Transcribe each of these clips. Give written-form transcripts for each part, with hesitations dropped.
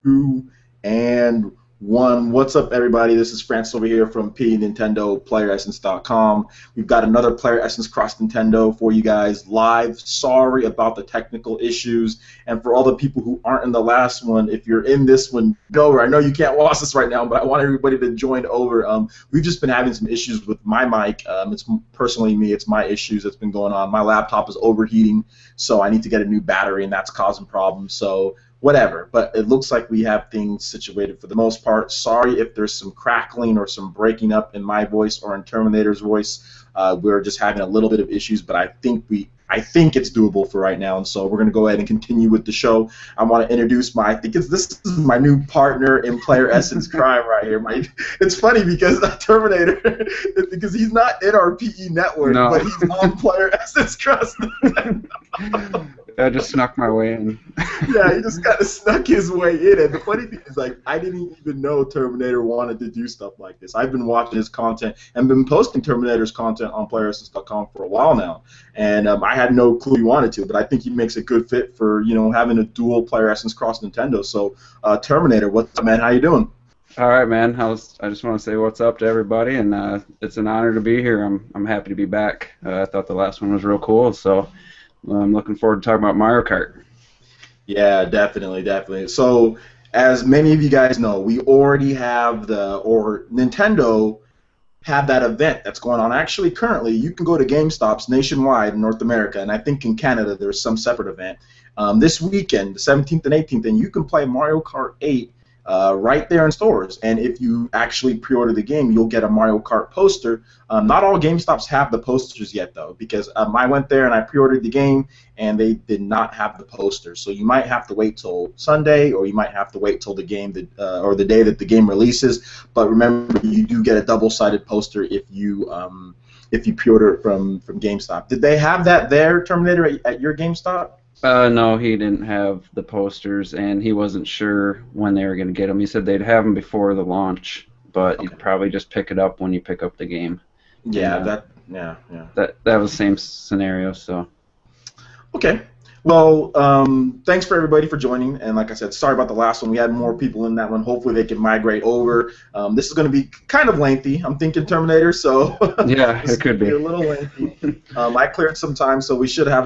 Two and one. What's up, everybody? This is Francis over here from P Nintendo Playeressence.com. We've got another Player Essence Cross Nintendo for you guys live. Sorry about the technical issues, and for all the people who aren't in the last one, if you're in this one, go over. I know you can't watch this right now, but I want everybody to join over. We've just been having some issues with my mic. It's personally me. It's my issues that's been going on. My laptop is overheating, so I need to get a new battery, and that's causing problems. So whatever, but it looks like we have things situated for the most part. Sorry if there's some crackling or some breaking up in my voice or in Terminator's voice. We're just having a little bit of issues, but I think it's doable for right now, and so we're going to go ahead and continue with the show. I want to introduce this is my new partner in Player Essence Crime right here. It's funny because Terminator, because he's not in our PE network, No. but he's on Player Essence Cross. I just snuck my way in. Yeah, he just kind of snuck his way in, and the funny thing is, like, I didn't even know Terminator wanted to do stuff like this. I've been watching his content and been posting Terminator's content on Playeressence.com for a while now, and I had no clue he wanted to, but I think he makes a good fit for, having a dual Player Essence Cross Nintendo. So, Terminator, what's up, man? How you doing? All right, man. I just want to say what's up to everybody, and it's an honor to be here. I'm happy to be back. I thought the last one was real cool, so I'm looking forward to talking about Mario Kart. Yeah, definitely, definitely. So, as many of you guys know, we already have Nintendo have that event that's going on. Actually, currently, you can go to GameStops nationwide in North America, and I think in Canada there's some separate event. This weekend, the 17th and 18th, and you can play Mario Kart 8 right there in stores. And if you actually pre-order the game, you'll get a Mario Kart poster. Not all GameStops have the posters yet, though, because I went there and I pre-ordered the game, and they did not have the poster. So you might have to wait till Sunday, or you might have to wait till the game or the day that the game releases. But remember, you do get a double-sided poster if you pre-order it from GameStop. Did they have that there, Terminator, at your GameStop? No, he didn't have the posters, and he wasn't sure when they were going to get them. He said they'd have them before the launch, but Okay. you'd probably just pick it up when you pick up the game. Yeah, And, yeah. that was the same scenario. So Okay. Well, thanks for everybody for joining. And like I said, sorry about the last one. We had more people in that one. Hopefully they can migrate over. This is going to be kind of lengthy. I'm thinking Terminator, so yeah, this it could will be. a little lengthy. I cleared some time, so we should have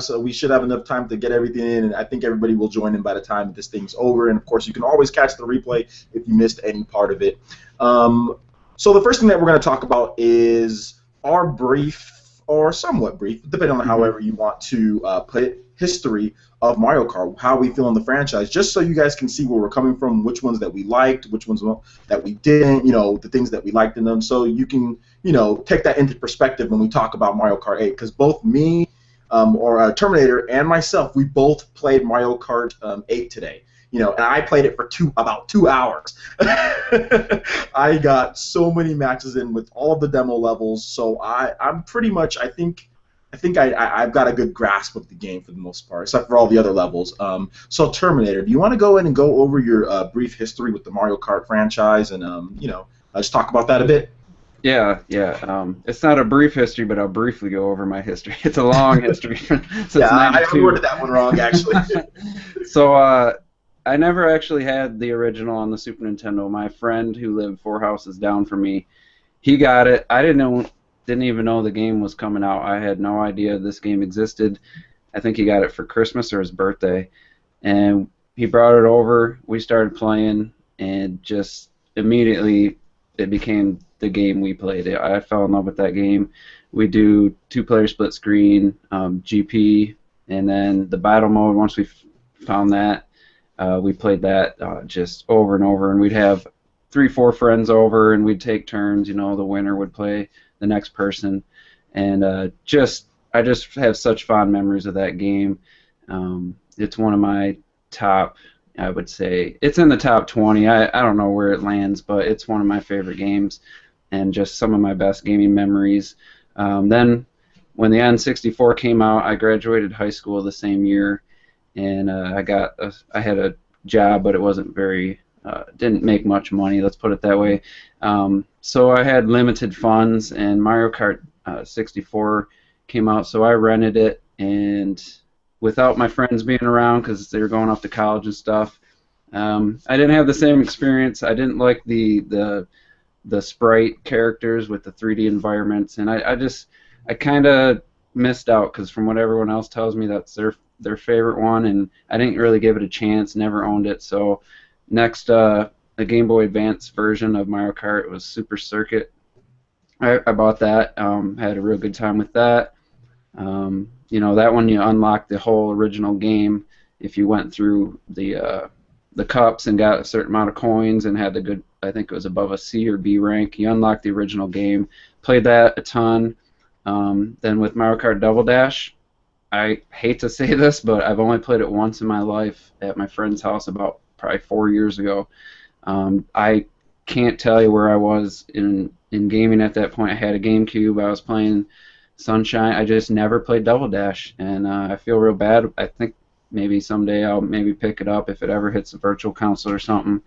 enough time to get everything in. And I think everybody will join in by the time this thing's over. And of course, you can always catch the replay if you missed any part of it. So the first thing that we're going to talk about is our brief, or somewhat brief, depending on however you want to put it, history of Mario Kart, how we feel in the franchise, just so you guys can see where we're coming from, which ones that we liked, which ones that we didn't, the things that we liked in them, so you can, take that into perspective when we talk about Mario Kart 8, because both me, Terminator, and myself, we both played Mario Kart 8 today. And I played it for about 2 hours. I got so many matches in with all of the demo levels, so I'm pretty much, I think I've got a good grasp of the game for the most part, except for all the other levels. So Terminator, do you want to go in and go over your brief history with the Mario Kart franchise, and just talk about that a bit? Yeah. It's not a brief history, but I'll briefly go over my history. It's a long history since Yeah, I 92. worded that one wrong, actually. So I never actually had the original on the Super Nintendo. My friend who lived 4 houses down from me, he got it. I didn't even know the game was coming out. I had no idea this game existed. I think he got it for Christmas or his birthday, and he brought it over. We started playing, and just immediately it became the game we played. I fell in love with that game. We do 2-player split screen, GP, and then the battle mode. Once we found that, we played that just over and over, and we'd have 3-4 friends over, and we'd take turns. The winner would play the next person, and I just have such fond memories of that game. It's one of my top, I would say, it's in the top 20. I don't know where it lands, but it's one of my favorite games, and just some of my best gaming memories. Then when the N64 came out, I graduated high school the same year, and I had a job, but it wasn't very didn't make much money, let's put it that way. So I had limited funds, and Mario Kart 64 came out, so I rented it, and without my friends being around because they were going off to college and stuff, I didn't have the same experience. I didn't like the sprite characters with the 3D environments, and I kind of missed out because from what everyone else tells me, that's their favorite one, and I didn't really give it a chance. Never owned it. So next, the Game Boy Advance version of Mario Kart was Super Circuit. I bought that. Had a real good time with that. That one you unlock the whole original game if you went through the cups and got a certain amount of coins and had the good, I think it was above a C or B rank. You unlocked the original game. Played that a ton. Then with Mario Kart Double Dash, I hate to say this, but I've only played it once in my life at my friend's house about probably 4 years ago. I can't tell you where I was in gaming at that point. I had a GameCube. I was playing Sunshine. I just never played Double Dash, and I feel real bad. I think maybe someday I'll maybe pick it up if it ever hits a virtual console or something.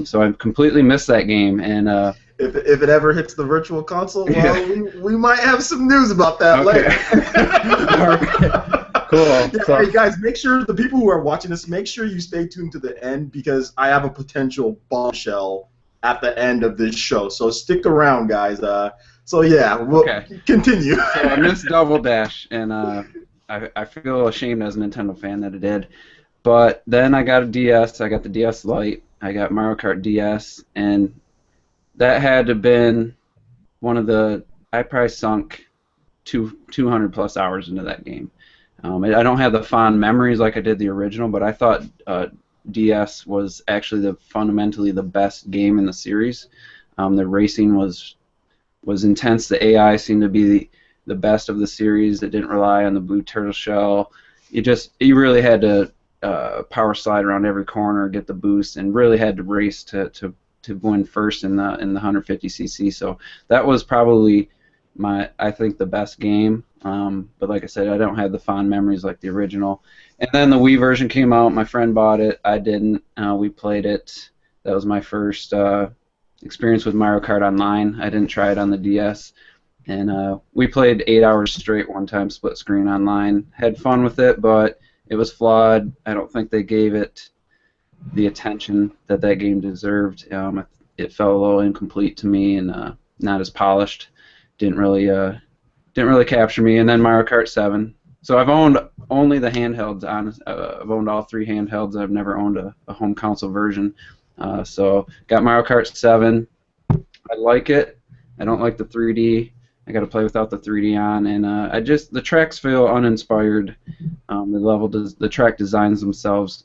So I completely missed that game, and if it ever hits the virtual console, well, we might have some news about that later. Cool. Yeah, so, hey guys, make sure the people who are watching this, make sure you stay tuned to the end because I have a potential bombshell at the end of this show. So stick around, guys. So yeah, we'll continue. So I missed Double Dash, and I feel ashamed as a Nintendo fan that I did. But then I got a DS. I got the DS Lite. I got Mario Kart DS, and that had to have been one of the. I probably sunk 200 plus hours into that game. I don't have the fond memories like I did the original, but I thought DS was actually fundamentally the best game in the series. The racing was intense. The AI seemed to be the best of the series. It didn't rely on the blue turtle shell. You really had to power slide around every corner, get the boost, and really had to race to win first in the 150cc. So that was probably I think the best game. But like I said, I don't have the fond memories like the original. And then the Wii version came out. My friend bought it. I didn't. We played it. That was my first experience with Mario Kart Online. I didn't try it on the DS. And we played 8 hours straight one time, split screen online. Had fun with it, but it was flawed. I don't think they gave it the attention that game deserved. It felt a little incomplete to me and not as polished. Didn't really capture me. And then Mario Kart 7. So I've owned only the handhelds. I've owned all 3 handhelds. I've never owned a home console version. So got Mario Kart 7. I like it. I don't like the 3D. I got to play without the 3D on, and the tracks feel uninspired. The track designs themselves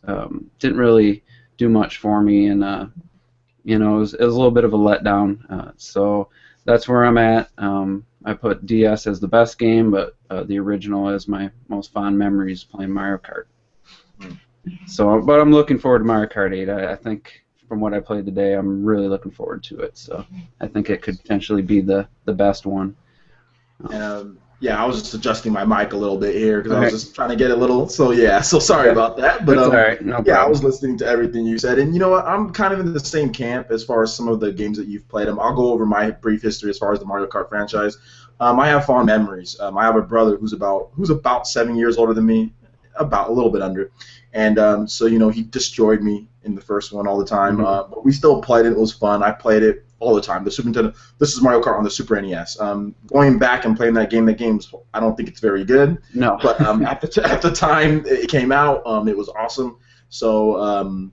didn't really do much for me, and it was a little bit of a letdown. So that's where I'm at. I put DS as the best game, but the original as my most fond memories playing Mario Kart. So, but I'm looking forward to Mario Kart 8. I think from what I played today, I'm really looking forward to it. So I think it could potentially be the best one. Yeah, I was just adjusting my mic a little bit here because I was just trying to get a little. So yeah, so sorry about that. But that's all right. No problem. I was listening to everything you said, and you know what? I'm kind of in the same camp as far as some of the games that you've played. I'll go over my brief history as far as the Mario Kart franchise. I have fond memories. I have a brother who's about 7 years older than me, about a little bit under, and so he destroyed me in the first one all the time. But we still played it. It was fun. I played it all the time. The Super Nintendo. This is Mario Kart on the Super NES. Going back and playing that game, I don't think it's very good. No. But at the time it came out, it was awesome. So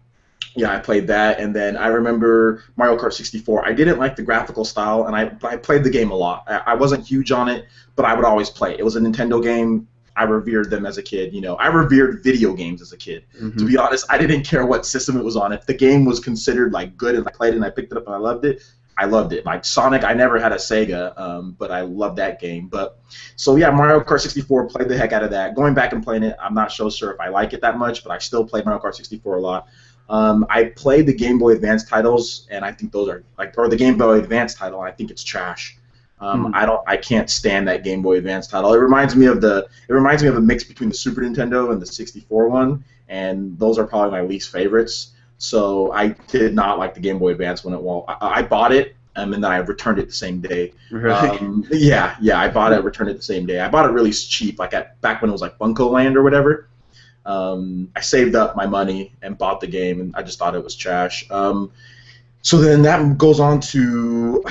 yeah, I played that, and then I remember Mario Kart 64. I didn't like the graphical style, and I played the game a lot. I wasn't huge on it, but I would always play it. It was a Nintendo game. I revered them as a kid. I revered video games as a kid. To be honest, I didn't care what system it was on. If the game was considered good and I played it and I picked it up and I loved it, I loved it. Like Sonic, I never had a Sega, but I loved that game. But so yeah, Mario Kart 64, played the heck out of that. Going back and playing it, I'm not so sure if I like it that much, but I still play Mario Kart 64 a lot. I played the Game Boy Advance titles, and I think those are or the Game Boy Advance title, and I think it's trash. I can't stand that Game Boy Advance title. It reminds me of a mix between the Super Nintendo and the 64 one, and those are probably my least favorites. So I did not like the Game Boy Advance when I bought it, and then I returned it the same day. Really? Yeah, I bought it, returned it the same day. I bought it really cheap, back when it was like Bunko Land or whatever. I saved up my money and bought the game, and I just thought it was trash. So then that goes on to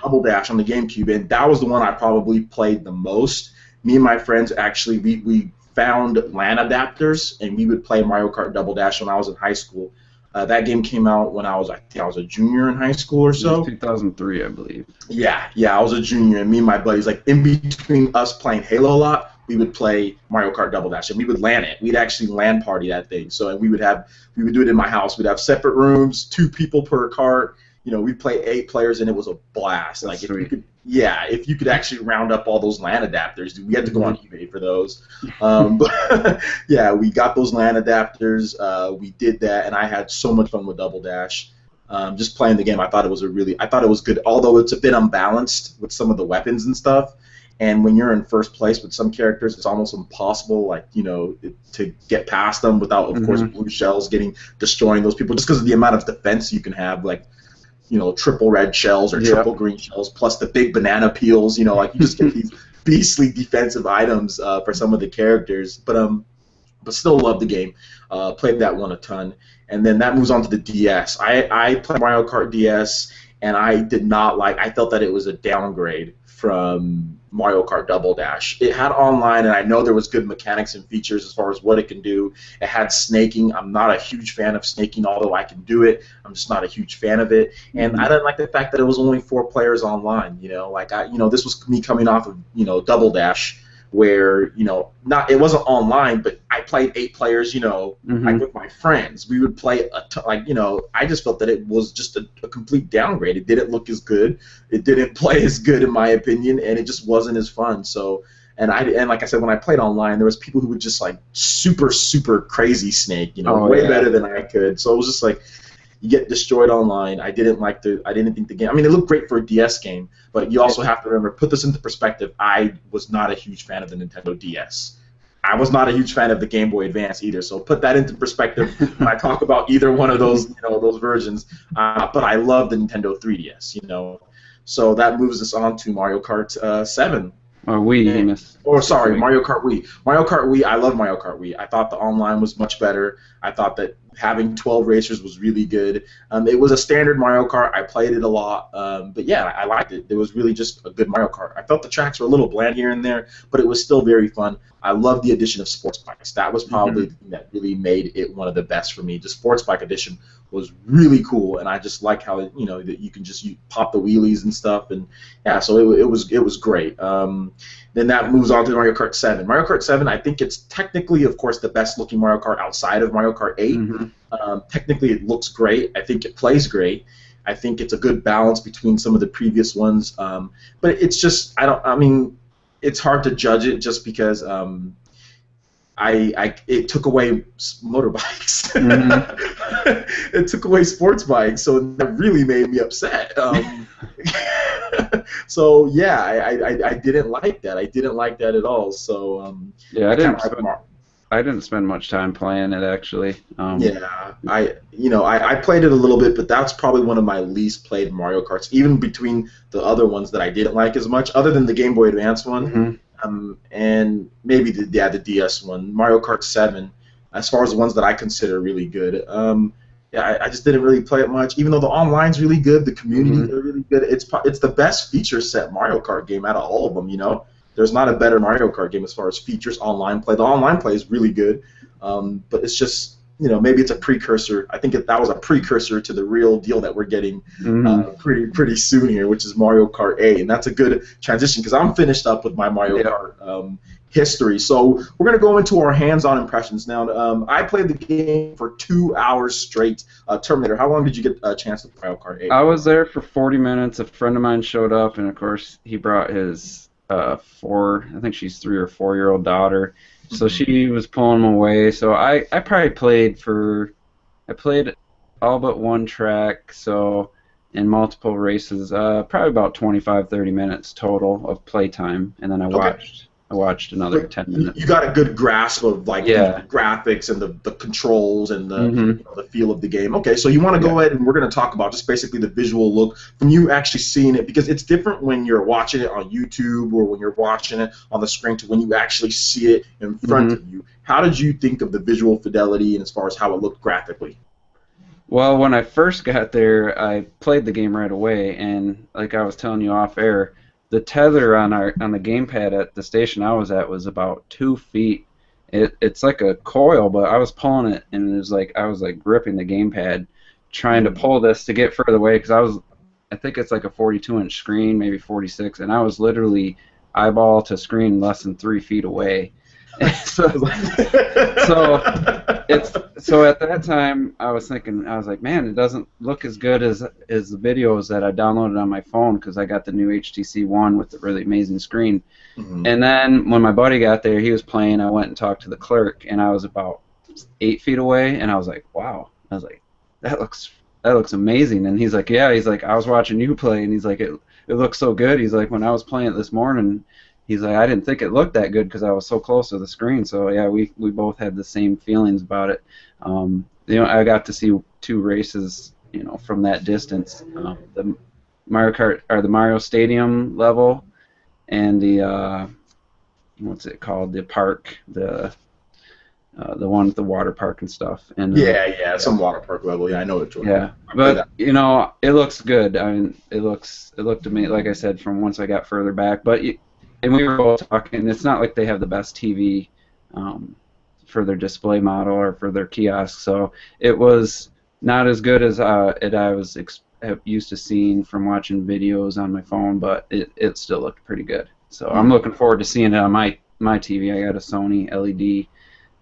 Double Dash on the GameCube, and that was the one I probably played the most. Me and my friends actually we found LAN adapters, and we would play Mario Kart Double Dash when I was in high school. That game came out when I think I was a junior in high school or so. 2003, I believe. Yeah, I was a junior, and me and my buddies, like in between us playing Halo a lot, we would play Mario Kart Double Dash, and we would LAN it. We'd actually LAN party that thing. So, and we would do it in my house. We'd have separate rooms, 2 people per cart. We'd play 8 players, and it was a blast. That's like sweet. if you could actually round up all those LAN adapters, dude, we had to go on eBay for those. But yeah, we got those LAN adapters. We did that, and I had so much fun with Double Dash. Just playing the game, I thought it was good, although it's a bit unbalanced with some of the weapons and stuff. And when you're in first place with some characters, it's almost impossible, to get past them without, of course, blue shells destroying those people, just because of the amount of defense you can have, triple red shells or triple green shells, plus the big banana peels. You just get these beastly defensive items for some of the characters. But still love the game. Played that one a ton. And then that moves on to the DS. I played Mario Kart DS, and I felt that it was a downgrade from Mario Kart Double Dash. It had online, and I know there was good mechanics and features as far as what it can do. It had snaking. I'm not a huge fan of snaking, although I can do it. I'm just not a huge fan of it. And I didn't like the fact that it was only 4 players online. This was me coming off of Double Dash, where it wasn't online, but I played 8 players, with my friends. We would play I just felt that it was just a complete downgrade. It didn't look as good. It didn't play as good, in my opinion, and it just wasn't as fun. So, and like I said, when I played online, there was people who would just super crazy snake, way better than I could. So it was just you get destroyed online. I didn't think the game. I mean, it looked great for a DS game, but you also have to remember, put this into perspective. I was not a huge fan of the Nintendo DS. I was not a huge fan of the Game Boy Advance either. So put that into perspective when I talk about either one of those, those versions. But I love the Nintendo 3DS. So that moves us on to Mario Kart 7. Or Wii. Mario Kart Wii. Mario Kart Wii, I love Mario Kart Wii. I thought the online was much better. I thought that having 12 racers was really good. It was a standard Mario Kart. I played it a lot. But yeah, I liked it. It was really just a good Mario Kart. I felt the tracks were a little bland here and there, but it was still very fun. I love the addition of sports bikes. That was probably the thing that really made it one of the best for me. The sports bike edition was really cool, and I just like how that you can just pop the wheelies and stuff, and yeah, so it was great. Then that moves on to Mario Kart 7. Mario Kart 7, I think it's technically, of course, the best looking Mario Kart outside of Mario Kart 8. Technically, it looks great. I think it plays great. I think it's a good balance between some of the previous ones, but it's just it's hard to judge it just because it took away motorbikes. It took away sports bikes, so that really made me upset. So yeah, I didn't like that. I didn't like that at all. So yeah, I didn't spend much time playing it actually. Yeah, I played it a little bit, but that's probably one of my least played Mario Karts, even between the other ones that I didn't like as much, other than the Game Boy Advance one. And maybe the DS one, Mario Kart 7, as far as the ones that I consider really good. Yeah, I just didn't really play it much, even though the online's really good, the community are really good. It's the best feature set Mario Kart game out of all of them. There's not a better Mario Kart game as far as features, online play. The online play is really good, but it's just maybe it's a precursor. I think that was a precursor to the real deal that we're getting pretty soon here, which is Mario Kart 8, and that's a good transition because I'm finished up with my Mario Kart history. So we're going to go into our hands-on impressions now. I played the game for 2 hours straight. Terminator, how long did you get a chance to play Mario Kart 8? I was there for 40 minutes. A friend of mine showed up, and of course he brought his I think she's 3 or 4-year-old daughter. So she was pulling him away. So I probably played all but one track, so in multiple races, probably about 25-30 minutes total of playtime, and then I I watched another 10 minutes. You got a good grasp of like Yeah. the graphics and the controls and the Mhm. you know, the feel of the game. Okay, so you want to go ahead and we're going to talk about just basically the visual look from you actually seeing it, because it's different when you're watching it on YouTube or when you're watching it on the screen to when you actually see it in front of you. How did you think of the visual fidelity and as far as how it looked graphically? Well, when I first got there, I played the game right away, and like I was telling you off air, the tether on the gamepad at the station I was at was about 2 feet. It's like a coil, but I was pulling it, and it was like I was like gripping the gamepad, trying to pull this to get further away because I think it's like a 42-inch screen, maybe 46, and I was literally eyeball to screen less than 3 feet away. so, so at that time I was thinking, I was like, man, it doesn't look as good as the videos that I downloaded on my phone because I got the new HTC One with the really amazing screen. And then when my buddy got there, he was playing. I went and talked to the clerk, and I was about 8 feet away, and I was like, wow. I was like, that looks amazing. And he's like, yeah. He's like, I was watching you play, and he's like, it looks so good. He's like, when I was playing it this morning. He's like, I didn't think it looked that good because I was so close to the screen. So yeah, we both had the same feelings about it. You know, I got to see 2 races, you know, from that distance. The Mario Kart or the Mario Stadium level, and the what's it called? The park, the one with the water park and stuff. And some water park level. Yeah, I know it. Yeah, but you know, it looks good. I mean, it looked to me, like I said, from once I got further back, but. And we were both talking, it's not like they have the best TV for their display model or for their kiosk, so it was not as good as I was used to seeing from watching videos on my phone, but it still looked pretty good. So I'm looking forward to seeing it on my TV. I got a Sony LED,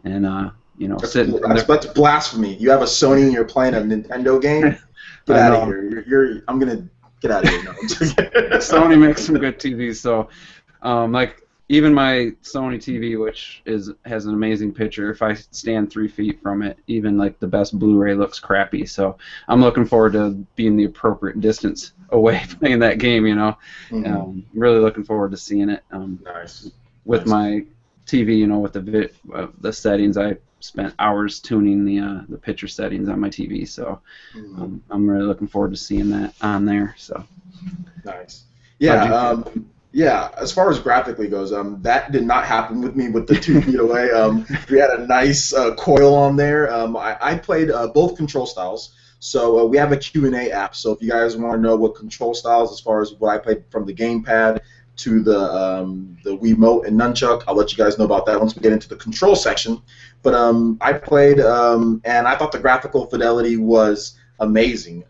and you know, that's blasphemy. You have a Sony and you're playing a Nintendo game? Get out of here. I'm going to get out of here. No. Sony makes some good TVs, so... like even my Sony TV, which has an amazing picture, if I stand 3 feet from it, even like the best Blu-ray looks crappy. So I'm looking forward to being the appropriate distance away playing that game. You know, really looking forward to seeing it. Nice. With my TV, you know, with the settings, I spent hours tuning the picture settings on my TV. So I'm really looking forward to seeing that on there. So nice. Yeah. Yeah, as far as graphically goes, that did not happen with me with the 2 feet away. We had a nice coil on there. I played both control styles. So we have a Q&A app. So if you guys want to know what control styles, as far as what I played from the gamepad to the Wiimote and Nunchuck, I'll let you guys know about that once we get into the control section. But I played, and I thought the graphical fidelity was amazing.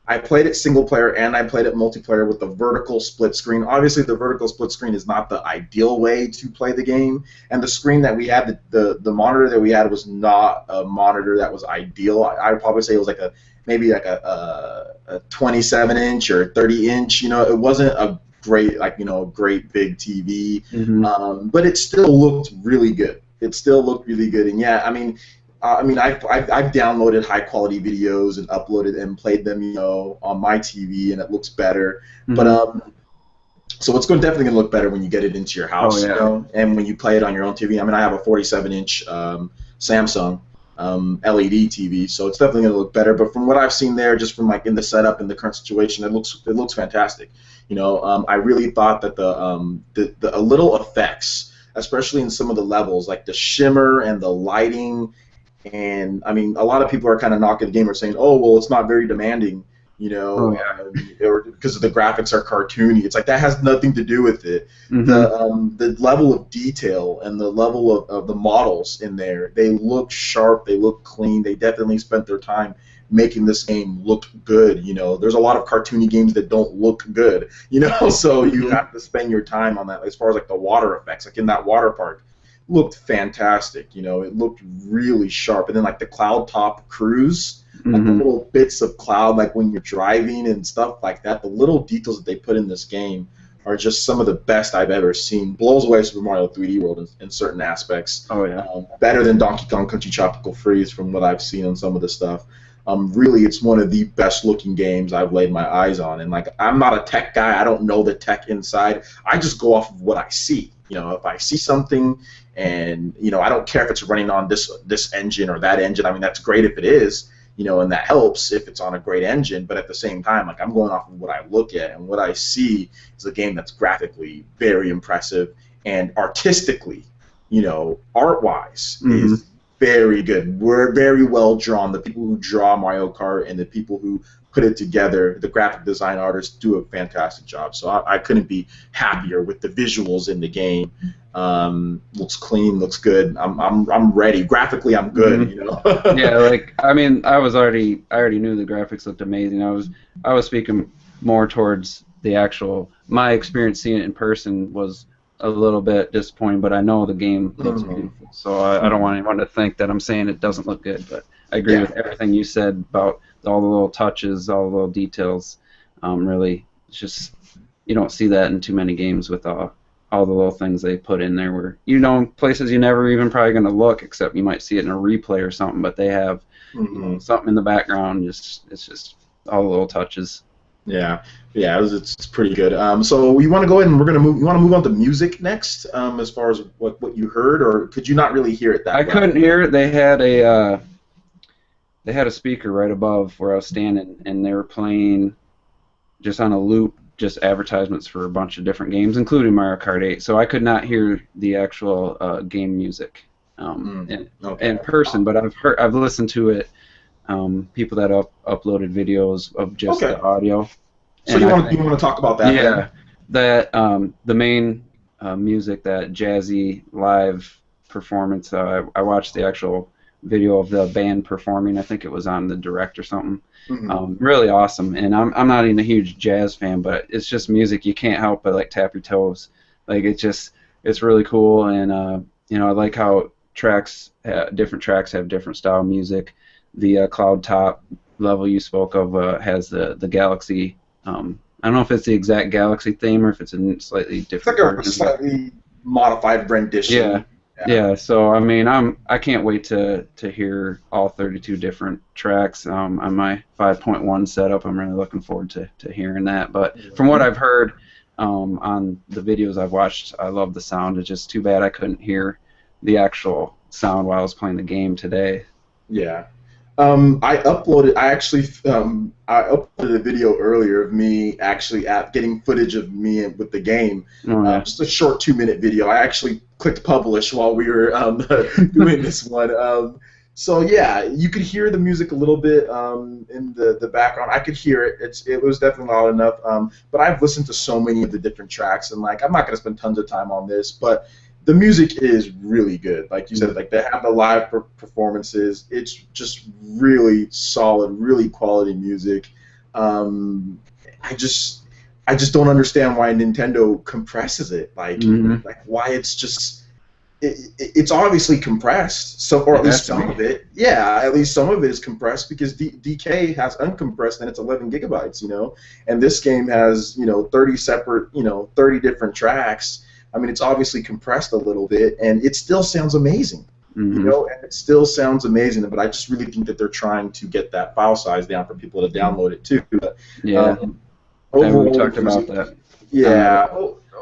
I played it single player and I played it multiplayer with the vertical split screen. Obviously, the vertical split screen is not the ideal way to play the game, and the screen that we had, the monitor that we had, was not a monitor that was ideal. I would probably say it was like maybe like a 27-inch or 30-inch. You know, it wasn't a great great big TV, but it still looked really good. It still looked really good, and yeah, I mean, I've downloaded high quality videos and uploaded and played them, you know, on my TV, and it looks better. But so it's definitely going to look better when you get it into your house, you know, and when you play it on your own TV. I mean, I have a 47-inch Samsung LED TV, so it's definitely going to look better. But from what I've seen there, just from like in the setup in the current situation, it looks fantastic. You know, I really thought that the little effects, especially in some of the levels, like the shimmer and the lighting. And I mean, a lot of people are kind of knocking the game or saying, "Oh, well, it's not very demanding," you know, or because the graphics are cartoony. It's like that has nothing to do with it. The level of detail and the level of the models in there, they look sharp, they look clean. They definitely spent their time making this game look good. You know, there's a lot of cartoony games that don't look good. You know, so you have to spend your time on that. As far as like the water effects, like in that water park, looked fantastic. You know, it looked really sharp. And then like the cloud top cruise, like the little bits of cloud, like when you're driving and stuff like that, the little details that they put in this game are just some of the best I've ever seen. Blows away Super Mario 3D World in certain aspects. Oh yeah. Better than Donkey Kong Country Tropical Freeze from what I've seen on some of the stuff. Really, it's one of the best looking games I've laid my eyes on. And like, I'm not a tech guy. I don't know the tech inside. I just go off of what I see. You know, if I see something, and you know, I don't care if it's running on this engine or that engine. I mean, that's great if it is. You know, and that helps if it's on a great engine. But at the same time, like, I'm going off of what I look at, and what I see is a game that's graphically very impressive and artistically, you know, art-wise, is very good. We're very well drawn. The people who draw Mario Kart and the people who put it together, the graphic design artists, do a fantastic job. So I couldn't be happier with the visuals in the game. Looks clean, looks good. I'm ready. Graphically, I'm good. You know. Yeah, like, I mean, I already knew the graphics looked amazing. I was speaking more towards the actual, my experience seeing it in person was a little bit disappointing, but I know the game looks beautiful, so I don't want anyone to think that I'm saying it doesn't look good. But I agree with everything you said about all the little touches, all the little details. Really, it's just, you don't see that in too many games with all the little things they put in there, where, you know, places you never even probably going to look, except you might see it in a replay or something, but they have you know, something in the background. It's just all the little touches. Yeah, it's pretty good. So we want to go ahead and we're gonna move. You want to move on to music next, as far as what you heard, or could you not really hear it that well? I couldn't hear it. They had a speaker right above where I was standing, and they were playing just on a loop, just advertisements for a bunch of different games, including Mario Kart 8. So I could not hear the actual game music in person, but I've listened to it. People that uploaded videos of just the audio. So you want to talk about that? Yeah, that the main music, that jazzy live performance. I watched the actual video of the band performing. I think it was on the Direct or something. Really awesome. And I'm not even a huge jazz fan, but it's just music you can't help but like tap your toes. Like, it's really cool. And you know, I like how different tracks have different style music. The Cloud Top level you spoke of has the Galaxy. I don't know if it's the exact Galaxy theme or if it's a slightly different. It's like a slightly modified rendition. Yeah. So I mean, I can't wait to hear all 32 different tracks on my 5.1 setup. I'm really looking forward to hearing that. But from what I've heard on the videos I've watched, I love the sound. It's just too bad I couldn't hear the actual sound while I was playing the game today. Yeah. I uploaded a video earlier of me actually getting footage of me with the game. Just a short 2-minute video. I actually clicked publish while we were doing this one. So yeah, you could hear the music a little bit in the background. I could hear it. It was definitely loud enough. But I've listened to so many of the different tracks, and like, I'm not gonna spend tons of time on this, but the music is really good. Like you said, like, they have the live performances. It's just really solid, really quality music. I just don't understand why Nintendo compresses it. Like, like why it's just it's obviously compressed. So, or at least some of it. Yeah, at least some of it is compressed, because DK has uncompressed and it's 11 gigabytes. You know, and this game has 30 separate 30 different tracks. I mean, it's obviously compressed a little bit, and it still sounds amazing. And it still sounds amazing. But I just really think that they're trying to get that file size down for people to download it too. But, overall, we talked about that. Yeah,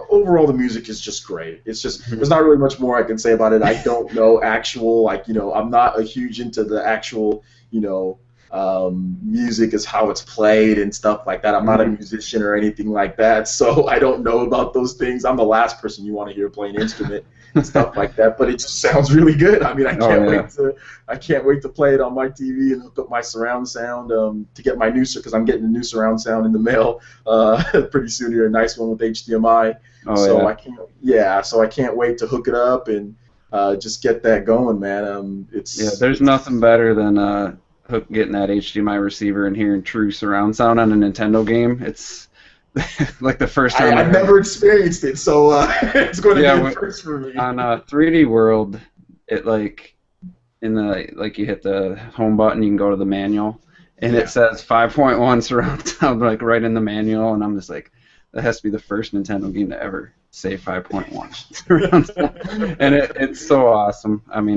overall the music is just great. It's just there's not really much more I can say about it. I don't know actual I'm not a huge into the actual music is how it's played and stuff like that. I'm not a musician or anything like that, so I don't know about those things. I'm the last person you want to hear play an instrument and stuff like that. But it just sounds really good. I mean, I can't wait to play it on my TV and hook up my surround sound to get my new, because I'm getting a new surround sound in the mail pretty soon here, a nice one with HDMI. So I can't wait to hook it up and just get that going, man. There's nothing better than getting that HDMI receiver and hearing true surround sound on a Nintendo game. It's like the first time I've never experienced it, so it's going to be a first for me. On 3D World, it you hit the home button, you can go to the manual, and it says 5.1 surround sound like right in the manual, and I'm just like, that has to be the first Nintendo game to ever say 5.1 surround sound, and it's so awesome. I mean,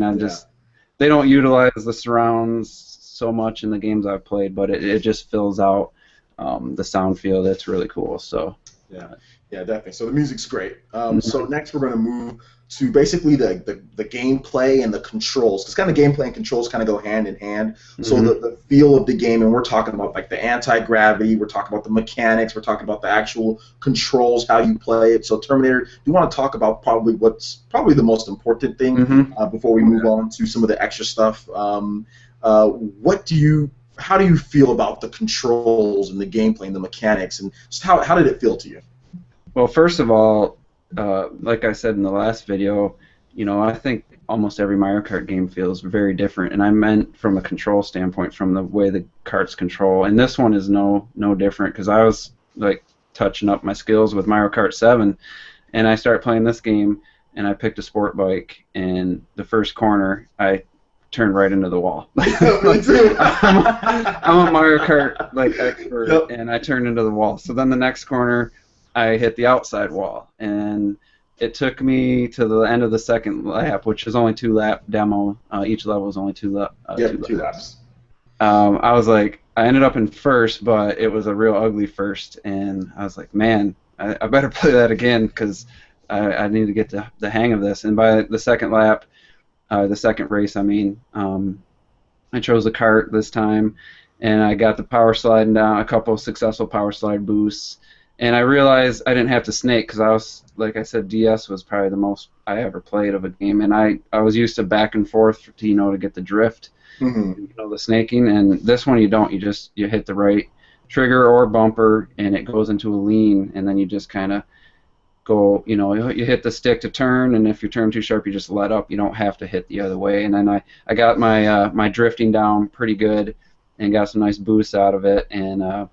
they don't utilize the surrounds so much in the games I've played, but it just fills out the sound field. It's really cool. So yeah, definitely. So the music's great. So next we're going to move to basically the gameplay and the controls. Because kind of gameplay and controls kind of go hand in hand. So the feel of the game, and we're talking about like the anti-gravity, we're talking about the mechanics, we're talking about the actual controls, how you play it. So Terminator, do you want to talk about probably what's probably the most important thing before we move on to some of the extra stuff? How do you feel about the controls and the gameplay and the mechanics, and just how did it feel to you? Well, first of all, like I said in the last video, I think almost every Mario Kart game feels very different, and I meant from a control standpoint, from the way the karts control. And this one is no different, because I was like touching up my skills with Mario Kart 7, and I started playing this game, and I picked a sport bike, and the first corner I turned right into the wall. Me too. I'm a Mario Kart expert, and I turned into the wall. So then the next corner, I hit the outside wall, and it took me to the end of the second lap, which is only 2-lap demo. Each level is only two laps. I was like, I ended up in first, but it was a real ugly first, and I was like, man, I better play that again, because I need to get the hang of this. And by the second lap, the second race, I chose the kart this time, and I got the power sliding down, a couple of successful power slide boosts. And I realized I didn't have to snake, because I was, like I said, DS was probably the most I ever played of a game, and I was used to back and forth to to get the drift, the snaking. And this one you don't. You hit the right trigger or bumper, and it goes into a lean, and then you just kind of go. You hit the stick to turn, and if you turn too sharp, you just let up. You don't have to hit the other way. And then I got my my drifting down pretty good, and got some nice boosts out of it, and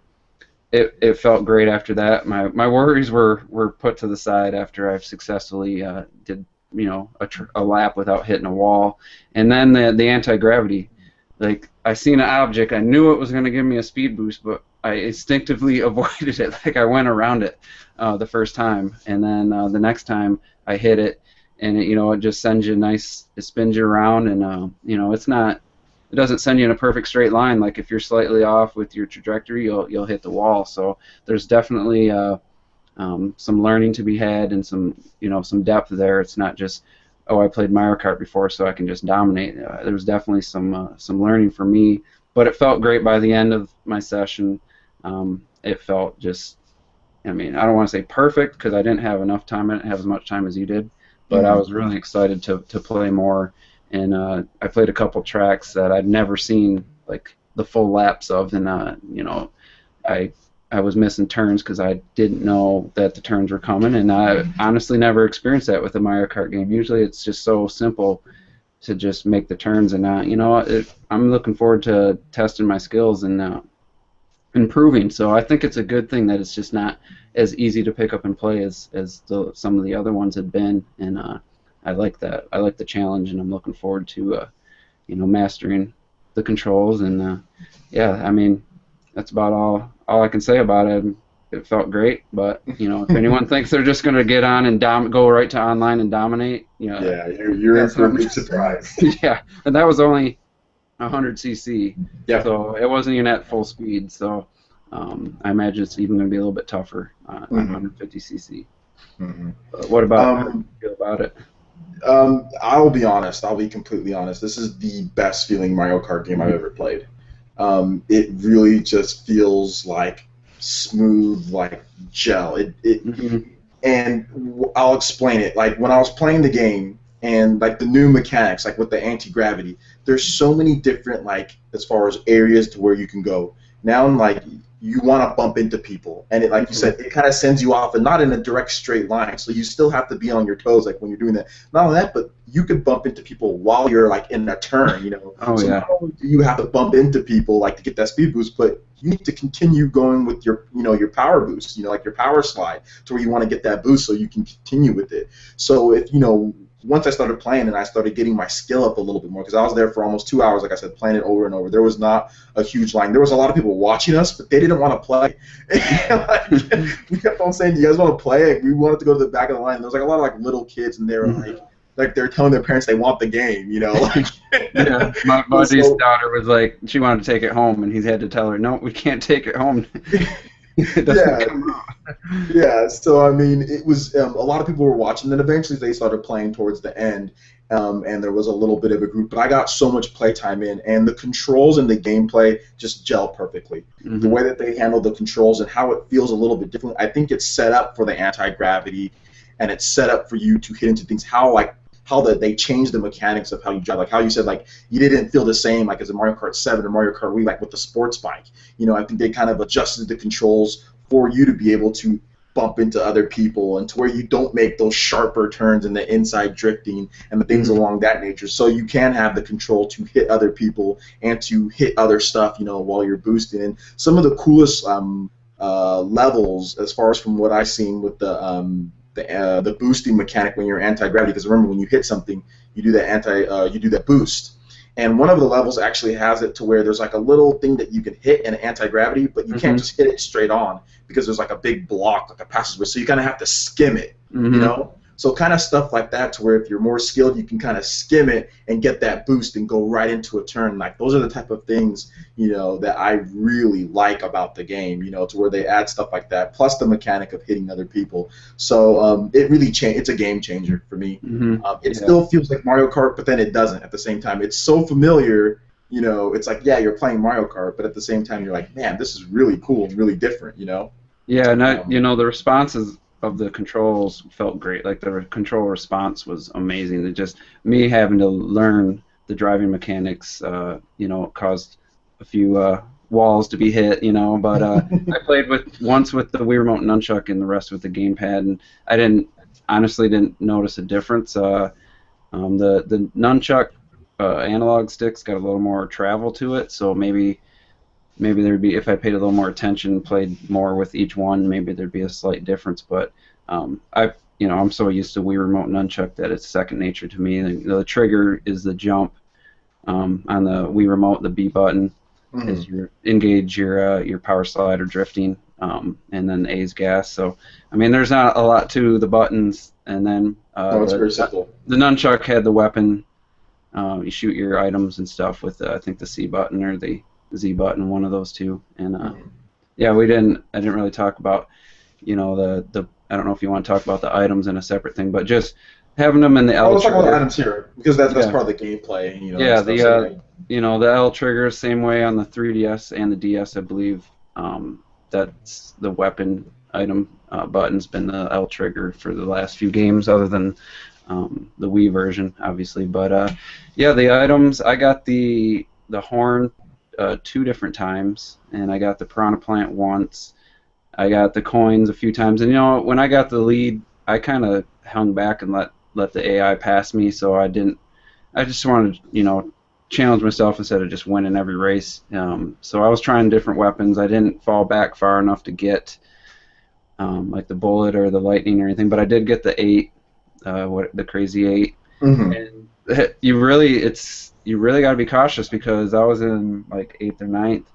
it felt great after that. My worries were put to the side after I've successfully did a lap without hitting a wall. And then the anti-gravity, like, I seen an object, I knew it was going to give me a speed boost, but I instinctively avoided it. Like, I went around it the first time, and then the next time I hit it, and it just sends you it spins you around, and it doesn't send you in a perfect straight line. Like, if you're slightly off with your trajectory, you'll hit the wall. So there's definitely some learning to be had, and some depth there. It's not just, oh, I played Mario Kart before, so I can just dominate. There was definitely some learning for me, but it felt great by the end of my session. It felt just, I don't want to say perfect, because I didn't have enough time. I didn't have as much time as you did, but I was really excited to play more. And I played a couple tracks that I'd never seen, like, the full laps of, and I was missing turns because I didn't know that the turns were coming, and I honestly never experienced that with a Mario Kart game. Usually it's just so simple to just make the turns, and I'm looking forward to testing my skills and improving. So I think it's a good thing that it's just not as easy to pick up and play as some of the other ones had been, and I like that. I like the challenge, and I'm looking forward to, mastering the controls. And that's about all I can say about it. It felt great, but if anyone thinks they're just going to get on and go right to online and dominate, yeah, you're in for a big surprise. Yeah, and that was only 100 cc. Yeah. So it wasn't even at full speed. So I imagine it's even going to be a little bit tougher on 150 cc. But what about how do you feel about it? I'll be honest. I'll be completely honest. This is the best feeling Mario Kart game I've ever played. It really just feels like smooth, like gel. And I'll explain it. Like, when I was playing the game, and like the new mechanics, like with the anti-gravity, there's so many different, like, as far as areas to where you can go. Now, like, you want to bump into people, and it, like you said, it kind of sends you off, and not in a direct straight line. So you still have to be on your toes, like when you're doing that. Not only that, but you could bump into people while you're like in a turn, Oh, so yeah. not only do you have to bump into people like to get that speed boost, but you need to continue going with your, your power boost, like your power slide, to where you want to get that boost so you can continue with it. So if once I started playing and I started getting my skill up a little bit more, because I was there for almost 2 hours, like I said, playing it over and over. There was not a huge line. There was a lot of people watching us, but they didn't want to play. We kept on saying, "Do you guys want to play?" We wanted to go to the back of the line. There was like a lot of like little kids, and they were like, like they're telling their parents they want the game, you know. Like, Yeah, my buddy's so, daughter was like, she wanted to take it home, and he had to tell her, no, we can't take it home. It doesn't yeah, come out. yeah. So I mean, it was a lot of people were watching. Then eventually they started playing towards the end, and there was a little bit of a group. But I got so much playtime in, and the controls and the gameplay just gel perfectly. The Hmm. way that they handle the controls and how it feels a little bit different. I think it's set up for the anti-gravity, and it's set up for you to hit into things. How that they changed the mechanics of how you drive, like how you said, like you didn't feel the same like as a Mario Kart 7 or Mario Kart Wii, like with the sports bike. You know, I think they kind of adjusted the controls for you to be able to bump into other people and to where you don't make those sharper turns and the inside drifting and the things Hmm. along that nature. So you can have the control to hit other people and to hit other stuff, you know, while you're boosting. And some of the coolest levels, as far as from what I've seen with the boosting mechanic when you're anti-gravity, because remember when you hit something, you do that you do that boost. And one of the levels actually has it to where there's like a little thing that you can hit in anti-gravity, but you can't Hmm. just hit it straight on because there's like a big block, like a passageway. So you kind of have to skim it, you Hmm. know? So kind of stuff like that to where if you're more skilled, you can kind of skim it and get that boost and go right into a turn. Like those are the type of things, you know, that I really like about the game, you know, to where they add stuff like that, plus the mechanic of hitting other people. So it really it's a game changer for me. Hmm. It Yeah. still feels like Mario Kart, but then it doesn't at the same time. It's so familiar, you know, it's like, yeah, you're playing Mario Kart, but at the same time, you're like, man, this is really cool and really different, you know? Yeah, and Um, the responses of the controls felt great. Like the control response was amazing. It just me having to learn the driving mechanics, caused a few walls to be hit, But I played with once with the Wii Remote Nunchuck and the rest with the gamepad, and I honestly didn't notice a difference. The Nunchuck analog sticks got a little more travel to it, so maybe there'd be if I paid a little more attention, played more with each one, maybe there'd be a slight difference. But I'm so used to Wii Remote Nunchuck that it's second nature to me. The trigger is the jump on the Wii Remote. The B button is mhm. your engage your power slide or drifting, and then A's gas. So I mean, there's not a lot to the buttons, and then No, it's very simple. the nunchuck had the weapon. You shoot your items and stuff with I think the C button or the Z button, one of those two. And Mhm. yeah, I didn't really talk about the I don't know if you want to talk about the items in a separate thing, but just having them in the Oh, L let's talk about the trigger. items here because that's Yeah, part of the gameplay, you know, and yeah, stuff. So yeah. the L trigger same way on the 3DS and the DS, I believe. That's the weapon item button's been the L trigger for the last few games, other than the Wii version, obviously. But yeah, the items I got the horn two different times, and I got the piranha plant once. I got the coins a few times, and when I got the lead, I kind of hung back and let the AI pass me, so I didn't. I just wanted to, challenge myself instead of just winning every race. So I was trying different weapons. I didn't fall back far enough to get like the bullet or the lightning or anything, but I did get the eight, the crazy eight. Hmm. And you really got to be cautious because I was in like eighth or ninth,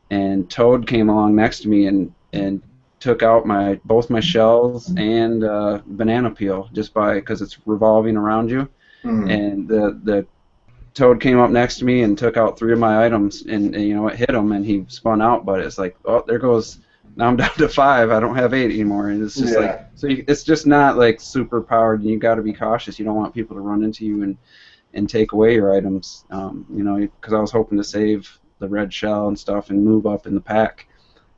and Toad came along next to me and took out both my shells and banana peel just by because it's revolving around you, Hmm. and the Toad came up next to me and took out three of my items, and it hit him, and he spun out. But it's like, oh, there goes. Now I'm down to five. I don't have eight anymore, and it's just like Yeah. so. It's just not like super powered, and you got to be cautious. You don't want people to run into you and take away your items. Because I was hoping to save the red shell and stuff and move up in the pack,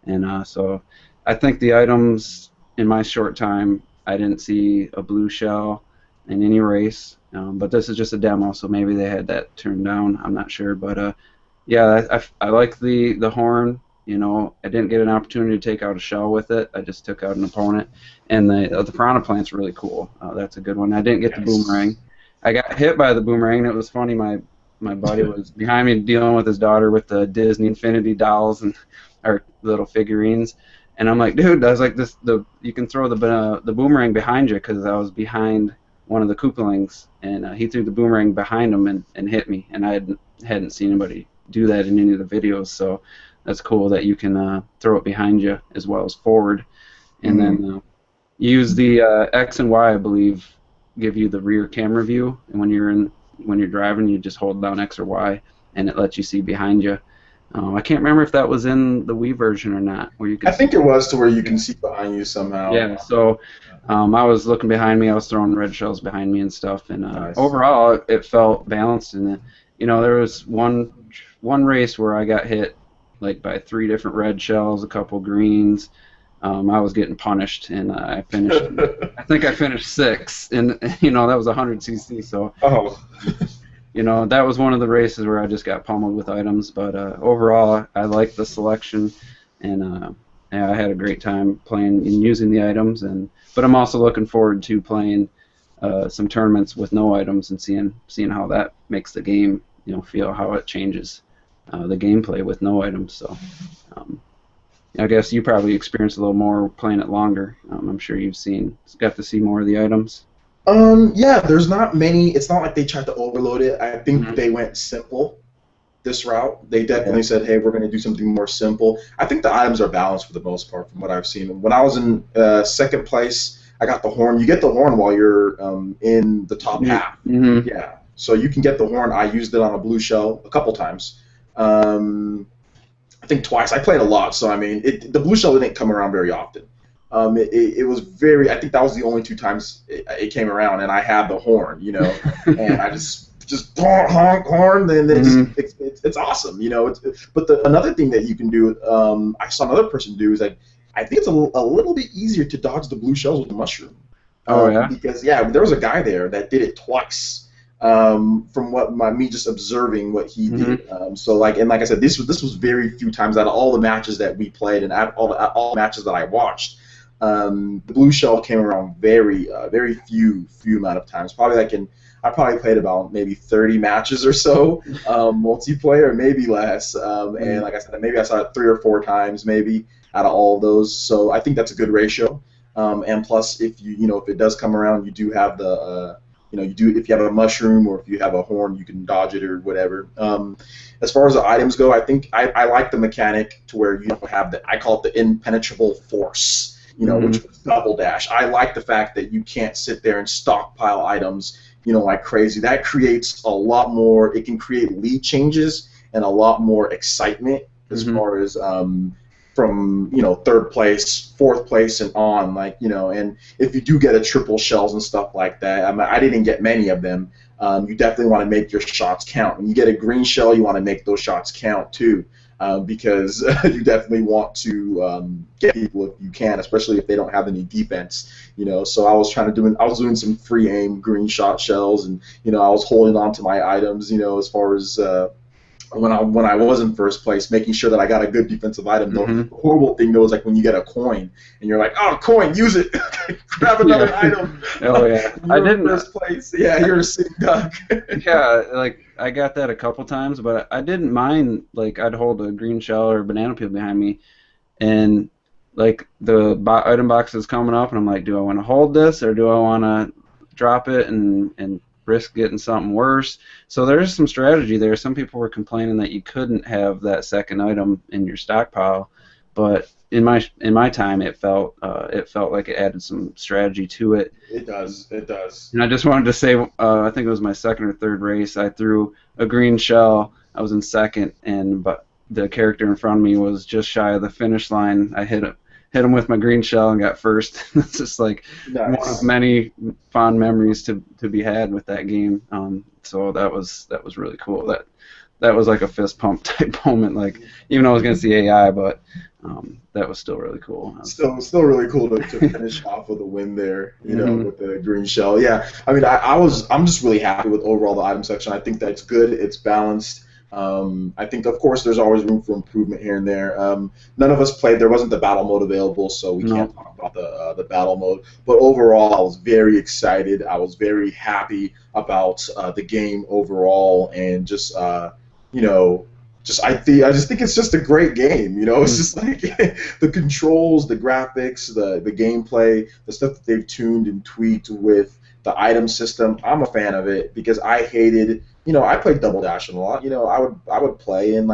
and so I think the items in my short time, I didn't see a blue shell in any race. But this is just a demo, so maybe they had that turned down. I'm not sure, but yeah, I like the horn. I didn't get an opportunity to take out a shell with it. I just took out an opponent, and the piranha plant's really cool. That's a good one. I didn't get the Yes. boomerang. I got hit by the boomerang, and it was funny. My buddy was behind me dealing with his daughter with the Disney Infinity dolls and or little figurines, and I'm like, dude, I was like, you can throw the boomerang behind you because I was behind one of the Koopalings, and he threw the boomerang behind him and hit me, and I hadn't seen anybody do that in any of the videos, so that's cool that you can throw it behind you as well as forward, and Hmm. then use the X and Y, I believe, give you the rear camera view, and when you're driving, you just hold down X or Y, and it lets you see behind you. I can't remember if that was in the Wii version or not, where you could. I think it was to where you can see behind you somehow. Yeah, so I was looking behind me, I was throwing red shells behind me and stuff, and Nice. overall it felt balanced. And there was one race where I got hit like by 3 different red shells, a couple greens. I was getting punished, and I finished. I think I finished 6th, and that was 100cc. So Oh. that was one of the races where I just got pummeled with items. But overall, I liked the selection, and yeah, I had a great time playing and using the items. But I'm also looking forward to playing some tournaments with no items and seeing how that makes the game, feel how it changes the gameplay with no items. So I guess you probably experienced a little more playing it longer. I'm sure you've got to see more of the items. Yeah, there's not many. It's not like they tried to overload it. I think they went simple this route. They definitely said, hey, we're going to do something more simple. I think the items are balanced for the most part from what I've seen. When I was in second place, I got the horn. You get the horn while you're in the top half. Mm-hmm. Yeah, so you can get the horn. I used it on a blue shell a couple times. I think twice. I played a lot, so I mean, the blue shell didn't come around very often. It was very. I think that was the only 2 times it came around, and I had the horn, and I just honk horn, and then it's awesome, But another thing that you can do, I saw another person do, is that I think it's a little bit easier to dodge the blue shells with the mushroom. Oh yeah. Because there was a guy there that did it twice. From me just observing what he did. So like I said, this was very few times out of all the matches that we played and out of all the matches that I watched. The blue shell came around very few amount of times. I probably played about maybe 30 matches or so, multiplayer, maybe less. And like I said, maybe I saw it 3 or 4 times maybe out of all of those. So I think that's a good ratio. And plus, if if it does come around, you do have the if you have a mushroom or if you have a horn, you can dodge it or whatever. As far as the items go, I think I like the mechanic to where you don't have I call it the impenetrable force, which is double dash. I like the fact that you can't sit there and stockpile items, like crazy. That creates a lot more. It can create lead changes and a lot more excitement as far as from 3rd place, 4th place, and on, and if you do get a triple shells and stuff like that, I didn't get many of them. You definitely want to make your shots count. When you get a green shell, you want to make those shots count too, because you definitely want to get people if you can, especially if they don't have any defense. So I was doing some free aim green shot shells, and I was holding on to my items, as far as when I was in 1st place, making sure that I got a good defensive item. The horrible thing though is like when you get a coin and you're like, oh, coin, use it, grab another item. Oh yeah, I didn't. 1st place. Yeah, you're a sitting duck. Yeah, like I got that a couple times, but I didn't mind. Like I'd hold a green shell or a banana peel behind me, and like the item box is coming up, and I'm like, do I want to hold this or do I want to drop it and risk getting something worse? So there's some strategy there. Some people were complaining that you couldn't have that 2nd item in your stockpile, but in my time it felt like it added some strategy to it. It does. And I just wanted to say, I think it was my 2nd or 3rd race, I threw a green shell. I was in 2nd, but the character in front of me was just shy of the finish line. I hit him with my green shell and got 1st. It's just like one of many fond memories to be had with that game. So that was really cool. That was like a fist pump type moment. Like even though I was gonna see AI, but that was still really cool. Still really cool to finish off with a win there. With the green shell. Yeah, I mean I'm just really happy with overall the item section. I think that's good. It's balanced. I think, of course, there's always room for improvement here and there. None of us played. There wasn't the battle mode available, so we can't talk about the battle mode. But overall, I was very excited. I was very happy about the game overall, and just I just think it's just a great game. It's just like the controls, the graphics, the gameplay, the stuff that they've tuned and tweaked with the item system. I'm a fan of it because I hated. I played Double Dash a lot. I would play and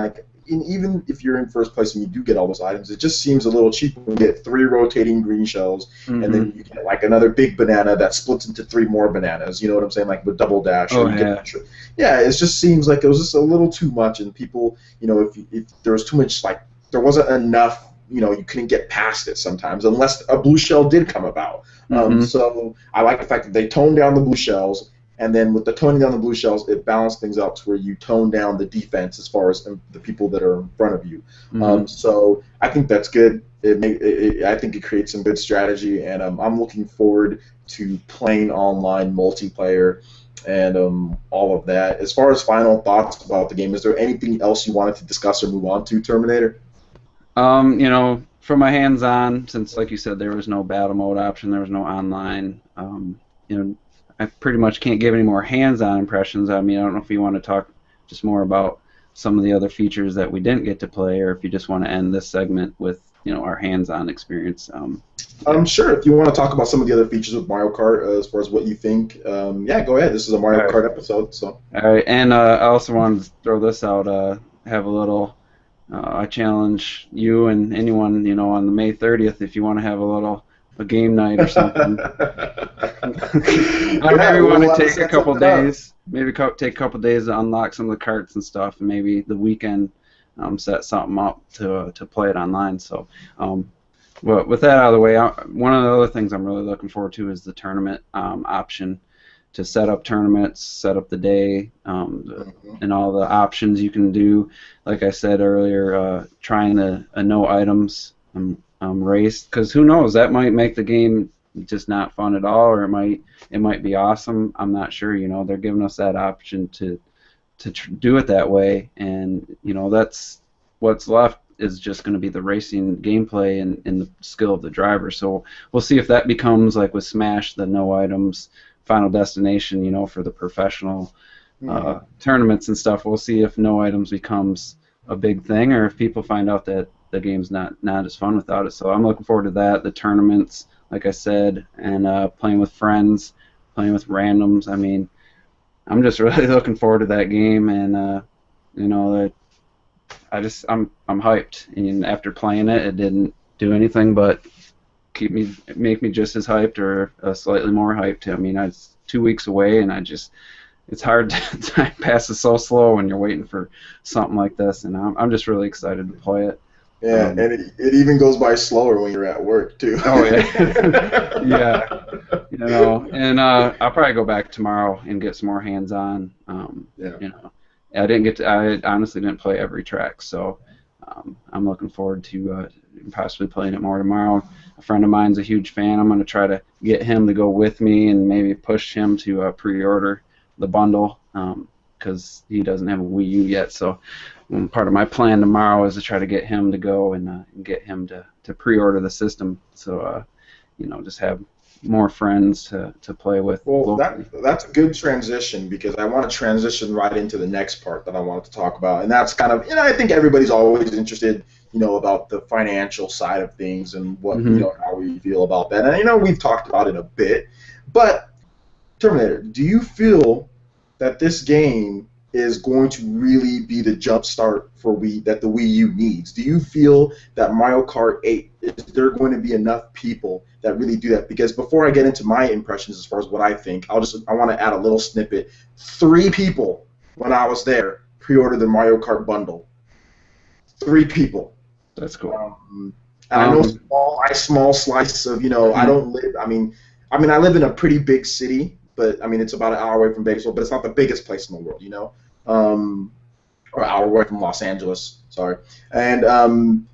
even if you're in first place and you do get all those items, it just seems a little cheap when you get 3 rotating green shells, and then you get like another big banana that splits into 3 more bananas. You know what I'm saying? Like with double dash. Oh, or you yeah. get, yeah, it just seems like it was just a little too much, and people, if there was too much, like there wasn't enough. You couldn't get past it sometimes unless a blue shell did come about. So I like the fact that they toned down the blue shells, and then with the toning down the blue shells, it balanced things out to where you tone down the defense as far as the people that are in front of you. So I think that's good. I think it creates some good strategy, and I'm looking forward to playing online multiplayer and all of that. As far as final thoughts about the game, is there anything else you wanted to discuss or move on to, Terminator? From my hands-on, since like you said, there was no battle mode option, there was no online. I pretty much can't give any more hands-on impressions. I mean, I don't know if you want to talk just more about some of the other features that we didn't get to play, or if you just want to end this segment with our hands-on experience. Sure. If you want to talk about some of the other features of Mario Kart, as far as what you think, yeah, go ahead. This is a Mario Kart episode, so. All right, and I also wanted to throw this out. Have a little. I challenge you and anyone on the May 30th if you want to have a game night or something. I maybe want to take a couple days. Maybe take a couple days to unlock some of the carts and stuff, and maybe the weekend set something up to play it online. So, but with that out of the way, one of the other things I'm really looking forward to is the tournament option. To set up tournaments, set up the day, and all the options you can do. Like I said earlier, trying a no items race, because who knows, that might make the game just not fun at all, or it might be awesome. I'm not sure. They're giving us that option to do it that way, and that's what's left is just going to be the racing gameplay and the skill of the driver. So we'll see if that becomes like with Smash, the no items final destination, for the professional tournaments and stuff. We'll see if no items becomes a big thing, or if people find out that the game's not as fun without it. So I'm looking forward to that, the tournaments, like I said, and playing with friends, playing with randoms. I mean, I'm just really looking forward to that game, and I'm hyped. And after playing it, it didn't do anything but make me just as hyped, or slightly more hyped. I mean, it's 2 weeks away, and it's hard time passes so slow when you're waiting for something like this, and I'm just really excited to play it. Yeah, and it even goes by slower when you're at work too. Oh yeah, yeah. And I'll probably go back tomorrow and get some more hands-on. I honestly didn't play every track, so I'm looking forward to possibly playing it more tomorrow. A friend of mine's a huge fan. I'm going to try to get him to go with me and maybe push him to pre-order the bundle, because he doesn't have a Wii U yet. So part of my plan tomorrow is to try to get him to go and get him to pre-order the system. So just have more friends to play with. Well, that's a good transition, because I want to transition right into the next part that I wanted to talk about, and that's kind of, I think everybody's always interested, about the financial side of things and what, how we feel about that. And we've talked about it a bit, but Terminator, do you feel that this game is going to really be the jump start that the Wii U needs? Do you feel that Mario Kart 8, is there going to be enough people that really do that? Because before I get into my impressions as far as what I think, I want to add a little snippet. 3 people, when I was there, pre-ordered the Mario Kart bundle. 3 people. That's cool. And I know a small slice of, I don't live, I mean, I live in a pretty big city, but it's about an hour away from Bakersfield, but it's not the biggest place in the world, or an hour away from Los Angeles, sorry. And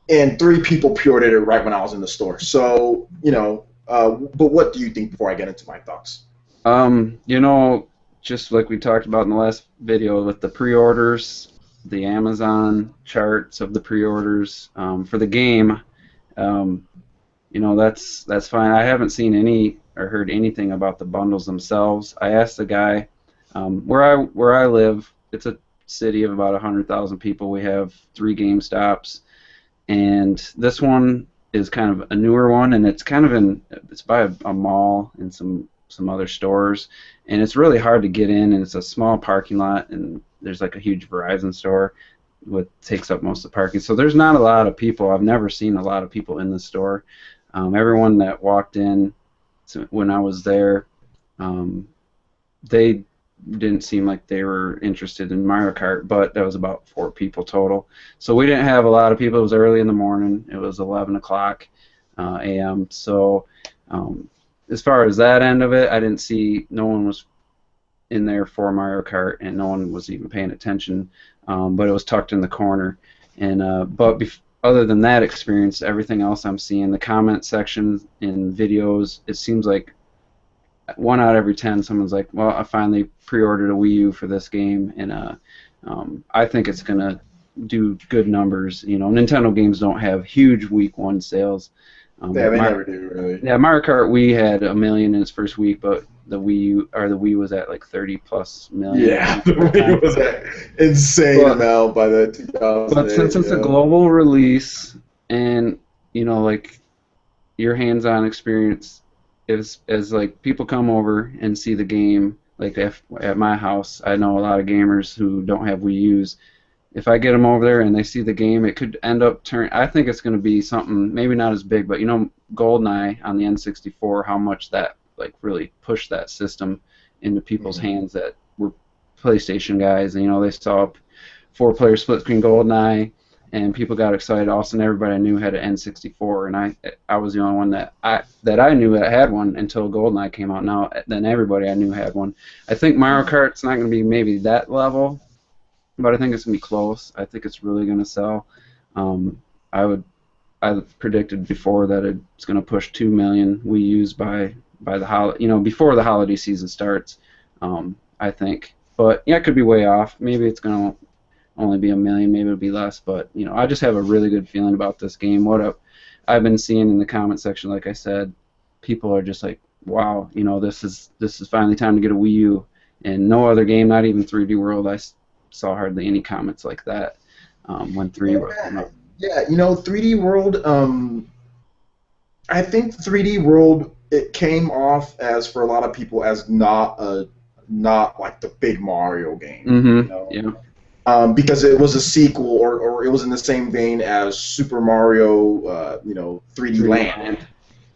3 people pre-ordered it right when I was in the store. So, but what do you think before I get into my thoughts? Just like we talked about in the last video with the pre-orders, the Amazon charts of the pre-orders for the game, that's fine. I haven't seen any or heard anything about the bundles themselves. I asked the guy where I live. It's a city of about 100,000 people. We have 3 GameStops, and this one is kind of a newer one, and it's by a mall and some other stores, and it's really hard to get in, and it's a small parking lot, and there's like a huge Verizon store. what takes up most of the parking. So there's not a lot of people. I've never seen a lot of people in the store. Everyone that walked in when I was there, they didn't seem like they were interested in Mario Kart, but that was about 4 people total. So we didn't have a lot of people. It was early in the morning. It was 11 o'clock a.m. So as far as that end of it, I didn't see, no one was in there for Mario Kart, and no one was even paying attention, but it was tucked in the corner. And other than that experience, everything else I'm seeing, the comment section in videos, it seems like 1 out of every 10, someone's like, well, I finally pre-ordered a Wii U for this game, and I think it's going to do good numbers. You know, Nintendo games don't have huge week 1 sales. Yeah, they never do, really. Yeah, Mario Kart Wii had 1 million in its first week, but the Wii was at like 30+ million. Yeah, the Wii was at insane amount by the 2008. But since it's a global release, and you know, like your hands-on experience is like people come over and see the game. Like at my house, I know a lot of gamers who don't have Wii U's. If I get them over there and they see the game, it could end up I think it's going to be something maybe not as big, but you know, GoldenEye on the N64, how much that like really pushed that system into people's hands that were PlayStation guys. And you know, they saw a 4-player split-screen GoldenEye, and people got excited. All of a sudden, everybody I knew had an N64, and I was the only one that I knew that had one until GoldenEye came out. Now, then everybody I knew had one. I think Mario Kart's not going to be maybe that level, but I think it's going to be close. I think it's really going to sell. I predicted before that it's going to push 2 million Wii U's by the before the holiday season starts. I think, but yeah, it could be way off. Maybe it's going to only be 1 million, maybe it'll be less. But you know, I just have a really good feeling about this game. What I've been seeing in the comment section, like I said, people are just like, wow, you know, this is finally time to get a Wii U. And no other game, not even 3D World, I saw hardly any comments like that when 3D World came out. Yeah, you know, 3D World, I think 3D World, it came off as, for a lot of people, as not like the big Mario game. Mm-hmm. You know? Yeah. Because it was a sequel, or it was in the same vein as Super Mario, 3D Land.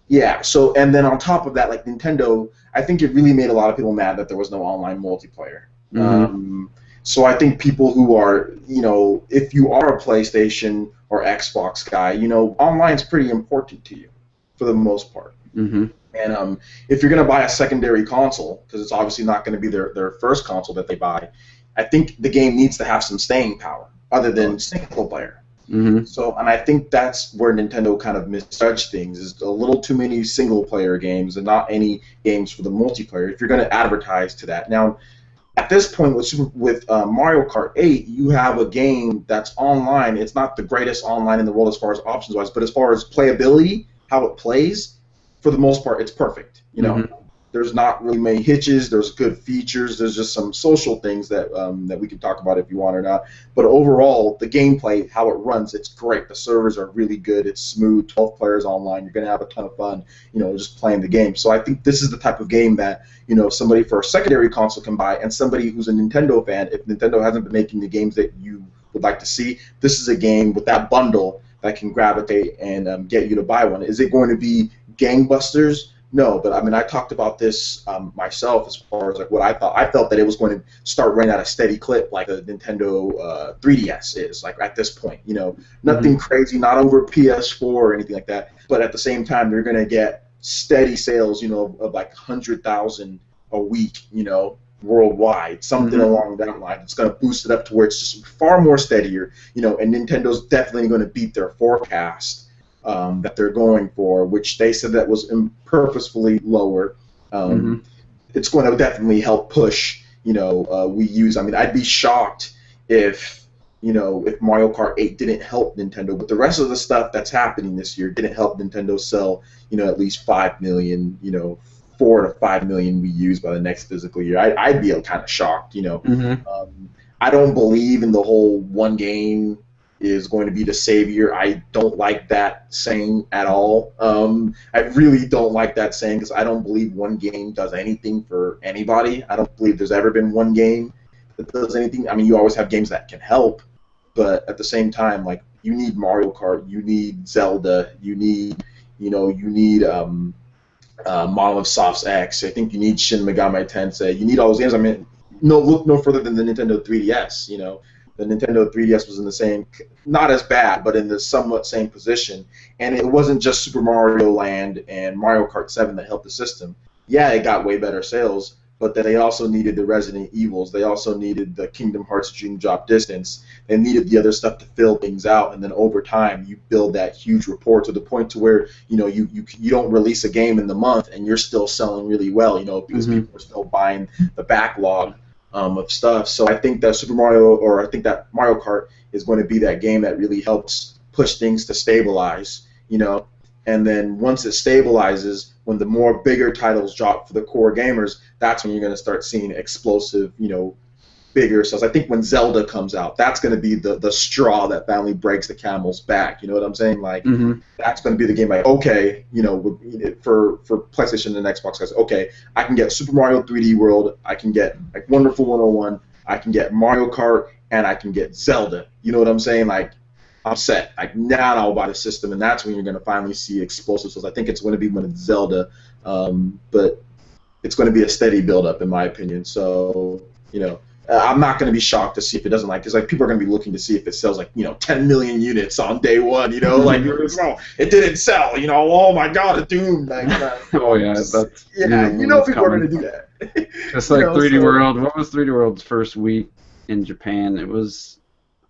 Yeah. So, and then on top of that, like Nintendo, I think it really made a lot of people mad that there was no online multiplayer. Mm-hmm. So I think people who are, you know, if you are a PlayStation or Xbox guy, you know, online's pretty important to you, for the most part. Mm-hmm. And if you're going to buy a secondary console, because it's obviously not going to be their first console that they buy, I think the game needs to have some staying power, other than single player. Mm-hmm. So, and I think that's where Nintendo kind of misjudged things, is a little too many single player games and not any games for the multiplayer, if you're going to advertise to that. Now, at this point with Mario Kart 8, you have a game that's online. It's not the greatest online in the world as far as options-wise, but as far as playability, how it plays, for the most part, it's perfect. You know, there's not really many hitches. There's good features. There's just some social things that that we can talk about if you want or not. But overall, the gameplay, how it runs, it's great. The servers are really good. It's smooth. 12 players online. You're gonna have a ton of fun, you know, just playing the game. So I think this is the type of game that, you know, somebody for a secondary console can buy, and somebody who's a Nintendo fan, if Nintendo hasn't been making the games that you would like to see, this is a game with that bundle that can gravitate and get you to buy one. Is it going to be gangbusters? No, but I mean, I talked about this myself as far as like what I thought. I felt that it was going to start running at a steady clip, like the Nintendo 3DS is, like at this point. You know, nothing crazy, not over PS4 or anything like that. But at the same time, they're going to get steady sales, you know, of like 100,000 a week, you know, worldwide, something along that line. It's going to boost it up to where it's just far more steadier, you know. And Nintendo's definitely going to beat their forecast that they're going for, which they said that was purposefully lower. It's going to definitely help push, you know, Wii U's. I mean, I'd be shocked if, you know, if Mario Kart 8 didn't help Nintendo, but the rest of the stuff that's happening this year didn't help Nintendo sell, you know, at least 5 million, you know, 4 to 5 million Wii U's by the next physical year. I'd be kind of shocked, you know. I don't believe in the whole one game is going to be the savior. I don't like that saying at all. I really don't like that saying, because I don't believe one game does anything for anybody. I don't believe there's ever been one game that does anything. I mean, you always have games that can help, but at the same time, like you need Mario Kart, you need Zelda, you need Monolith Soft's X. I think you need Shin Megami Tensei. You need all those games. I mean, look no further than the Nintendo 3DS. The Nintendo 3DS was in the same, not as bad, but in the somewhat same position. And it wasn't just Super Mario Land and Mario Kart 7 that helped the system. Yeah, it got way better sales, but then they also needed the Resident Evils. They also needed the Kingdom Hearts Dream Drop Distance. They needed the other stuff to fill things out, and then over time you build that huge rapport to the point to where you don't release a game in the month and you're still selling really well, because people are still buying the backlog of stuff. So I think that I think that Mario Kart is going to be that game that really helps push things to stabilize, and then once it stabilizes, when the more bigger titles drop for the core gamers, that's when you're going to start seeing explosive, bigger sales. I think when Zelda comes out, that's going to be the straw that finally breaks the camel's back. You know what I'm saying? Like, that's going to be the game. Like, okay, for PlayStation and Xbox guys, okay, I can get Super Mario 3D World, I can get like Wonderful 101, I can get Mario Kart, and I can get Zelda. You know what I'm saying? Like, I'm set. Like, now I'll buy the system, and that's when you're going to finally see explosive sales. I think it's going to be when it's Zelda, but it's going to be a steady build-up, in my opinion. So, I'm not going to be shocked to see if it doesn't, because people are going to be looking to see if it sells 10 million units on day one. Like, it didn't sell. Oh my God, it's doomed. Like, oh yeah, that's people are going to do that. Just like 3D World. What was 3D World's first week in Japan? It was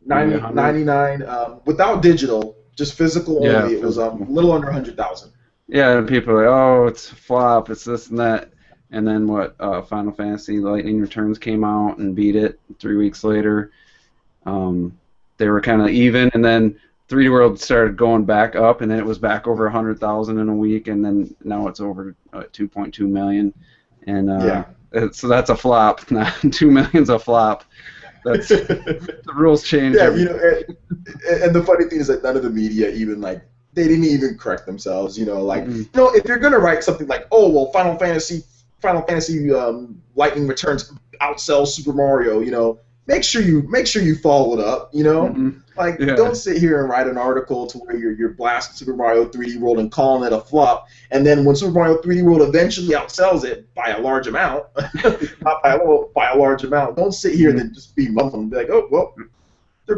99 without digital, just physical only. It was a little under 100,000. Yeah, and people are like, oh, it's a flop. It's this and that. And then Final Fantasy Lightning Returns came out and beat it 3 weeks later. They were kind of even, and then 3D World started going back up, and then it was back over 100,000 in a week, and then now it's over 2.2 million. And so that's a flop. 2 million's a flop. That's the rules change. Yeah, and the funny thing is that none of the media even they didn't even correct themselves. If you're gonna write something like, oh well, Final Fantasy Lightning Returns outsells Super Mario, make sure you follow it up, don't sit here and write an article to where you're blasting Super Mario 3D World and calling it a flop, and then when Super Mario 3D World eventually outsells it by a large amount, not by a little, by a large amount, don't sit here and then just be mumbling and be like, oh well,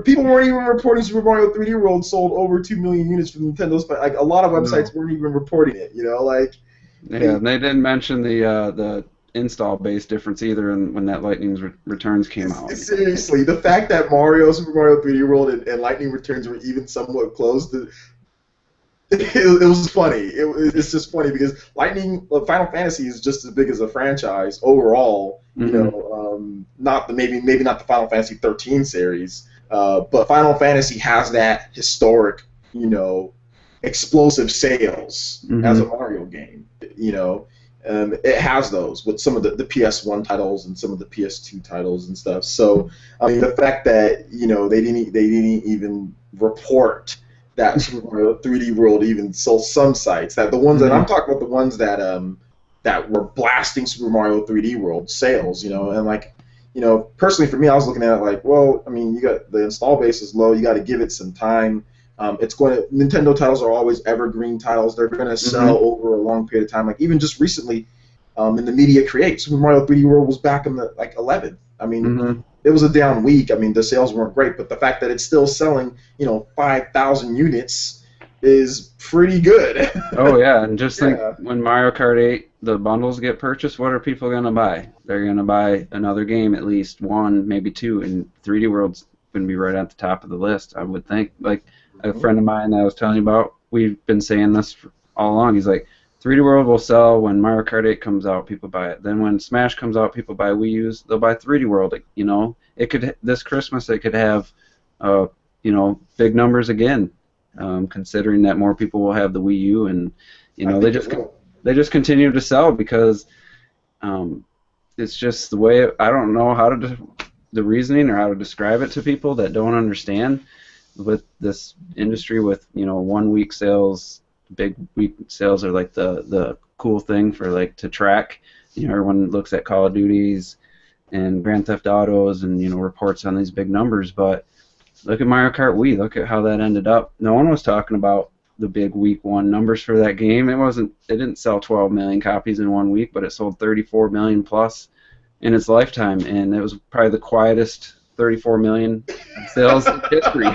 people weren't even reporting Super Mario 3D World sold over 2 million units for Nintendo's. Like, a lot of websites weren't even reporting it, Yeah, and they didn't mention the install base difference either when that Lightning Returns came out. Seriously, the fact that Super Mario 3D World and Lightning Returns were even somewhat close to it was funny. It's just funny because Final Fantasy is just as big as a franchise overall. Not maybe not the Final Fantasy 13 series, but Final Fantasy has that historic, explosive sales as a Mario game. It has those with some of the PS1 titles and some of the PS2 titles and stuff. So I mean, the fact that they didn't even report that Super Mario 3D World even sold some sites, that the ones that I'm talking about, the ones that that were blasting Super Mario 3D World sales, and personally for me, I was looking at it like, well, I mean, you got the install base is low, you got to give it some time. Nintendo titles are always evergreen titles. They're going to sell over a long period of time. Like, even just recently, in the media create, Super Mario 3D World was back in the 11th. I mean, it was a down week. I mean, the sales weren't great, but the fact that it's still selling, 5,000 units is pretty good. Oh yeah, and just think when Mario Kart 8 the bundles get purchased, what are people going to buy? They're going to buy another game, at least one, maybe two, and 3D World's going to be right at the top of the list, I would think. Like, a friend of mine that I was telling you about, we've been saying this all along. He's like, 3D World will sell when Mario Kart 8 comes out, people buy it. Then when Smash comes out, people buy Wii U's, they'll buy 3D World. It could, this Christmas it could have, big numbers again, considering that more people will have the Wii U, and they just continue to sell because it's just the way. I don't know how to the reasoning or how to describe it to people that don't understand with this industry. With 1 week sales, big week sales are like the cool thing for to track. Everyone looks at Call of Duties and Grand Theft Autos and reports on these big numbers, but look at Mario Kart Wii. Look at how that ended up. No one was talking about the big week one numbers for that game. It wasn't. It didn't sell 12 million copies in 1 week, but it sold 34 million plus in its lifetime, and it was probably the quietest 34 million sales in history.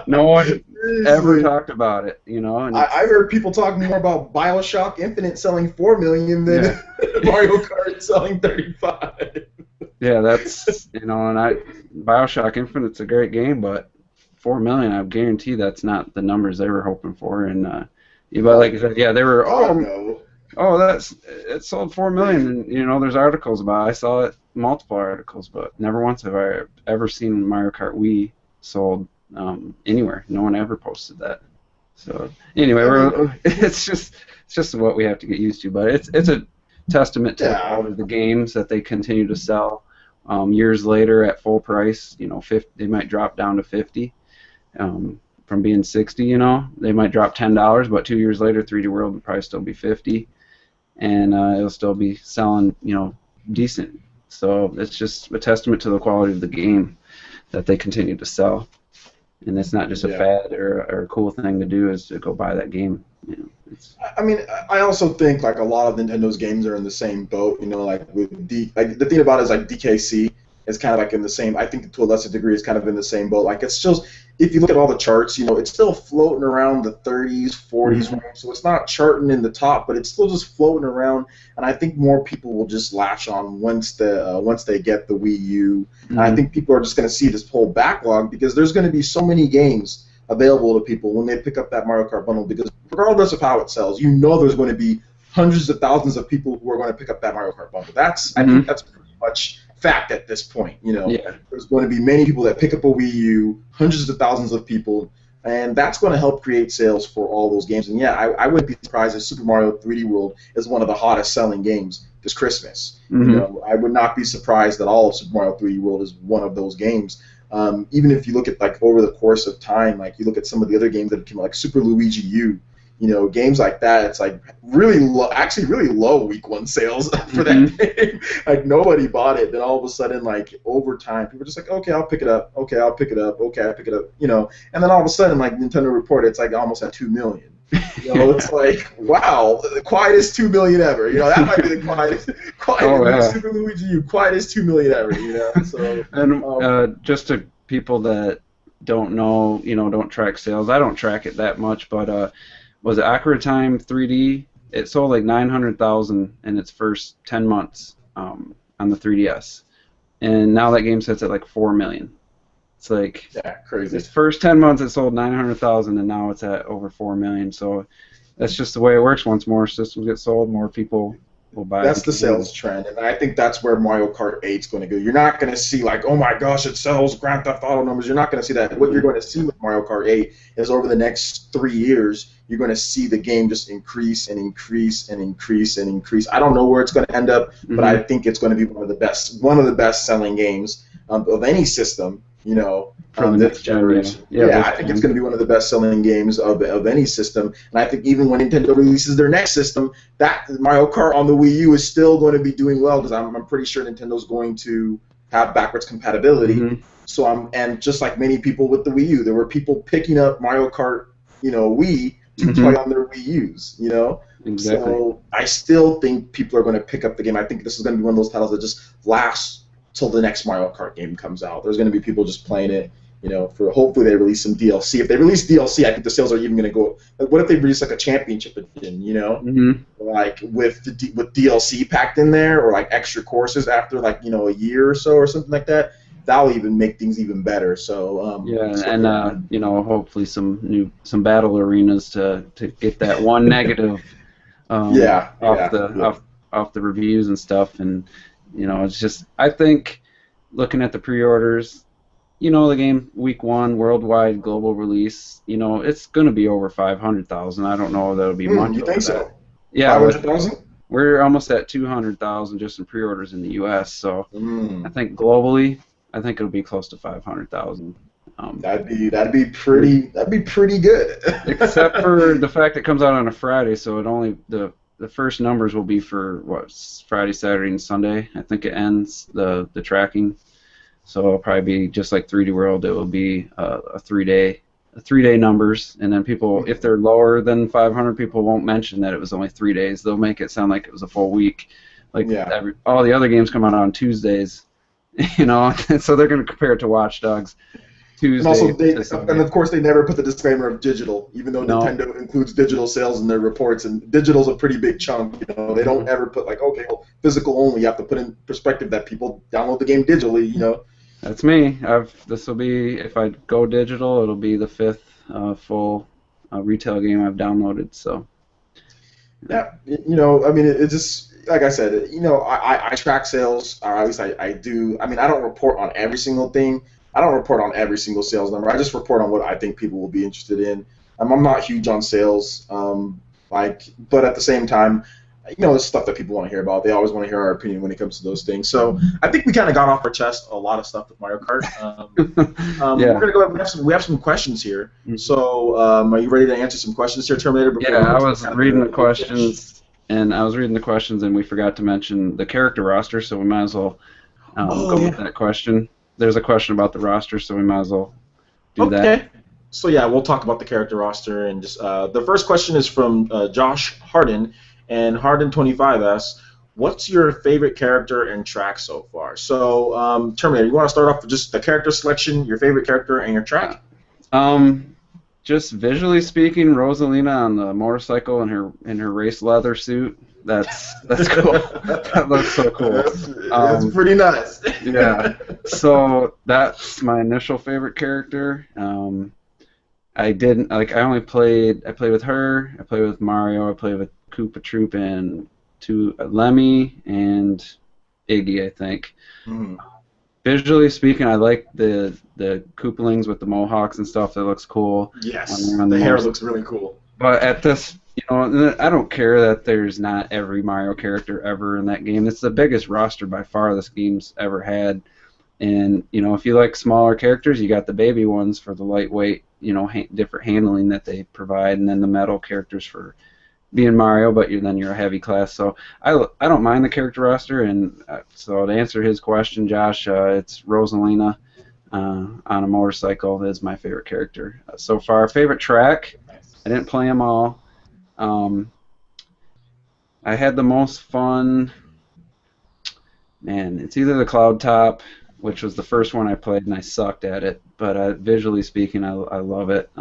No one ever talked about it, you know. And I heard people talking more about BioShock Infinite selling 4 million than Mario Kart selling 35. Yeah, that's and BioShock Infinite's a great game, but 4 million, I guarantee that's not the numbers they were hoping for. And but like I said, yeah, they were it sold 4 million, and there's articles about it. I saw it, multiple articles, but never once have I ever seen Mario Kart Wii sold anywhere. No one ever posted that. So anyway, it's just what we have to get used to. But it's a testament to the quality of the games that they continue to sell. Years later at full price, 50, they might drop down to 50 from being 60. They might drop $10, but 2 years later, 3D World would probably still be 50, and it'll still be selling, decent. So it's just a testament to the quality of the game that they continue to sell, and it's not just a fad or a cool thing to do is to go buy that game. I mean, I also think like a lot of Nintendo's games are in the same boat. Like with the thing about it is like DKC is kind of like in the same. I think to a lesser degree it's kind of in the same boat. Like it's just if you look at all the charts, it's still floating around the 30s, 40s range. So it's not charting in the top, but it's still just floating around. And I think more people will just latch on once they get the Wii U. And I think people are just going to see this whole backlog because there's going to be so many games available to people when they pick up that Mario Kart bundle, because regardless of how it sells, there's going to be hundreds of thousands of people who are going to pick up that Mario Kart bundle. I think that's pretty much fact at this point. There's going to be many people that pick up a Wii U, hundreds of thousands of people, and that's going to help create sales for all those games. And I wouldn't be surprised if Super Mario 3D World is one of the hottest selling games this Christmas. I would not be surprised that all of Super Mario 3D World is one of those games. Even if you look at like over the course of time, like you look at some of the other games that came out, like Super Luigi U, games like that, it's like really low, actually really low week one sales for that game. Like nobody bought it. Then all of a sudden, like over time, people are just like, okay, I'll pick it up. Okay, I'll pick it up. Okay, I pick it up. And then all of a sudden, like Nintendo reported, it's like almost at 2 million. It's like, wow, the quietest 2 million ever. That might be the quietest Super Luigi U, quietest 2 million ever. So and just to people that don't know, don't track sales. I don't track it that much, but was it Ocarina of Time 3D? It sold like 900,000 in its first 10 months on the 3DS, and now that game sits at like 4 million. It's like crazy. Its first 10 months it sold 900,000, and now it's at over 4 million. So that's just the way it works. Once more systems get sold, more people will buy. That's the sales trend, and I think that's where Mario Kart 8 is going to go. You're not going to see like, oh my gosh, it sells Grand Theft Auto numbers. You're not going to see that. What you're going to see with Mario Kart 8 is over the next 3 years, you're going to see the game just increase and increase and increase and increase. I don't know where it's going to end up, but I think it's going to be one of the best selling games of any system. From this generation. I think it's going to be one of the best-selling games of any system. And I think even when Nintendo releases their next system, that Mario Kart on the Wii U is still going to be doing well because I'm pretty sure Nintendo's going to have backwards compatibility. So and just like many people with the Wii U, there were people picking up Mario Kart, Wii to play on their Wii U's. Exactly. So I still think people are going to pick up the game. I think this is going to be one of those titles that just lasts till the next Mario Kart game comes out. There's going to be people just playing it, for hopefully they release some DLC. If they release DLC, I think the sales are even going to go. Like, what if they release like a championship edition, like with DLC packed in there, or like extra courses after like a year or so or something like that. That'll even make things even better. So hopefully some battle arenas to get that one negative off the reviews and stuff. And it's just, I think, looking at the pre-orders, the game week one, worldwide global release, it's going to be over 500,000. I don't know if that'll be much. You think so? Yeah. 500,000? We're almost at 200,000 just in pre-orders in the U.S. So I think globally, I think it'll be close to 500,000. That'd be pretty good. Except for the fact it comes out on a Friday, so it only the first numbers will be for Friday, Saturday, and Sunday. I think it ends the tracking. So it'll probably be just like 3D World. It will be a 3-day numbers, and then people, if they're lower than 500, people won't mention that it was only 3 days. They'll make it sound like it was a full week. Like all the other games come out on Tuesdays, you know, so they're going to compare it to Watch Dogs. Tuesday and of course they never put the disclaimer of digital, even though Nintendo includes digital sales in their reports, and digital's a pretty big chunk. You know, they don't ever put like, okay, well, physical only. You have to put in perspective that people download the game digitally. You know. That's me. This will be, if I go digital, it'll be the 5th full retail game I've downloaded. So. Yeah, you know, I mean, it just, like I said, you know, I track sales, or at least I do. I mean, I don't report on every single thing. I don't report on every single sales number. I just report on what I think people will be interested in. I'm not huge on sales, but at the same time, you know, it's stuff that people want to hear about. They always want to hear our opinion when it comes to those things. So I think we kind of got off our chest a lot of stuff with Mario Kart. Yeah. We're gonna go. We have some questions here. So are you ready to answer some questions here, Terminator? Yeah, I was reading the questions, and we forgot to mention the character roster, so we might as well go with that question. There's a question about the roster, so we might as well do that. Okay. So yeah, we'll talk about the character roster, and just the first question is from Josh Harden, and Harden25 asks, "What's your favorite character and track so far?" So Terminator, you want to start off with just the character selection, your favorite character, and your track? Just visually speaking, Rosalina on the motorcycle in her race leather suit. That's cool. That looks so cool. It's pretty nice. Yeah. So that's my initial favorite character. I only played with her. I played with Mario. I played with Koopa Troop and Lemmy and Iggy, I think. Visually speaking, I like the Koopalings with the mohawks and stuff. That looks cool. Yes, the hair looks really cool. But at this, you know, I don't care that there's not every Mario character ever in that game. It's the biggest roster by far this game's ever had. And, you know, if you like smaller characters, you got the baby ones for the lightweight, you know, different handling that they provide, and then the metal characters for being Mario, but then you're a heavy class. So I don't mind the character roster, and so to answer his question, Josh, it's Rosalina on a motorcycle is my favorite character so far. Favorite track, I didn't play them all. I had the most fun, man, it's either the Cloud Top, which was the first one I played, and I sucked at it, but visually speaking, I love it.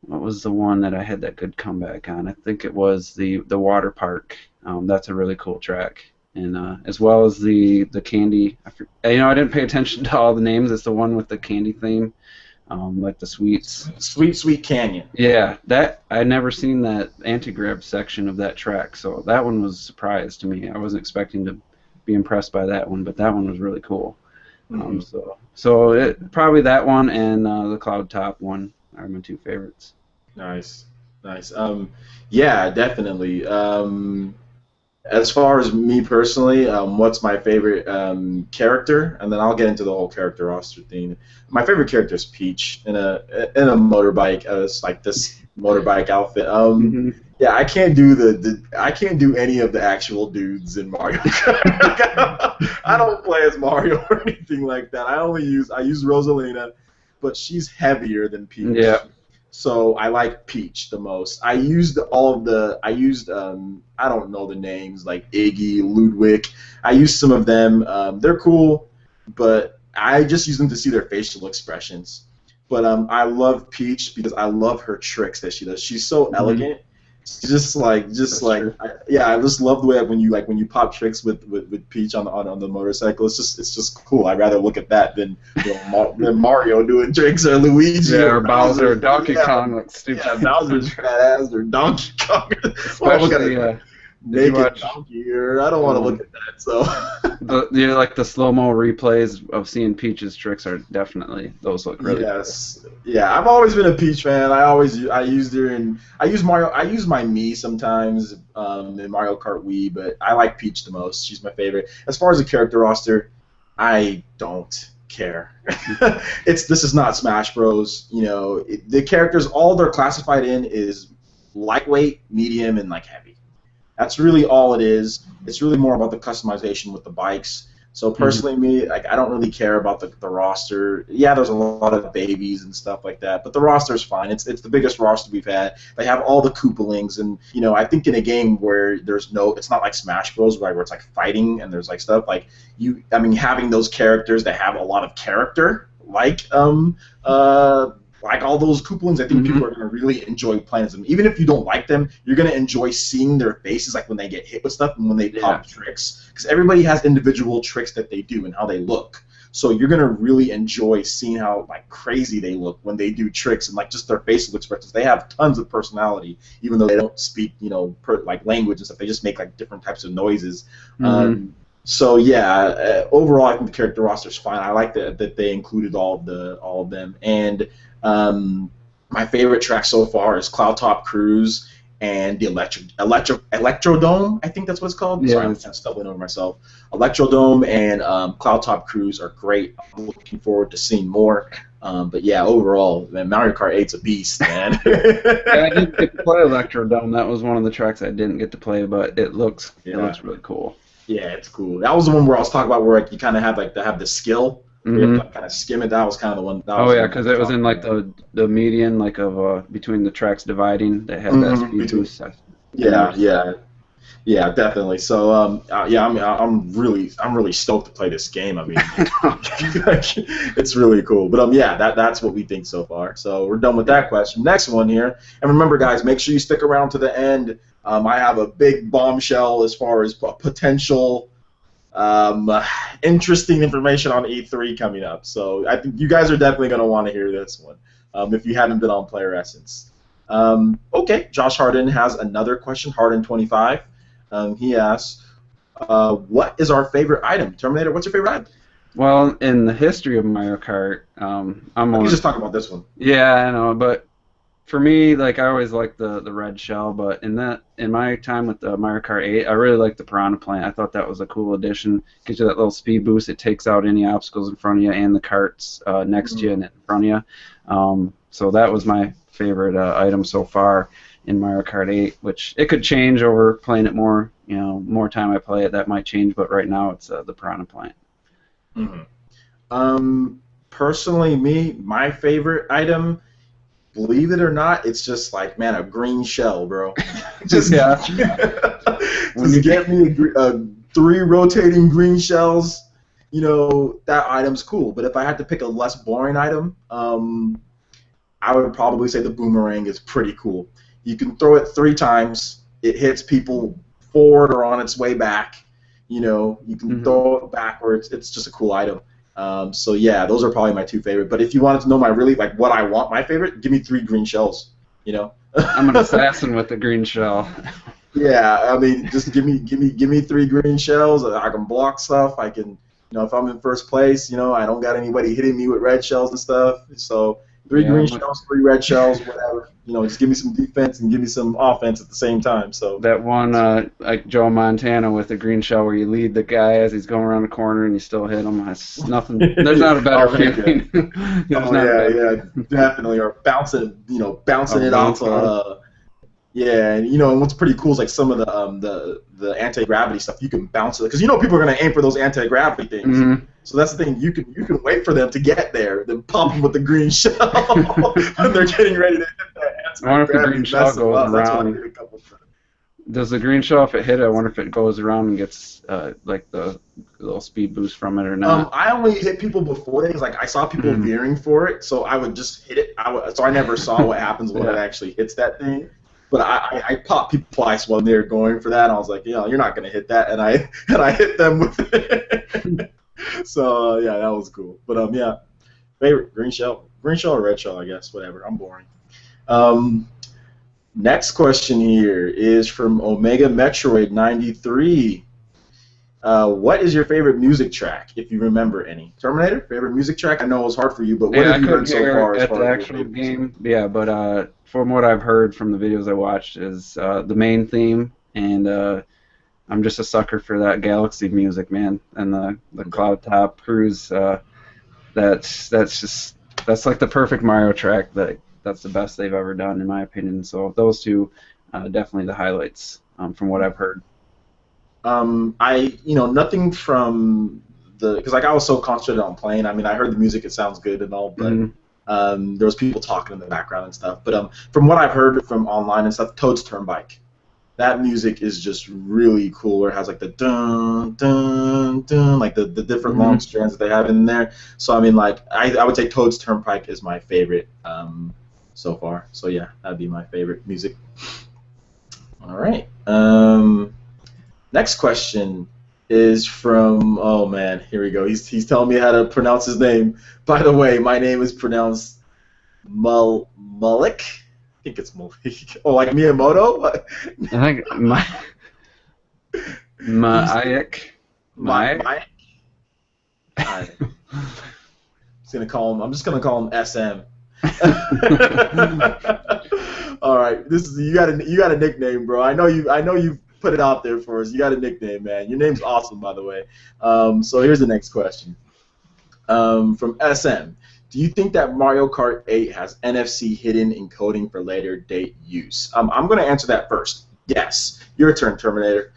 What was the one that I had that good comeback on? I think it was the water park. That's a really cool track, and as well as the candy. You know, I didn't pay attention to all the names. It's the one with the candy theme, like the sweets. Sweet Canyon. Yeah, that I never seen that anti-grab section of that track, so that one was a surprise to me. I wasn't expecting to be impressed by that one, but that one was really cool. So probably that one and the Cloud Top one are my two favorites. Nice. Yeah, definitely. As far as me personally, what's my favorite character, and then I'll get into the whole character roster thing. My favorite character is Peach in a motorbike. It's like this motorbike outfit. Yeah, I can't do any of the actual dudes in Mario Kart. I don't play as Mario or anything like that. I use Rosalina, but she's heavier than Peach. Yeah. So I like Peach the most. I used I don't know the names, like Iggy, Ludwig. I used some of them. They're cool, but I just use them to see their facial expressions. But I love Peach because I love her tricks that she does. She's so elegant. She's just like I just love the way when you pop tricks with Peach on the motorcycle. It's just cool. I'd rather look at that than than Mario doing tricks or Luigi or Bowser or Donkey Kong like stupid. Yeah, Bowser's fat ass or Donkey Kong. Especially naked donkey, or I don't want to look at that. So like the slow-mo replays of seeing Peach's tricks are definitely, those look really cool. Yeah, I've always been a Peach fan. I used her in I use my Mii sometimes in Mario Kart Wii, but I like Peach the most. She's my favorite. As far as the character roster, I don't care. This is not Smash Bros. You know, the characters, all they're classified in is lightweight, medium, and like heavy. That's really all it is. It's really more about the customization with the bikes. So personally, me, like, I don't really care about the roster. Yeah, there's a lot of babies and stuff like that, but the roster's fine. It's the biggest roster we've had. They have all the Koopalings, and I think in a game where it's not like Smash Bros. Where it's like fighting and there's like stuff like I mean, having those characters that have a lot of character, like all those Koopalings, I think people are going to really enjoy playing as them. Even if you don't like them, you're going to enjoy seeing their faces, like when they get hit with stuff and when they pop tricks. Because everybody has individual tricks that they do and how they look. So you're going to really enjoy seeing how like crazy they look when they do tricks and like just their facial expressions. They have tons of personality, even though they don't speak, like language and stuff. They just make like different types of noises. So yeah, overall, I think the character roster is fine. I like that they included all of them. And my favorite track so far is Cloud Top Cruise and the Electrodome. I think that's what it's called. Yeah. Sorry, I'm kind of stumbling over myself. Electrodome and Cloud Top Cruise are great. I'm looking forward to seeing more. But yeah, overall, man, Mario Kart 8's a beast, man. Yeah, I didn't get to play Electrodome. That was one of the tracks I didn't get to play, but it looks really cool. Yeah, it's cool. That was the one where I was talking about where like, you kind of have like to have the skill. You have to like, kind of skim it. That was kind of the one. Because it was in like the median, like of between the tracks dividing. They had that speed boost. Yeah, definitely. So I'm really stoked to play this game. I mean, it's really cool. But that's what we think so far. So we're done with that question. Next one here, and remember, guys, make sure you stick around to the end. I have a big bombshell as far as potential interesting information on E3 coming up. So I think you guys are definitely going to want to hear this one if you haven't been on Player Essence. Okay, Josh Harden has another question, Harden25. He asks, what is our favorite item? Terminator, what's your favorite item? Well, in the history of Mario Kart, You just talk about this one. Yeah, I know, but for me, like, I always liked the red shell, but in my time with the Mario Kart 8, I really liked the Piranha Plant. I thought that was a cool addition. Gives you that little speed boost. It takes out any obstacles in front of you and the carts next to you and in front of you. So that was my favorite item so far in Mario Kart 8, which it could change over playing it more. More time I play it, that might change, but right now it's the Piranha Plant. Personally, my favorite item, believe it or not, it's just like, man, a green shell, bro. Just get me 3 rotating green shells. That item's cool. But if I had to pick a less boring item, I would probably say the boomerang is pretty cool. You can throw it 3 times. It hits people forward or on its way back. You can throw it backwards. It's just a cool item. So yeah, those are probably my 2 favorite. But if you wanted to know what I want, my favorite, give me 3 green shells. I'm an assassin with the green shell. Yeah, I mean, just give me 3 green shells. I can block stuff. I can, if I'm in first place, I don't got anybody hitting me with red shells and stuff. So 3 green shells, 3 red shells, whatever. Just give me some defense and give me some offense at the same time. So that one, like Joe Montana with the green shell, where you lead the guy as he's going around the corner and you still hit him. That's nothing. There's not a better feeling. Definitely. Or bouncing it off. And what's pretty cool is like some of the anti-gravity stuff. You can bounce it because people are gonna aim for those anti-gravity things. So that's the thing. You can wait for them to get there, then pop them with the green shell when they're getting ready to hit that anti-gravity. I wonder if the green shell goes around. Does the green shell, if it hit it, I wonder if it goes around and gets like the little speed boost from it or not. I only hit people before that. Like I saw people veering for it, so I would just hit it. So I never saw what happens when it actually hits that thing. But I popped people twice when they were going for that, and I was like, you're not gonna hit that, and I hit them with it. So that was cool. But favorite green shell or red shell, I guess, whatever. I'm boring. Next question here is from Omega Metroid 93. What is your favorite music track, if you remember any? Terminator, favorite music track? I know it was hard for you, but what have you heard so far as far as the actual game? Yeah, but from what I've heard from the videos I watched is the main theme, and I'm just a sucker for that Galaxy music, man, and the Cloud Top Cruise. That's like the perfect Mario track. That's the best they've ever done, in my opinion. So those 2, definitely the highlights from what I've heard. Nothing from because like I was so concentrated on playing. I mean, I heard the music; it sounds good and all, but there was people talking in the background and stuff. But from what I've heard from online and stuff, Toad's Turnpike. That music is just really cool. Where it has like the dun dun dun, like the different long strands that they have in there. So I mean, like I would say Toad's Turnpike is my favorite so far. So yeah, that'd be my favorite music. All right. Next question is from, oh man, here we go. He's telling me how to pronounce his name. By the way, my name is pronounced Malik. I think it's Malik. Oh, like Miyamoto? I think Mayak. Mayak. I'm just gonna call him SM. All right, you got a nickname, bro. I know you put it out there for us. You got a nickname, man. Your name's awesome, by the way. So here's the next question. From SM. Do you think that Mario Kart 8 has NFC hidden encoding for later date use? I'm going to answer that first. Yes. Your turn, Terminator.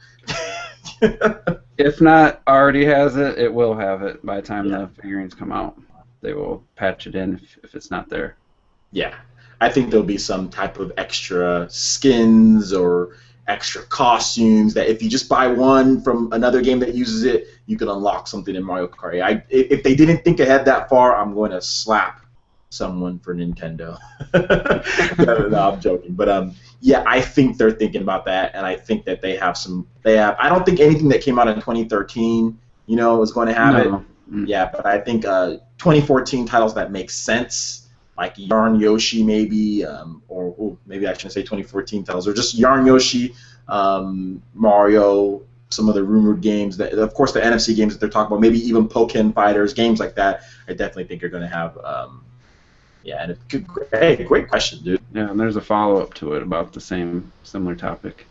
If not already has it, it will have it by the time the figurines come out. They will patch it in if it's not there. Yeah. I think there'll be some type of extra skins or extra costumes that if you just buy one from another game that uses it, you can unlock something in Mario Kart 8. If they didn't think ahead that far, I'm going to slap someone for Nintendo. No, I'm joking. But yeah, I think they're thinking about that, and I think that they have. I don't think anything that came out in 2013, is going to have it. Yeah, but I think 2014 titles that make sense, like Yarn Yoshi maybe, or maybe I shouldn't say 2014 titles, or just Yarn Yoshi, Mario, some of the rumored games, that, of course the NFC games that they're talking about, maybe even Pokken Fighters, games like that, I definitely think are going to have, and great question, dude. Yeah, and there's a follow-up to it about the similar topic.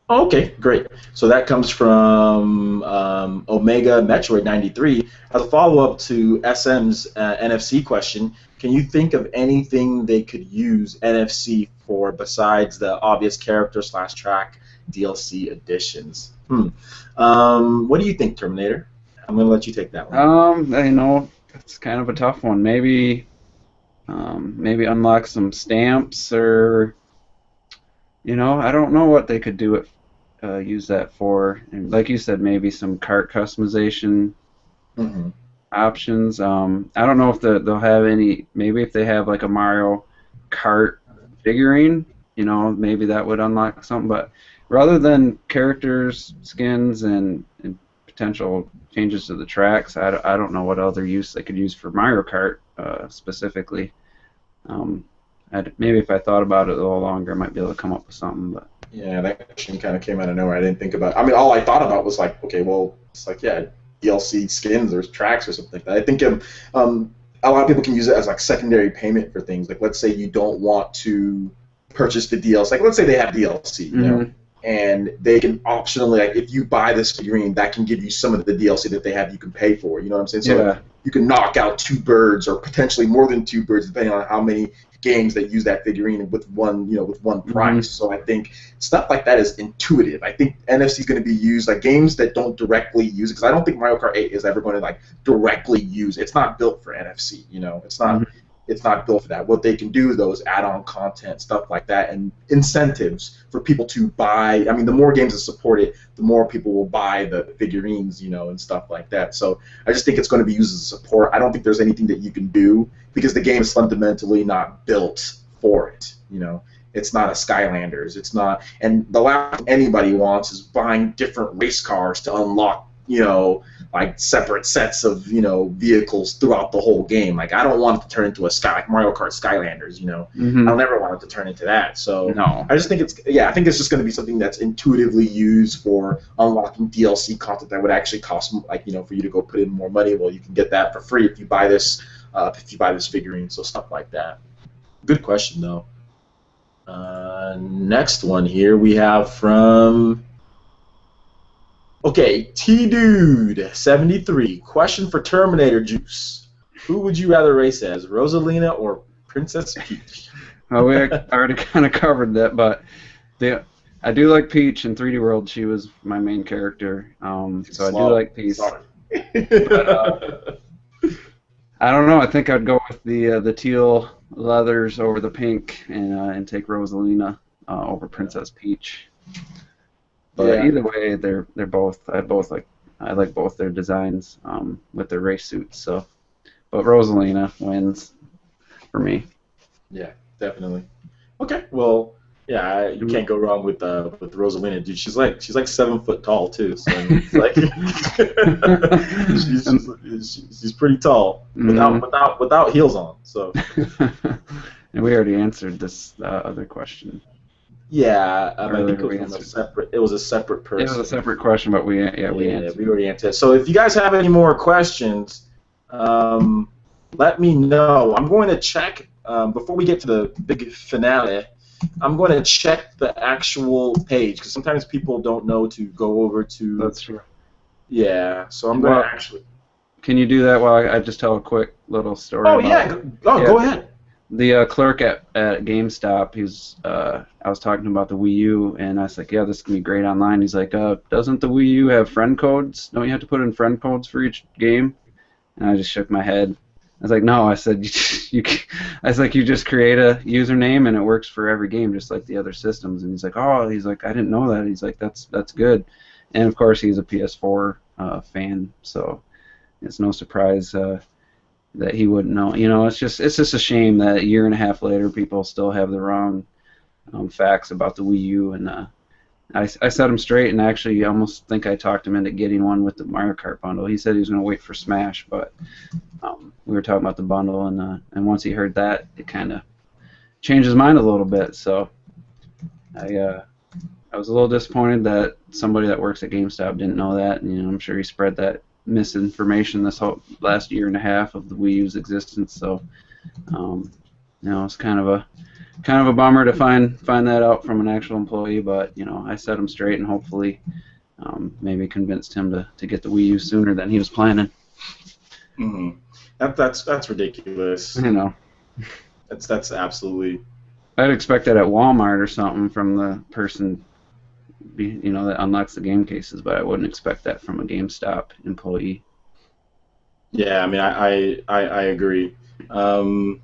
Okay, great. So that comes from Omega Metroid 93. As a follow-up to SM's NFC question, can you think of anything they could use NFC for besides the obvious character/track DLC additions? What do you think, Terminator? I'm going to let you take that one. It's kind of a tough one. Maybe unlock some stamps or, I don't know what they could do it. Use that for, and like you said, maybe some cart customization options. I don't know if they'll have any. Maybe if they have like a Mario Kart figurine, maybe that would unlock something. But rather than characters, skins, and potential changes to the tracks, I don't know what other use they could use for Mario Kart specifically. Maybe if I thought about it a little longer, I might be able to come up with something. But yeah, that question kind of came out of nowhere. I didn't think about. I mean, all I thought about was like, okay, well, it's like DLC skins or tracks or something like that. I think a lot of people can use it as like secondary payment for things. Like, let's say you don't want to purchase the DLC. Like, let's say they have DLC, and they can optionally, like, if you buy this figurine, that can give you some of the DLC that they have you can pay for. You know what I'm saying? So you can knock out 2 birds or potentially more than 2 birds, depending on how many games that use that figurine with one price. So I think stuff like that is intuitive. I think NFC is going to be used, like games that don't directly use it, because I don't think Mario Kart 8 is ever going to like directly use. It's not built for NFC. It's not built for that. What they can do though is add-on content, stuff like that, and incentives for people to buy. I mean, the more games that support it, the more people will buy the figurines, and stuff like that. So I just think it's going to be used as a support. I don't think there's anything that you can do because the game is fundamentally not built for it. It's not a Skylanders. It's not. And the last thing anybody wants is buying different race cars to unlock, like separate sets of, vehicles throughout the whole game. Like, I don't want it to turn into like Mario Kart Skylanders, I'll never want it to turn into that. So no. I just think I think it's just going to be something that's intuitively used for unlocking DLC content that would actually cost, like, for you to go put in more money. Well, you can get that for free if you buy this figurine, so stuff like that. Good question, though. Next one here we have from... Okay, T-Dude73. Question for Terminator Juice. Who would you rather race as, Rosalina or Princess Peach? Well, we already kind of covered that, but I do like Peach in 3D World. She was my main character, so I do like Peach. But, I don't know. I think I'd go with the teal leathers over the pink, and take Rosalina over Princess Peach. But Yeah. either way, they're both. I like both their designs with their race suits. So, but Rosalina wins for me. Yeah, definitely. Okay, well, yeah, you can't go wrong with Rosalina, dude. She's like 7 foot tall too, so I mean, it's like she's pretty tall Mhm. without heels on. So And we already answered this other question yeah, I think earlier. it was We from a answered that. separate. It was a separate It was a person. separate question, but we Yeah, answered we it. already answered. So if you guys have any more questions, um, let me know. I'm going to check before we get to the big finale. I'm going to check the actual page because sometimes people don't know to go over to. That's true. Yeah, so I'm going to Well, actually. can you do that while I just tell a quick little story Oh about yeah, it? go Yeah, ahead. the clerk at GameStop, I was talking about the Wii U, and I was like, yeah, this can be great online. He's like, doesn't the Wii U have friend codes? Don't you have to put in friend codes for each game? And I just shook my head. I was like, no. I said, I was like, you just create a username and it works for every game, just like the other systems. And he's like, oh, he's like, I didn't know that. He's like, that's good. And of course, he's a PS4 fan, so it's no surprise that he wouldn't know. You know, it's just a shame that a year and a half later, people still have the wrong facts about the Wii U. And I set him straight, and actually almost think I talked him into getting one with the Mario Kart bundle. He said he was going to wait for Smash, but we were talking about the bundle, and once he heard that, it kind of changed his mind a little bit. So I was a little disappointed that somebody that works at GameStop didn't know that. And, I'm sure he spread that misinformation this whole last year and a half of the Wii U's existence. So it's kind of a bummer to find that out from an actual employee. But I set him straight, and hopefully maybe convinced him to get the Wii U sooner than he was planning. Mm-hmm. That's ridiculous. That's absolutely. I'd expect that at Walmart or something from the person, that unlocks the game cases, but I wouldn't expect that from a GameStop employee. Yeah, I mean, I agree. Um,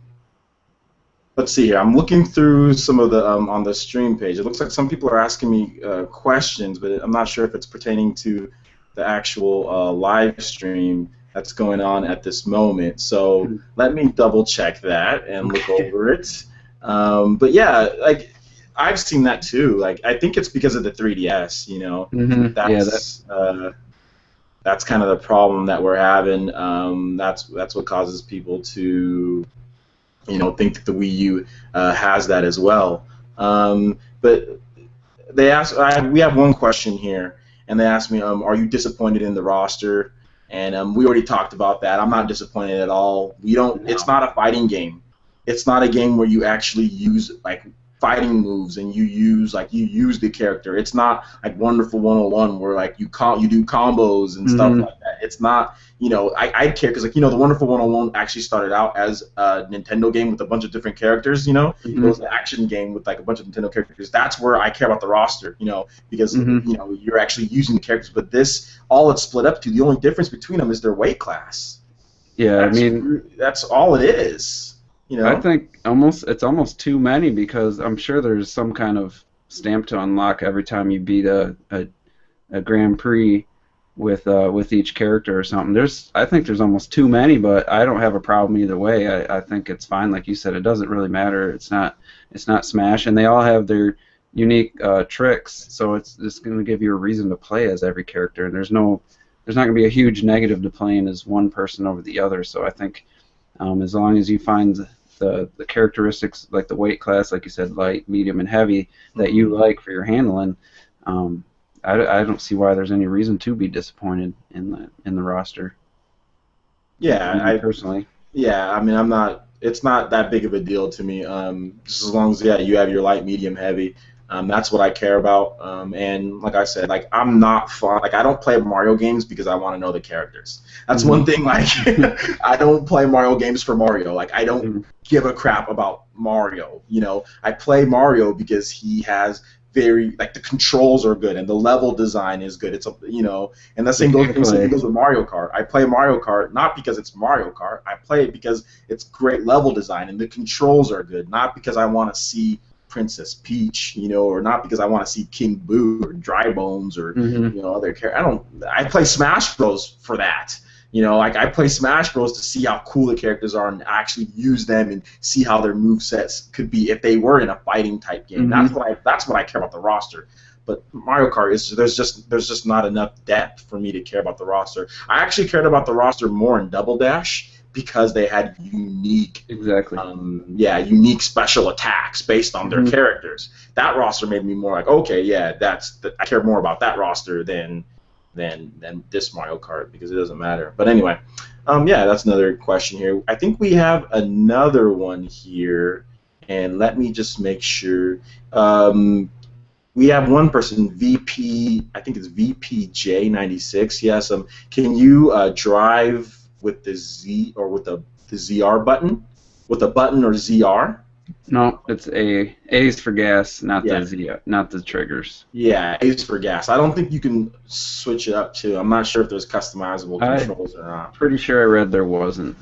let's see here. I'm looking through some of the on the stream page. It looks like some people are asking me questions, but I'm not sure if it's pertaining to the actual live stream that's going on at this moment. So let me double check that and look over it. But yeah, like I've seen that too. Like I think it's because of the 3DS. Mm-hmm. Yeah, That's kind of the problem that we're having. That's what causes people to think that the Wii U has that as well. But they asked. We have one question here, and they asked me, "Are you disappointed in the roster?" And we already talked about that. I'm not disappointed at all. We don't. No. It's not a fighting game. It's not a game where you actually use like fighting moves and you use the character. It's not like Wonderful 101 where like you do combos and stuff like that. It's not. I care because the Wonderful 101 actually started out as a Nintendo game with a bunch of different characters. It was an action game with like a bunch of Nintendo characters. That's where I care about the roster. Because you're actually using the characters. But this, all it's split up to. The only difference between them is their weight class. Yeah, that's all it is. I think it's almost too many because I'm sure there's some kind of stamp to unlock every time you beat a Grand Prix with each character or something. I think there's almost too many, but I don't have a problem either way. I think it's fine. Like you said, it doesn't really matter. It's not Smash, and they all have their unique tricks, so it's just going to give you a reason to play as every character. And there's not going to be a huge negative to playing as one person over the other. So I think as long as you find the characteristics like the weight class, like you said, light, medium, and heavy that you like for your handling, I don't see why there's any reason to be disappointed in the roster. Yeah, I personally. Yeah, I mean, I'm not. It's not that big of a deal to me. Just as long as you have your light, medium, heavy. That's what I care about. And like I said, like I'm not fun. Like I don't play Mario games because I want to know the characters. That's one thing. Like I don't play Mario games for Mario. Like I don't give a crap about Mario. I play Mario because he has very like the controls are good and the level design is good. It's a and the same goes with Mario Kart. I play Mario Kart not because it's Mario Kart. I play it because it's great level design and the controls are good. Not because I want to see Princess Peach, or not because I want to see King Boo or Dry Bones or other characters. I play Smash Bros for that. Like I play Smash Bros to see how cool the characters are and actually use them and see how their movesets could be if they were in a fighting type game. That's what I care about the roster. But Mario Kart there's just not enough depth for me to care about the roster. I actually cared about the roster more in Double Dash because they had unique special attacks based on their characters. That roster made me more like, okay, yeah, I care more about that roster than this Mario Kart because it doesn't matter. But anyway, that's another question here. I think we have another one here, and let me just make sure. We have one person, VP, I think it's VPJ96. Yes. Can you drive with the Z or with the ZR button, with a button or ZR? No, it's A. A's for gas, not the triggers. Yeah, A's for gas. I don't think you can switch it up too. I'm not sure if there's customizable controls or not. Pretty sure I read there wasn't.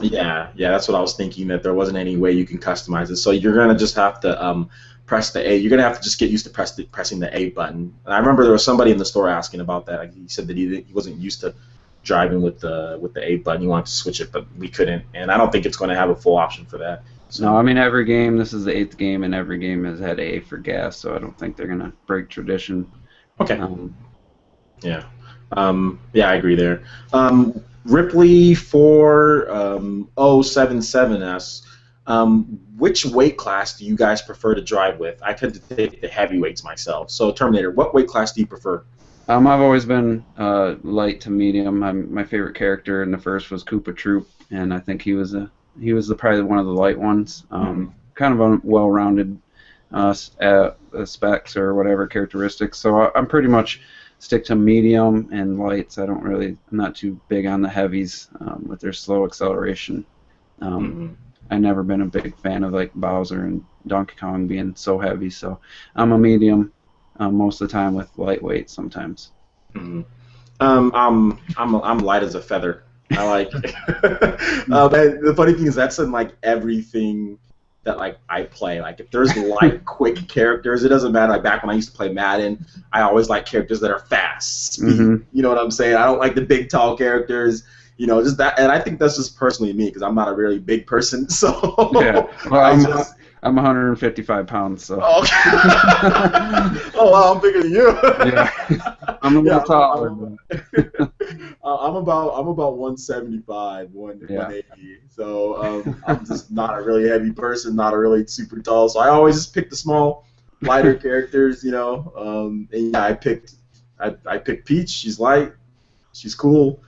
Yeah, that's what I was thinking, that there wasn't any way you can customize it. So you're gonna just have to press the A. You're gonna have to just get used to pressing the A button. And I remember there was somebody in the store asking about that. Like, he said that he wasn't used to driving with the A button. He wanted to switch it, but we couldn't. And I don't think it's going to have a full option for that. So. No, I mean every game. This is the 8th game, and every game has had A for gas, so I don't think they're gonna break tradition. Okay. I agree there. Ripley 4077S. Which weight class do you guys prefer to drive with? I tend to take the heavyweights myself. So Terminator, what weight class do you prefer? I've always been light to medium. My favorite character in the first was Koopa Troop, and I think he was probably one of the light ones. Kind of a well-rounded specs or whatever characteristics. So I'm pretty much stick to medium and lights. I'm not too big on the heavies with their slow acceleration. I've never been a big fan of like Bowser and Donkey Kong being so heavy. So I'm a medium most of the time with lightweight sometimes. I'm light as a feather. I like the funny thing is that's in like everything that like I play. Like if there's light, quick characters, it doesn't matter. Like back when I used to play Madden, I always like characters that are fast, speed. You know what I'm saying? I don't like the big, tall characters. Just that, and I think that's just personally me because I'm not a really big person. So yeah, well, I'm 155 pounds, so. Oh, okay. Oh wow, I'm bigger than you. Yeah, I'm a little taller. I'm about 175, 180. So I'm just not a really heavy person, not a really super tall. So I always just pick the small, lighter characters, And yeah, I picked Peach. She's light, she's cool.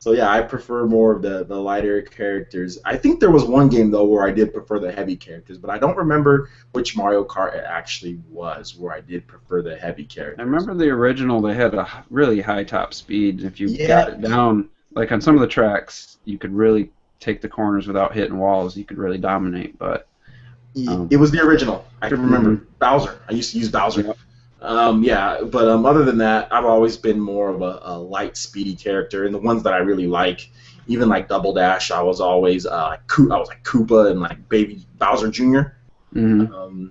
So yeah, I prefer more of the lighter characters. I think there was one game though where I did prefer the heavy characters, but I don't remember which Mario Kart it actually was where I did prefer the heavy characters. I remember the original. They had a really high top speed. If you got it down, like on some of the tracks, you could really take the corners without hitting walls. You could really dominate. But it was the original. I can remember Bowser. I used to use Bowser. Yep. But other than that, I've always been more of a light, speedy character, and the ones that I really like, even like Double Dash, I was always I was like Koopa and like Baby Bowser Jr.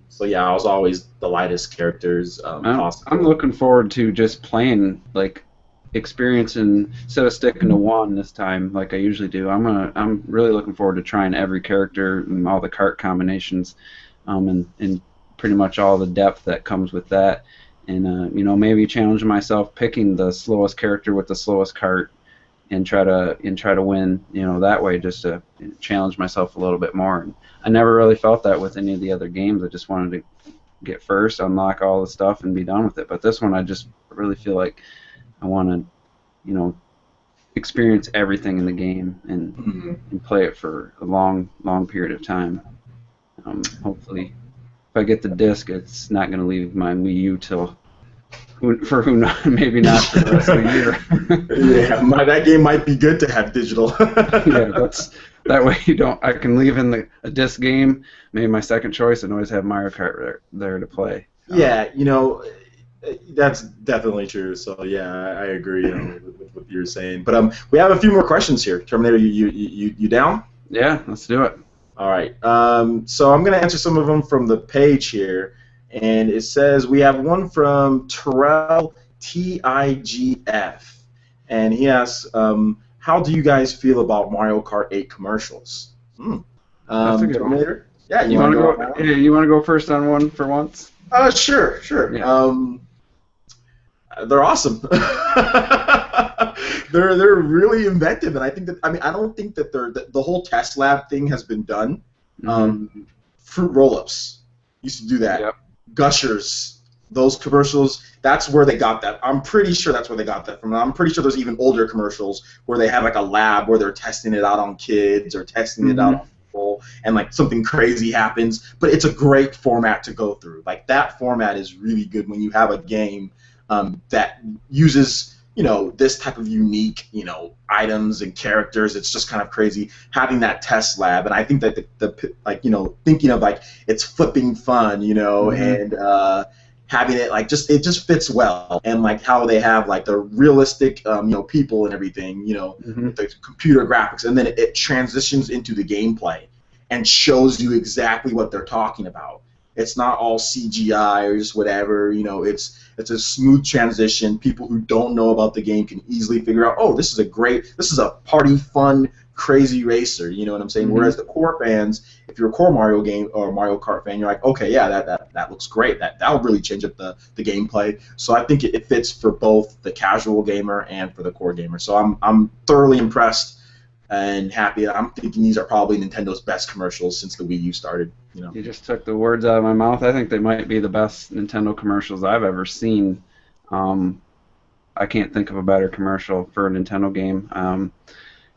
So yeah, I was always the lightest characters possible. I'm looking forward to just playing like experiencing instead of sticking to one this time like I usually do. I'm really looking forward to trying every character and all the kart combinations, and pretty much all the depth that comes with that. And maybe challenge myself picking the slowest character with the slowest kart and try to win that way, just to challenge myself a little bit more. And I never really felt that with any of the other games. I just wanted to get first, unlock all the stuff, and be done with it. But this one, I just really feel like I want to experience everything in the game and play it for a long period of time. Hopefully, if I get the disc, it's not going to leave my Wii U till maybe not for the rest of the year. Yeah, that game might be good to have digital. Yeah, that way I can leave in a disc game, maybe my second choice, and always have Mario Kart there to play. Yeah, that's definitely true. So yeah, I agree with what you're saying. But we have a few more questions here. Terminator, you down? Yeah, let's do it. All right. So I'm gonna answer some of them from the page here, and it says we have one from Terrell TIGF, and he asks, "How do you guys feel about Mario Kart 8 commercials?" Hmm. That's a good one. Terminator. Yeah, you You want want to to go on go? that one? Yeah, you want to go first on one for once? Sure, sure. Yeah. They're awesome. they're really inventive, and I think that I don't think that the whole test lab thing has been done. Fruit roll-ups used to do that. Yep. Gushers, those commercials. That's where they got that. I'm pretty sure that's where they got that from. I'm pretty sure there's even older commercials where they have like a lab where they're testing it out on kids or testing it out on people, and like something crazy happens. But it's a great format to go through. Like that format is really good when you have a game that uses this type of unique items and characters. It's just kind of crazy having that test lab, and I think that the thinking of like it's flipping fun, and having it like it just fits well, and like how they have like the realistic people and everything, with the computer graphics, and then it transitions into the gameplay and shows you exactly what they're talking about. It's not all CGI or just whatever, it's a smooth transition. People who don't know about the game can easily figure out, oh, this is a party, fun, crazy racer, you know what I'm saying? Whereas the core fans, if you're a core Mario game or Mario Kart fan, you're like, okay, yeah, that looks great. That'll really change up the gameplay. So I think it fits for both the casual gamer and for the core gamer. So I'm thoroughly impressed and happy. I'm thinking these are probably Nintendo's best commercials since the Wii U started. You just took the words out of my mouth. I think they might be the best Nintendo commercials I've ever seen. I can't think of a better commercial for a Nintendo game.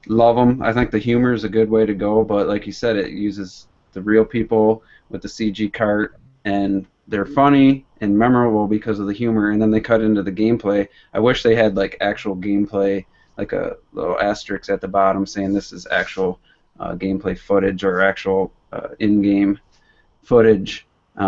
Love them. I think the humor is a good way to go, but like you said, it uses the real people with the CG cart, and they're funny and memorable because of the humor, and then they cut into the gameplay. I wish they had like actual gameplay, like a little asterisk at the bottom saying this is actual gameplay footage or actual in-game footage,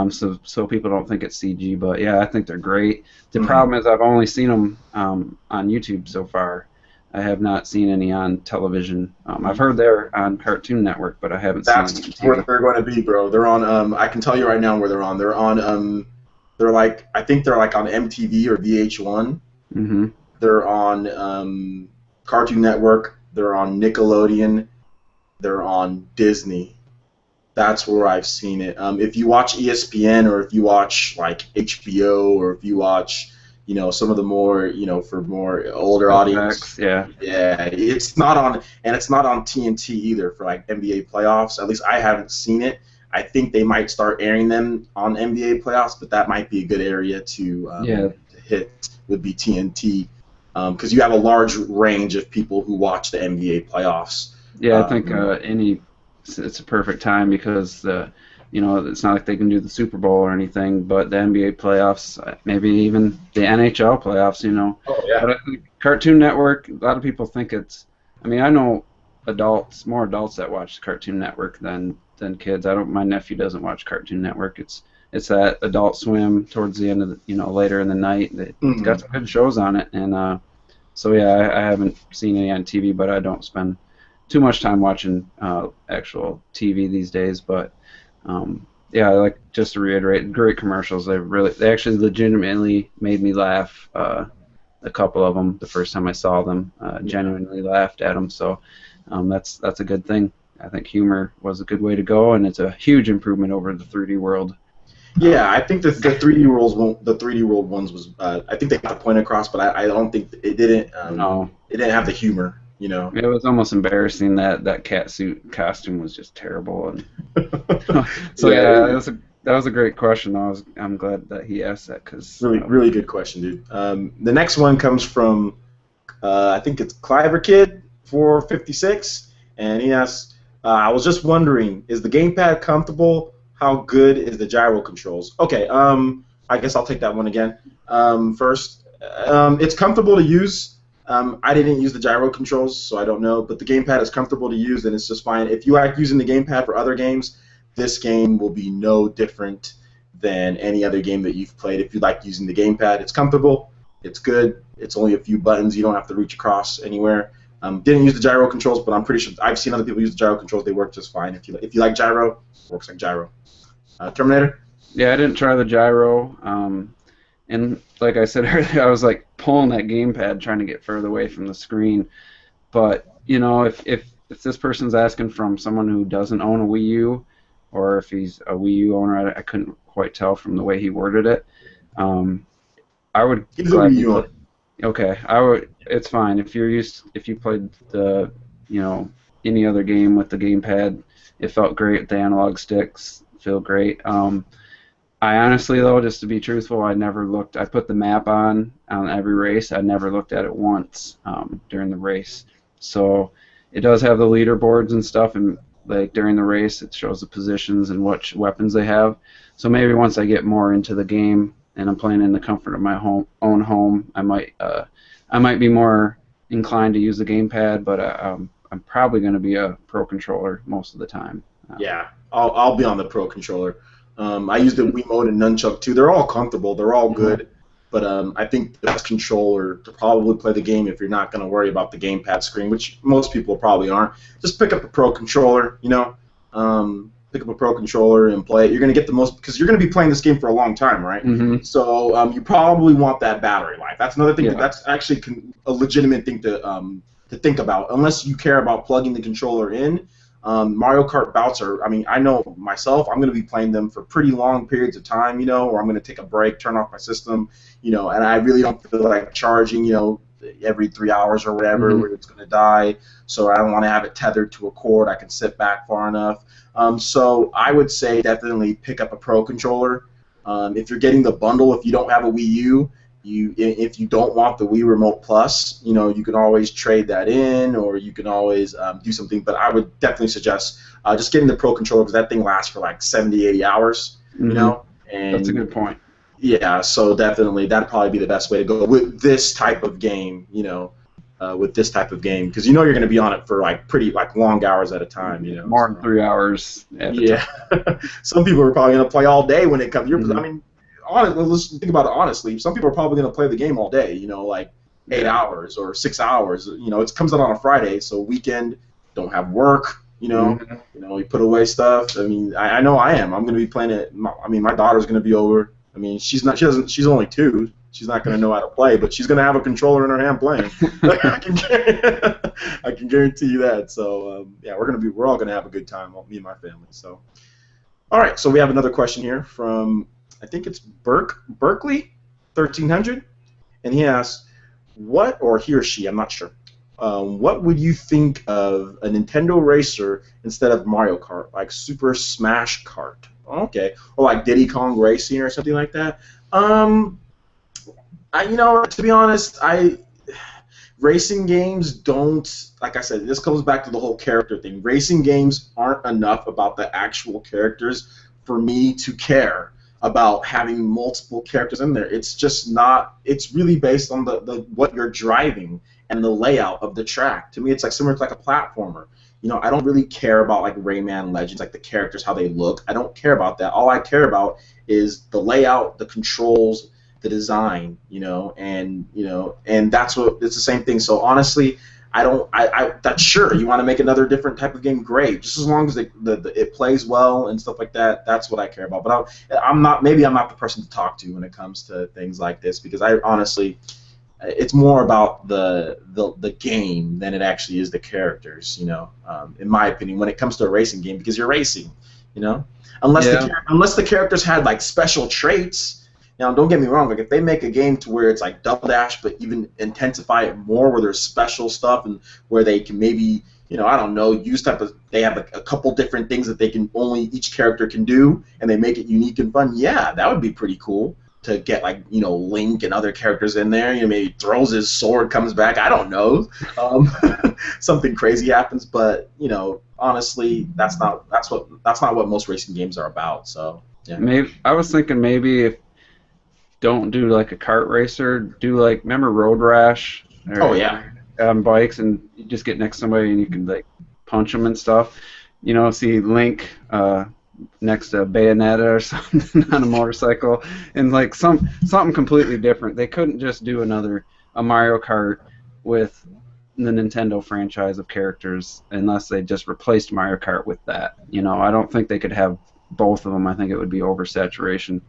so people don't think it's CG. But yeah, I think they're great. The problem is I've only seen them on YouTube so far. I have not seen any on television. I've heard they're on Cartoon Network, but I haven't seen any on TV. That's where they're going to be, bro. They're on. I can tell you right now where they're on. They're on. They're like, I think they're like on MTV or VH1. They're on Cartoon Network. They're on Nickelodeon. They're on Disney. That's where I've seen it. If you watch ESPN or if you watch like HBO or if you watch, some of the more, for more older audience. Yeah. Yeah, it's not on, and it's not on TNT either for like NBA playoffs. At least I haven't seen it. I think they might start airing them on NBA playoffs, but that might be a good area to hit. Would be TNT, because you have a large range of people who watch the NBA playoffs. Yeah, I think it's a perfect time because it's not like they can do the Super Bowl or anything, but the NBA playoffs, maybe even the NHL playoffs, Oh yeah. But I think Cartoon Network, a lot of people think it's. I mean, I know more adults that watch Cartoon Network than kids. My nephew doesn't watch Cartoon Network. It's that Adult Swim towards the end of the, later in the night. It's got some good shows on it, and so yeah, I haven't seen any on TV, but I don't spend too much time watching actual TV these days. But yeah, like just to reiterate, great commercials. They actually legitimately made me laugh. A couple of them the first time I saw them, genuinely laughed at them. So that's a good thing. I think humor was a good way to go, and it's a huge improvement over the 3D World. Yeah, I think the 3D World ones was. I think they got the point across, but I don't think it didn't. No, it didn't have the humor. It was almost embarrassing. That cat suit costume was just terrible, and so yeah, that was a great question. I'm glad that he asked that because really good question, dude. The next one comes from I think it's Cliver Kid 456, and he asks, I was just wondering, is the gamepad comfortable? How good is the gyro controls? Okay, I guess I'll take that one again. First, it's comfortable to use. I didn't use the gyro controls, so I don't know, but the gamepad is comfortable to use, and it's just fine. If you like using the gamepad for other games, this game will be no different than any other game that you've played. If you like using the gamepad, it's comfortable, it's good, it's only a few buttons, you don't have to reach across anywhere. Didn't use the gyro controls, but I'm pretty sure I've seen other people use the gyro controls. They work just fine. If you like gyro, it works like gyro. Terminator? Yeah, I didn't try the gyro. And like I said earlier, I was like pulling that gamepad trying to get further away from the screen. But you know, if this person's asking from someone who doesn't own a Wii U, or if he's a Wii U owner, I couldn't quite tell from the way he worded it. I would gladly play. Okay, I would. It's fine if you played the any other game with the gamepad. It felt great. The analog sticks feel great. I honestly, though, just to be truthful, I never looked. I put the map on every race. I never looked at it once during the race. So it does have the leaderboards and stuff, and like during the race, it shows the positions and what weapons they have. So maybe once I get more into the game and I'm playing in the comfort of my own home, I might be more inclined to use the gamepad. But I'm probably going to be a Pro controller most of the time. Yeah, I'll be on the Pro controller. I use the Wiimote and Nunchuck too. They're all comfortable. They're all good. But I think the best controller to probably play the game, if you're not going to worry about the gamepad screen, which most people probably aren't, just pick up a Pro controller. Pick up a Pro controller and play it. You're going to get the most, because you're going to be playing this game for a long time, right? Mm-hmm. So you probably want that battery life. That's another thing. That's actually a legitimate thing to think about. Unless you care about plugging the controller in. Mario Kart bouts are, I know myself, I'm going to be playing them for pretty long periods of time, or I'm going to take a break, turn off my system, and I really don't feel like charging, every 3 hours or whatever, where it's going to die, so I don't want to have it tethered to a cord. I can sit back far enough. So I would say definitely pick up a Pro controller. If you're getting the bundle, if you don't have a Wii U, if you don't want the Wii Remote Plus, you can always trade that in, or you can always do something. But I would definitely suggest just getting the Pro controller, because that thing lasts for like 70, 80 hours. And that's a good point. Yeah, so definitely that'd probably be the best way to go with this type of game. Because you're going to be on it for pretty long hours at a time. More than 3 hours. Yeah. Some people are probably going to play all day when it comes. Let's think about it honestly. Some people are probably going to play the game all day, 8 hours or 6 hours. It comes out on a Friday, so weekend, don't have work. You put away stuff. I know I am. I'm going to be playing it. My daughter's going to be over. She's only 2. She's not going to know how to play, but she's going to have a controller in her hand playing. I can guarantee you that. So we're all going to have a good time, me and my family. So, all right. So we have another question here from, I think it's Berkeley 1300, and he asks, he or she, I'm not sure. What would you think of a Nintendo racer instead of Mario Kart, like Super Smash Kart? Okay, or like Diddy Kong Racing or something like that. To be honest, racing games don't, like I said, this comes back to the whole character thing. Racing games aren't enough about the actual characters for me to care about having multiple characters in there. It's just not. It's really based on the what you're driving and the layout of the track. To me, it's similar to like a platformer. I don't really care about like Rayman Legends, like the characters, how they look. I don't care about that. All I care about is the layout, the controls, the design. And that's what it's the same thing. So honestly, that's sure. You want to make another different type of game, great. Just as long as it plays well and stuff like that. That's what I care about. But I'm not the person to talk to when it comes to things like this, because I honestly, it's more about the game than it actually is the characters. In my opinion, when it comes to a racing game, because you're racing. Unless the characters had like special traits. Now, don't get me wrong. Like if they make a game to where it's like Double Dash, but even intensify it more, where there's special stuff and where they can maybe, I don't know, they have a couple different things that they can only each character can do, and they make it unique and fun. Yeah, that would be pretty cool to get Link and other characters in there. Maybe throws his sword, comes back. I don't know. Something crazy happens, but honestly, that's not what most racing games are about. So yeah. Maybe I was thinking if. Don't do like a kart racer. Do remember Road Rash? Oh yeah. On bikes, and you just get next to somebody and you can punch them and stuff. See Link next to Bayonetta or something on a motorcycle, and like something completely different. They couldn't just do a Mario Kart with the Nintendo franchise of characters unless they just replaced Mario Kart with that. I don't think they could have both of them. I think it would be oversaturation.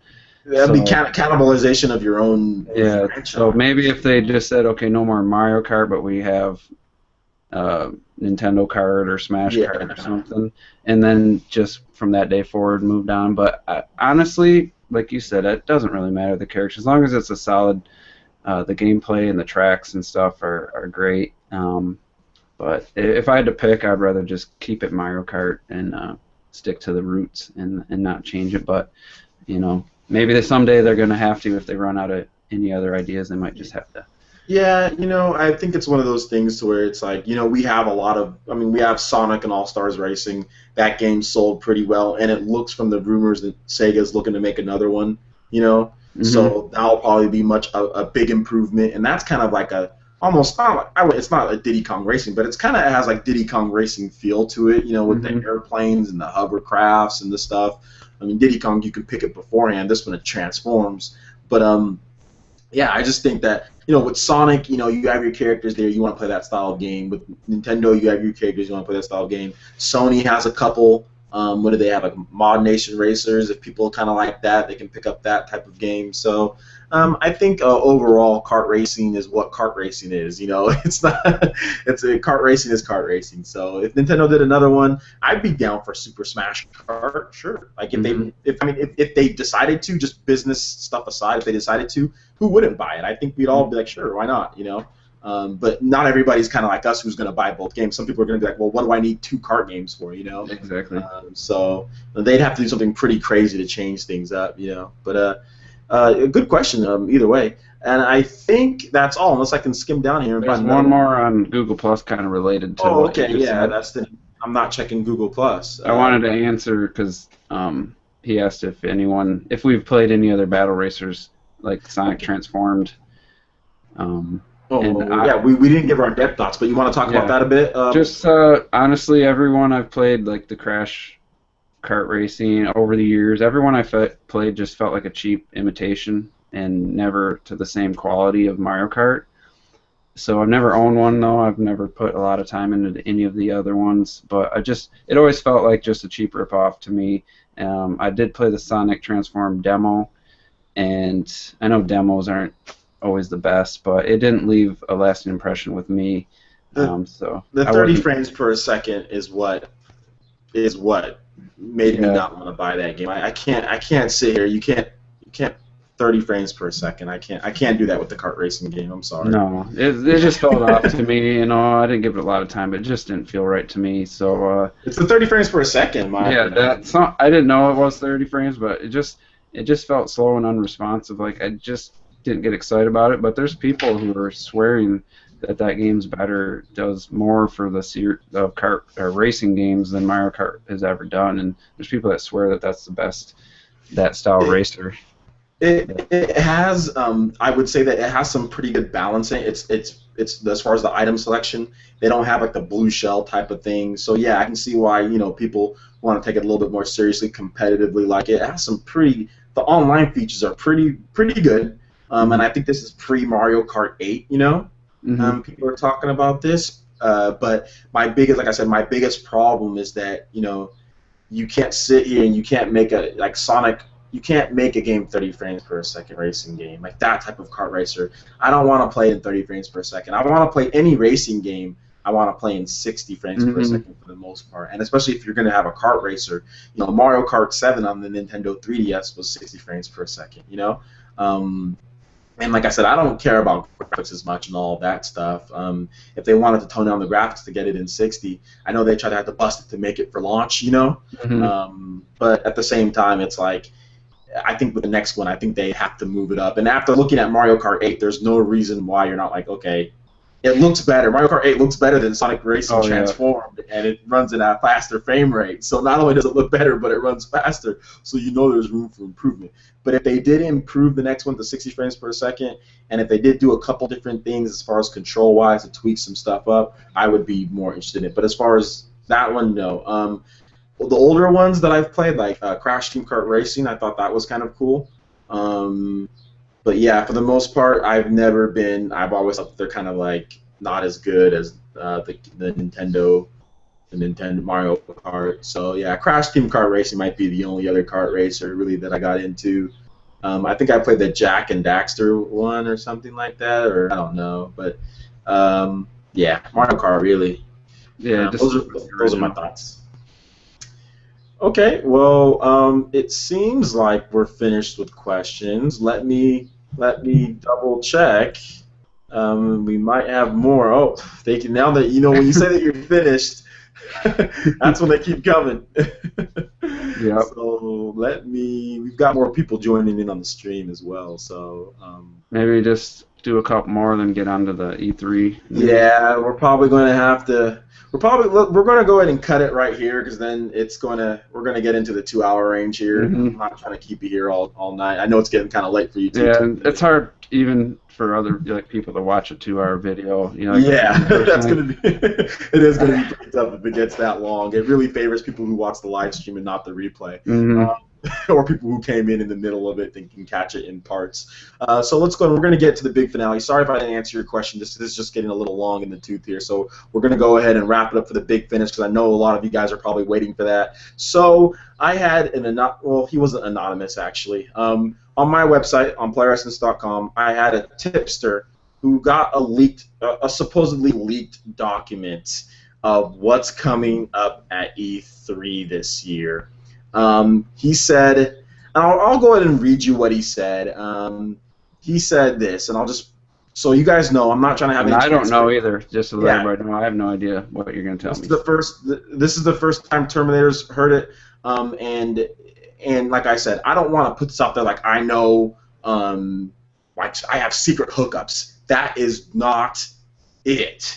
That'd be cannibalization of your own Yeah, franchise. so maybe if they just said, okay, no more Mario Kart, but we have Nintendo Kart or Smash Kart or something, and then just from that day forward moved on. But honestly, like you said, it doesn't really matter the characters as long as it's a solid. The gameplay and the tracks and stuff are great. But if I had to pick, I'd rather just keep it Mario Kart and stick to the roots and not change it. But maybe someday they're going to have to. If they run out of any other ideas, they might just have to. Yeah, I think it's one of those things to where it's like, we have we have Sonic and All-Stars Racing. That game sold pretty well, and it looks from the rumors that Sega's looking to make another one, So that'll probably be a big improvement, and that's kind of like it's not a Diddy Kong Racing, but it has like Diddy Kong Racing feel to it, with the airplanes and the hovercrafts and the stuff. I mean, Diddy Kong, you can pick it beforehand. This one, it transforms. But yeah, I just think that with Sonic, you have your characters there. You want to play that style of game. With Nintendo, you have your characters. You want to play that style of game. Sony has a couple. What do they have? Like Mod Nation Racers. If people kind of like that, they can pick up that type of game. So I think overall, kart racing is what kart racing is. It's not. Kart racing is kart racing. So if Nintendo did another one, I'd be down for Super Smash Kart. Sure. Like if they decided to, just business stuff aside, if they decided to, who wouldn't buy it? I think we'd all be like, sure, why not? But not everybody's kind of like us who's going to buy both games. Some people are going to be like, well, what do I need 2 kart games for, Exactly. So they'd have to do something pretty crazy to change things up, But a good question either way. And I think that's all, unless I can skim down here. There's one more on Google Plus kind of related to what you just said. I'm not checking Google Plus. I wanted to answer because he asked if we've played any other battle racers like Sonic Transformed. We didn't give our depth thoughts, but you want to talk about that a bit? Just honestly, everyone I've played, like the Crash Kart Racing over the years, everyone I played just felt like a cheap imitation and never to the same quality of Mario Kart. So I've never owned one though. I've never put a lot of time into any of the other ones, but it always felt like just a cheap ripoff to me. I did play the Sonic Transform demo, and I know demos aren't always the best, but it didn't leave a lasting impression with me. The 30 frames per second is what made me not want to buy that game. I can't sit here. You can't 30 frames per second. I can't do that with the kart racing game. I'm sorry. No, it just felt off to me. I didn't give it a lot of time, but it just didn't feel right to me. So it's the 30 frames per second. I didn't know it was 30 frames, but it just felt slow and unresponsive. Like I just didn't get excited about it. But there's people who are swearing that game's better, does more for the kart racing games than Mario Kart has ever done, and there's people that swear that that's the best that style racer. It has, I would say that it has some pretty good balancing. It's as far as the item selection, they don't have like the blue shell type of thing. So yeah, I can see why people want to take it a little bit more seriously, competitively. Like it has the online features are pretty good. And I think this is pre Mario Kart 8. People are talking about this, but my biggest problem is that you can't sit here and you can't make Sonic. You can't make a game 30 frames per second racing game, like that type of kart racer. I don't want to play in 30 frames per second. I want to play any racing game. I want to play in 60 frames per second for the most part, and especially if you're going to have a kart racer. Mario Kart 7 on the Nintendo 3DS was 60 frames per second. And like I said, I don't care about graphics as much and all of that stuff. If they wanted to tone down the graphics to get it in 60, I know they try to have to bust it to make it for launch. But at the same time, it's like, I think with the next one, I think they have to move it up. And after looking at Mario Kart 8, there's no reason why you're not like, okay, it looks better. Mario Kart 8 looks better than Sonic Racing Transformed, and it runs at a faster frame rate. So not only does it look better, but it runs faster. So there's room for improvement. But if they did improve the next one to 60 frames per second, and if they did do a couple different things as far as control-wise to tweak some stuff up, I would be more interested in it. But as far as that one, no. the older ones that I've played, like Crash Team Kart Racing, I thought that was kind of cool. But yeah, for the most part, I've always thought they're kind of like not as good as the Nintendo Mario Kart. So yeah, Crash Team Kart Racing might be the only other kart racer really that I got into. I think I played the Jack and Daxter one or something like that, or I don't know. But yeah, Mario Kart really. Yeah, Those are my thoughts. Okay, well, it seems like we're finished with questions. Let me double check. We might have more. Oh, they can now that when you say that you're finished, that's when they keep coming. Yep. So we've got more people joining in on the stream as well. So maybe just do a couple more, then get onto the E3. Yeah, we're probably going to have to. We're going to go ahead and cut it right here because then we're going to get into the 2-hour range here. Mm-hmm. I'm not trying to keep you here all night. I know it's getting kind of late for you too. Yeah, it's hard even for other people to watch a 2-hour video. Yeah, that's gonna be. It is gonna be pretty tough if it gets that long. It really favors people who watch the live stream and not the replay. Mm-hmm. Or people who came in the middle of it and can catch it in parts. So let's go. We're going to get to the big finale. Sorry if I didn't answer your question. This is just getting a little long in the tooth here. So we're going to go ahead and wrap it up for the big finish because I know a lot of you guys are probably waiting for that. So I had he wasn't anonymous actually. On my website, on Playeressence.com, I had a tipster who got a supposedly leaked document of what's coming up at E3 this year. He said, and I'll go ahead and read you what he said. He said this, and so you guys know, I'm not trying to have any. I don't know either. Just to let everybody know, I have no idea what you're going to tell me. This is the first time Terminator's heard it, and like I said, I don't want to put this out there like I know, like I have secret hookups. That is not it.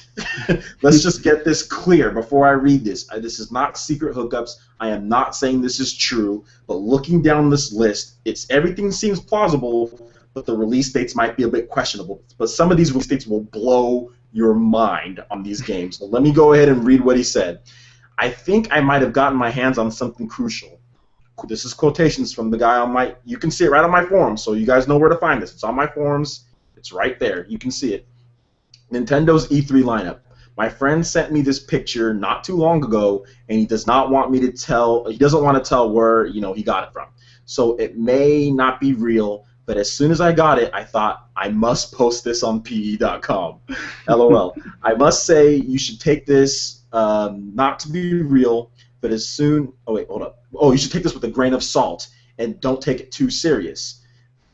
Let's just get this clear before I read this. This is not secret hookups. I am not saying this is true, but looking down this list, everything seems plausible, but the release dates might be a bit questionable. But some of these release dates will blow your mind on these games. So let me go ahead and read what he said. I think I might have gotten my hands on something crucial. This is quotations from the guy you can see it right on my forums, so you guys know where to find this. It's on my forums. It's right there. You can see it. Nintendo's E3 lineup. My friend sent me this picture not too long ago, and he doesn't want to tell where he got it from. So it may not be real, but as soon as I got it, I thought I must post this on PE.com. LOL. I must say you should take this not to be real, but as soon. Oh wait, hold up. Oh, you should take this with a grain of salt and don't take it too serious.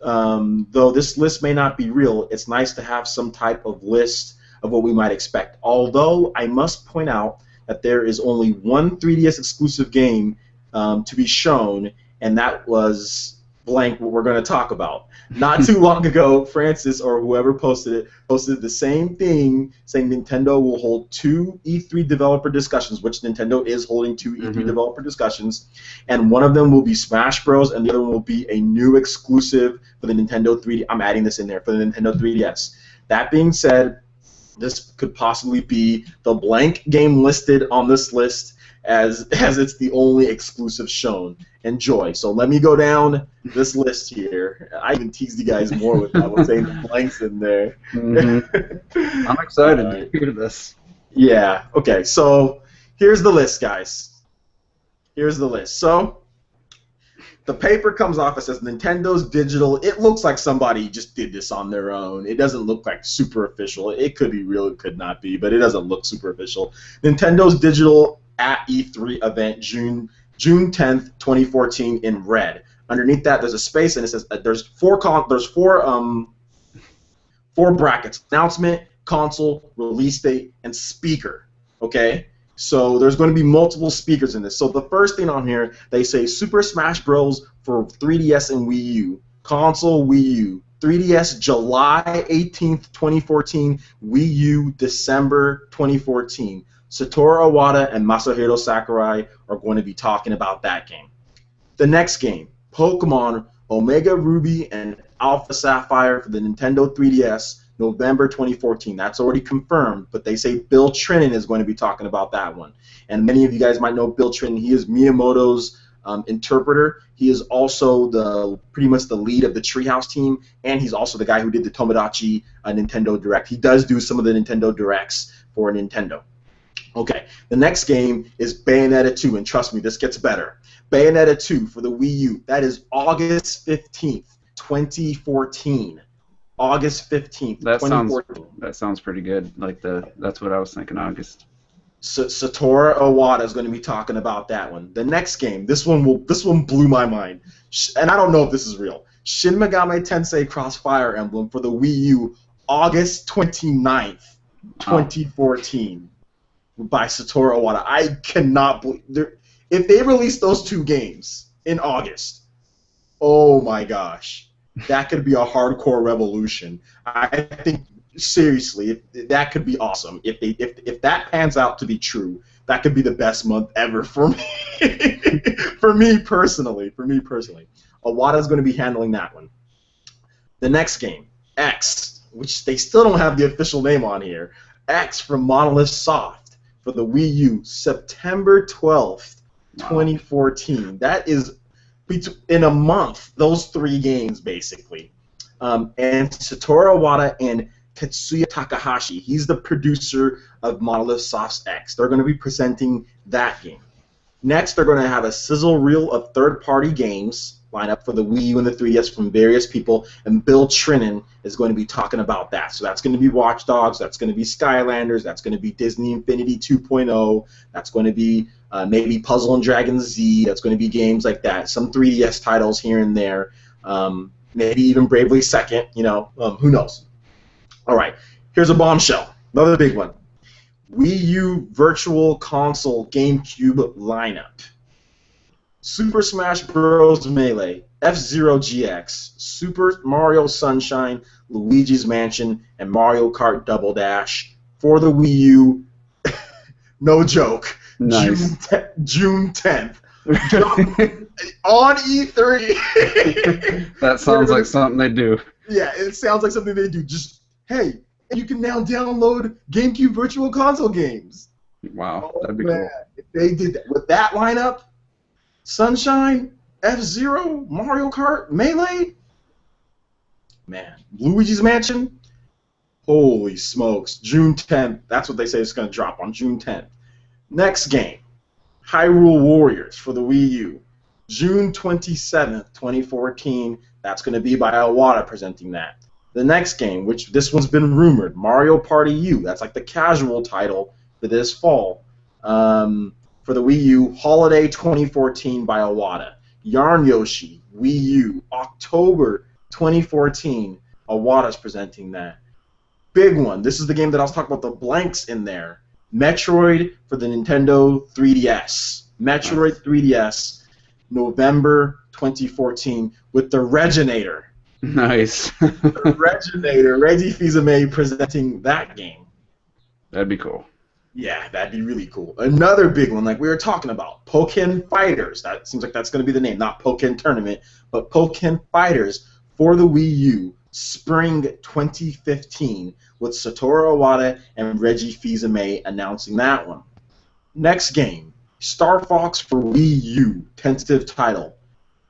Though this list may not be real, it's nice to have some type of list of what we might expect. Although I must point out that there is only one 3DS exclusive game to be shown, and that was blank what we're going to talk about. Not too long ago, Francis or whoever posted the same thing, saying Nintendo will hold 2 E3 developer discussions, which Nintendo is holding 2 E3 developer discussions, and one of them will be Smash Bros. And the other one will be a new exclusive for the Nintendo 3D. I'm adding this in there for the Nintendo 3DS. That being said, this could possibly be the blank game listed on this list as it's the only exclusive shown. Enjoy. So let me go down this list here. I even teased you guys more with that one, saying the blanks in there. I'm excited to hear this. Yeah. Okay. So here's the list, guys. Here's the list. So the paper comes off. It says Nintendo's digital. It looks like somebody just did this on their own. It doesn't look like super official. It could be real. It could not be. But it doesn't look super official. Nintend's digital at E3 event June 10th, 2014 in red. Underneath that, there's a space, and it says there's four brackets: announcement, console, release date, and speaker. Okay, so there's going to be multiple speakers in this. So the first thing on here, they say Super Smash Bros. For 3DS and Wii U, console Wii U, 3DS July 18th, 2014, Wii U December 2014. Satoru Iwata and Masahiro Sakurai are going to be talking about that game. The next game, Pokemon Omega Ruby and Alpha Sapphire for the Nintendo 3DS, November 2014. That's already confirmed, but they say Bill Trinen is going to be talking about that one. And many of you guys might know Bill Trinen. He is Miyamoto's interpreter. He is also pretty much the lead of the Treehouse team, and he's also the guy who did the Tomodachi Nintendo Direct. He does do some of the Nintendo Directs for Nintendo. Okay, the next game is Bayonetta 2, and trust me, this gets better. Bayonetta 2 for the Wii U. That is August 15th, 2014. August 15th, 2014. That sounds pretty good. That's what I was thinking, August. Satoru Iwata is going to be talking about that one. The next game, this one blew my mind, and I don't know if this is real. Shin Megami Tensei Cross Fire Emblem for the Wii U, August 29th, 2014, by Satoru Iwata. I cannot believe if they release those two games in August. Oh my gosh, that could be a hardcore revolution. I think. Seriously, that could be awesome. If that pans out to be true, that could be the best month ever for me. For me personally. Iwata's going to be handling that one. The next game, X, which they still don't have the official name on here. X from Monolith Soft for the Wii U, September 12th, 2014. That is in a month. Those three games basically, and Satoru Iwata and Tetsuya Takahashi. He's the producer of Monolith Soft's X. They're going to be presenting that game. Next, they're going to have a sizzle reel of third-party games line up for the Wii U and the 3DS from various people, and Bill Trinen is going to be talking about that. So that's going to be Watch Dogs, that's going to be Skylanders, that's going to be Disney Infinity 2.0, that's going to be maybe Puzzle and Dragon Z, that's going to be games like that, some 3DS titles here and there, maybe even Bravely Second, who knows. All right, here's a bombshell, another big one. Wii U Virtual Console GameCube lineup. Super Smash Bros. Melee, F-Zero GX, Super Mario Sunshine, Luigi's Mansion, and Mario Kart Double Dash for the Wii U. No joke. Nice. June 10th. On E3. That sounds like something they do. Yeah, it sounds like something they do. Just, hey, you can now download GameCube Virtual Console games. Wow, that'd be cool. If they did that with that lineup, Sunshine, F-Zero, Mario Kart, Melee, man, Luigi's Mansion, holy smokes, June 10th, that's what they say it's going to drop on June 10th. Next game, Hyrule Warriors for the Wii U, June 27th, 2014, that's going to be by Iwata presenting that. The next game, which this one's been rumored, Mario Party U, that's like the casual title for this fall. For the Wii U, Holiday 2014 by Iwata. Yarn Yoshi, Wii U, October 2014. Iwata's presenting that. Big one. This is the game that I was talking about, the blanks in there. Metroid for the Nintendo 3DS. Metroid 3DS, November 2014, with the Reginator. Nice. The Reginator, Reggie Fils-Aimé presenting that game. That'd be cool. Yeah, that'd be really cool. Another big one, like we were talking about, Pokken Fighters. That seems like that's going to be the name, not Pokken Tournament, but Pokken Fighters for the Wii U, spring 2015, with Satoru Iwata and Reggie Fils-Aimé announcing that one. Next game, Star Fox for Wii U, tentative title.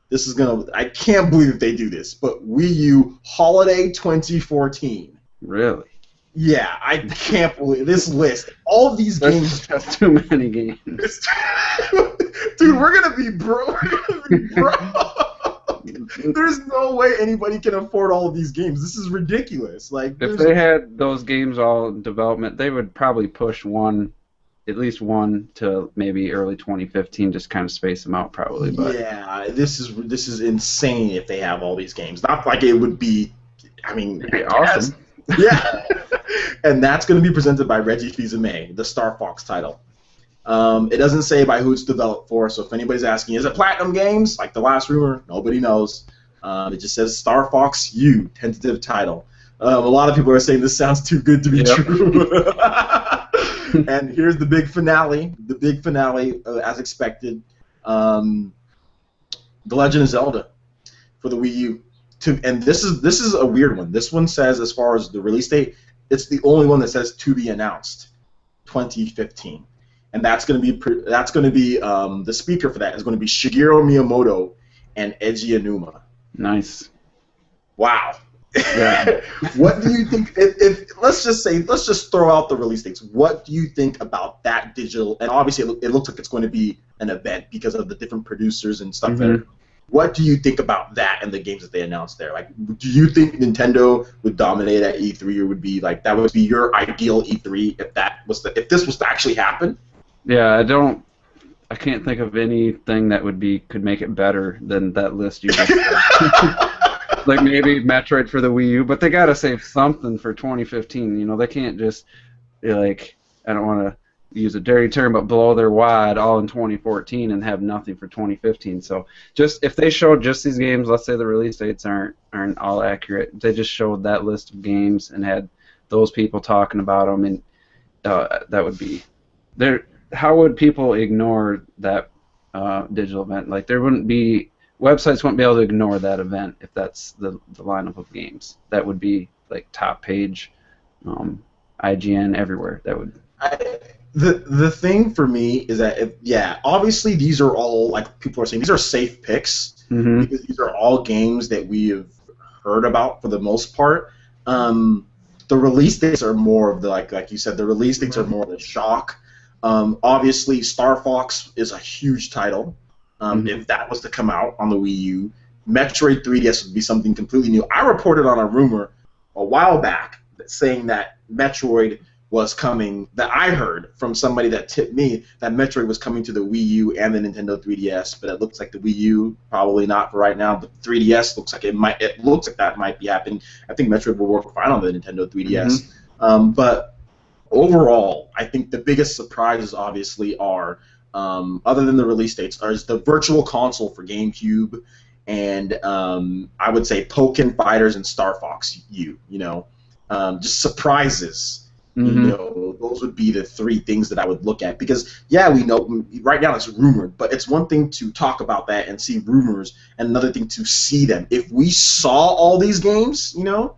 This is gonna. I can't believe that they do this, but Wii U Holiday 2014. Really? Yeah, I can't believe this list. All of these games. That's too many games. Dude, we're gonna be broke. There's no way anybody can afford all of these games. This is ridiculous. Like, if they had those games all in development, they would probably push at least one to maybe early 2015, just kind of space them out probably. But yeah, this is insane if they have all these games. Not like it would be. I mean, it'd be awesome. Yeah. And that's going to be presented by Reggie Fils-Aimé, the Star Fox title. It doesn't say by who it's developed for, so if anybody's asking, is it Platinum Games? Like the last rumor, nobody knows. It just says Star Fox U, tentative title. A lot of people are saying this sounds too good to be true. And here's the big finale. The big finale, as expected. The Legend of Zelda for the Wii U. and this is a weird one. This one says, as far as the release date, it's the only one that says to be announced, 2015, and that's going to be the speaker for that is going to be Shigeru Miyamoto and Eiji Aonuma. Nice. Wow. Yeah. What do you think? If let's just throw out the release dates. What do you think about that digital? And obviously, it looks like it's going to be an event because of the different producers and stuff there. What do you think about that and the games that they announced there? Like, do you think Nintendo would dominate at E3, or would be like that would be your ideal E3 if this was to actually happen? Yeah, I can't think of anything that could make it better than that list you just said. Like maybe Metroid for the Wii U, but they gotta save something for 2015. You know, they can't just like, I don't want to use a dirty term, but blow their wad all in 2014 and have nothing for 2015. So just if they showed just these games, let's say the release dates aren't all accurate, they just showed that list of games and had those people talking about them, and that would be there. How would people ignore that digital event? Like there wouldn't be. Websites won't be able to ignore that event if that's the lineup of games. That would be like top page, IGN, everywhere. That would. The thing for me is that obviously these are all, like people are saying, these are safe picks because these are all games that we have heard about for the most part. The release dates are more of the like you said, the release dates are more of the shock. Obviously, Star Fox is a huge title. If that was to come out on the Wii U, Metroid 3DS would be something completely new. I reported on a rumor a while back saying that Metroid was coming, that I heard from somebody that tipped me that Metroid was coming to the Wii U and the Nintendo 3DS, but it looks like the Wii U probably not for right now. But 3DS looks like it looks like that might be happening. I think Metroid will work fine on the Nintendo 3DS. But overall, I think the biggest surprises obviously are, other than the release dates, is the Virtual Console for GameCube, and I would say Pokken Fighters and Star Fox U. You know, just surprises. You know, those would be the three things that I would look at, because we know right now it's rumored, but it's one thing to talk about that and see rumors, and another thing to see them. If we saw all these games, you know,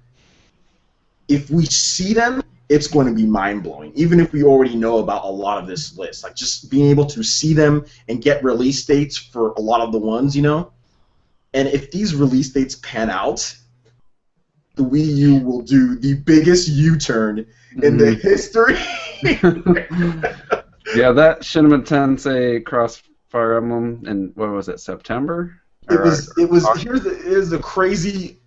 if we see them, it's going to be mind-blowing, even if we already know about a lot of this list. Like, just being able to see them and get release dates for a lot of the ones, you know? And if these release dates pan out, the Wii U will do the biggest U-turn in the history. Yeah, that Shin Megami Tensei Crossfire Emblem in, what was it, September? It was. Here's the crazy.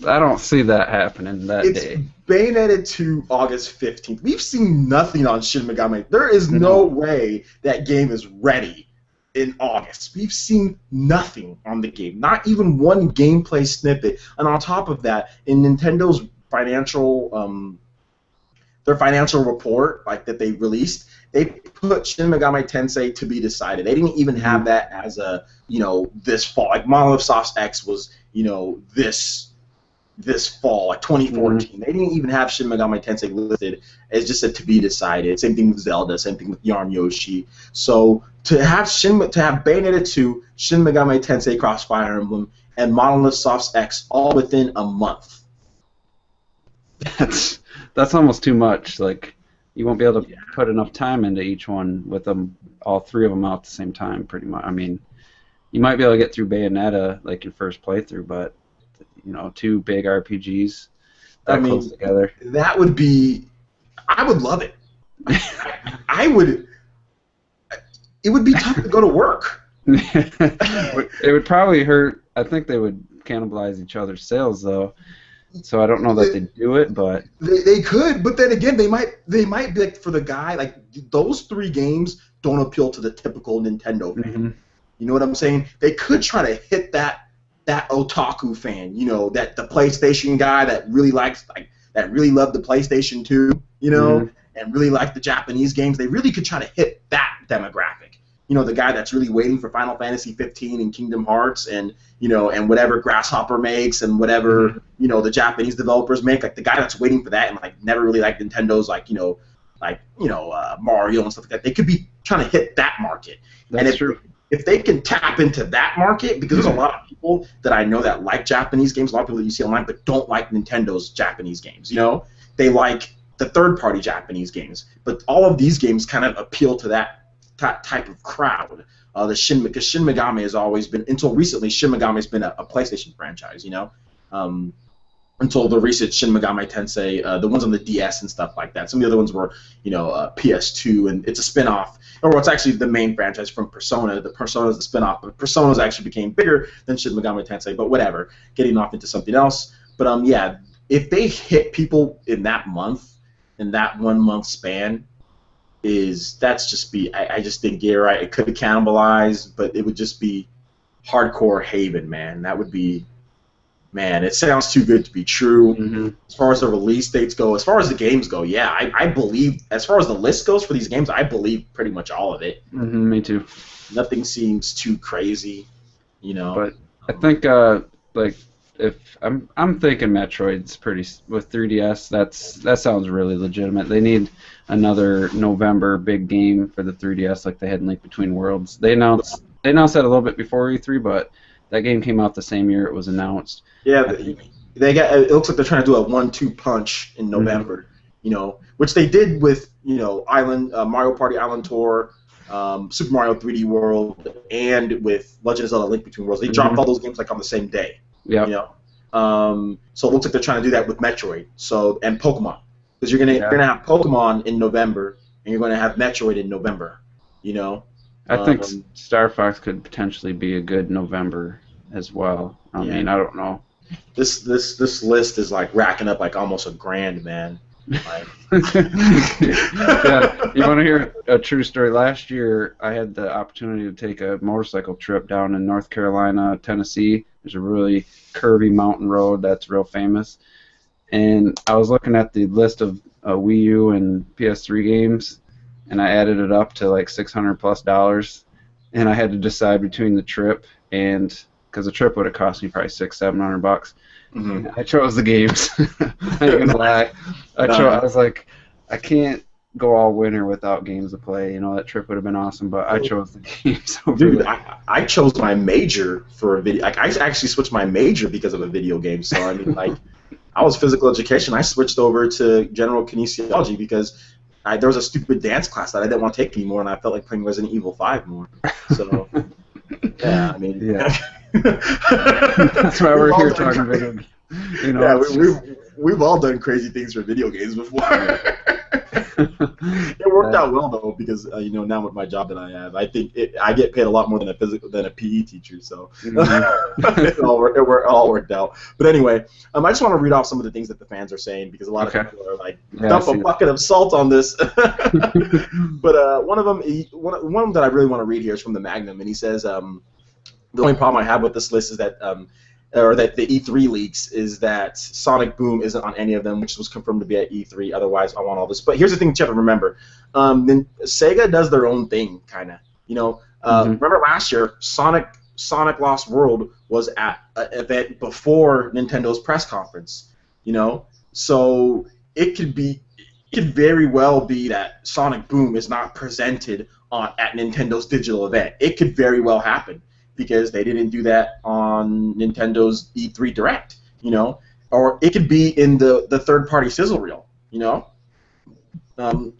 I don't see that happening that day. It's Bayonetta 2 August 15th. We've seen nothing on Shin Megami. There is no way that game is ready in August. We've seen nothing on the game. Not even one gameplay snippet. And on top of that, in Nintendo's financial their financial report, like that they released, they put Shin Megami Tensei to be decided. They didn't even have that as a, you know, this fall. Like Monolith Soft X was, you know, this fall, like 2014. They didn't even have Shin Megami Tensei listed. It's just said to be decided. Same thing with Zelda. Same thing with Yarn Yoshi. So to have Bayonetta 2, Shin Megami Tensei Crossfire Emblem, and Monolith Soft X all within a month. That's almost too much. Like, you won't be able to put enough time into each one with them, all three of them out at the same time, pretty much. I mean, you might be able to get through Bayonetta, like your first playthrough, but, you know, two big RPGs that close together. That would be... I would love it. I would... It would be tough to go to work. It would probably hurt. I think they would cannibalize each other's sales, though. So I don't know that they'd do it, but they could. But then again, they might be like, for the guy, like, those three games don't appeal to the typical Nintendo fan. You know what I'm saying? They could try to hit that otaku fan, you know, that the PlayStation guy that really likes, like, that really loved the PlayStation 2, you know, and really liked the Japanese games. They really could try to hit that demographic. You know, the guy that's really waiting for Final Fantasy 15 and Kingdom Hearts and, you know, and whatever Grasshopper makes and whatever, you know, the Japanese developers make, like the guy that's waiting for that and, like, never really liked Nintendo's, like, Mario and stuff like that. They could be trying to hit that market. That's true. if they can tap into that market, because there's a lot of people that I know that like Japanese games, a lot of people that you see online, but don't like Nintendo's Japanese games. You know, they like the third-party Japanese games, but all of these games kind of appeal to that type of crowd. Because Shin Megami has always been, until recently, Shin Megami has been a PlayStation franchise. You know. Until the recent Shin Megami Tensei, the ones on the DS and stuff like that. Some of the other ones were, PS2, and it's a spin-off, or it's actually the main franchise from Persona. The Persona is the spin-off, but Persona's actually became bigger than Shin Megami Tensei, but whatever, getting off into something else. But, yeah, if they hit people in that month, in that 1 month span, I just think, yeah, right, it could cannibalize, but it would just be hardcore haven, man. That would be... Man, it sounds too good to be true. Mm-hmm. As far as the release dates go, as far as the games go, yeah, I believe, as far as the list goes for these games, I believe pretty much all of it. Mm-hmm, me too. Nothing seems too crazy, you know. But I think, if I'm thinking Metroid's pretty, with 3DS, that sounds really legitimate. They need another November big game for the 3DS, like they had in Link Between Worlds. They announced that a little bit before E3, but that game came out the same year it was announced. Yeah, it looks like they're trying to do a 1-2 punch in November, which they did with, Mario Party Island Tour, Super Mario 3D World, and with Legend of Zelda Link Between Worlds. They dropped all those games like on the same day. Yeah. So it looks like they're trying to do that with Metroid, and Pokemon, because you're gonna have Pokemon in November and you're gonna have Metroid in November. I think Star Fox could potentially be a good November as well. I mean, I don't know. This list is like racking up like almost $1,000, man. Like... Yeah, you want to hear a true story? Last year, I had the opportunity to take a motorcycle trip down in North Carolina, Tennessee. There's a really curvy mountain road that's real famous, and I was looking at the list of Wii U and PS3 games, and I added it up to like $600+, and I had to decide between the trip and, because the trip would have cost me probably $600-700. Mm-hmm. I chose the games. I ain't gonna lie. I was like, I can't go all winter without games to play. That trip would have been awesome, but I chose the games over. Dude, I chose my major for a video. Like, I actually switched my major because of a video game. So I mean, like, I was physical education. I switched over to general kinesiology because there was a stupid dance class that I didn't want to take anymore, and I felt like playing Resident Evil 5 more. So, yeah, I mean... Yeah. That's why we're here talking video games. Yeah, we've all done crazy things for video games before. It worked out well, though, because, now with my job that I have, I think I get paid a lot more than a PE teacher, so it all worked out. But anyway, I just want to read off some of the things that the fans are saying, because a lot of people are like, dump a bucket of salt on this. But one of them that I really want to read here is from the Magnum, and he says, the only problem I have with this list is that that the E3 leaks is that Sonic Boom isn't on any of them, which was confirmed to be at E3. Otherwise, I want all this. But here's the thing that you have to remember. Then Sega does their own thing, kind of. Remember last year, Sonic Lost World was at an event before Nintendo's press conference. So it could very well be that Sonic Boom is not presented at Nintendo's digital event. It could very well happen, because they didn't do that on Nintendo's E3 Direct, or it could be in the third-party sizzle reel,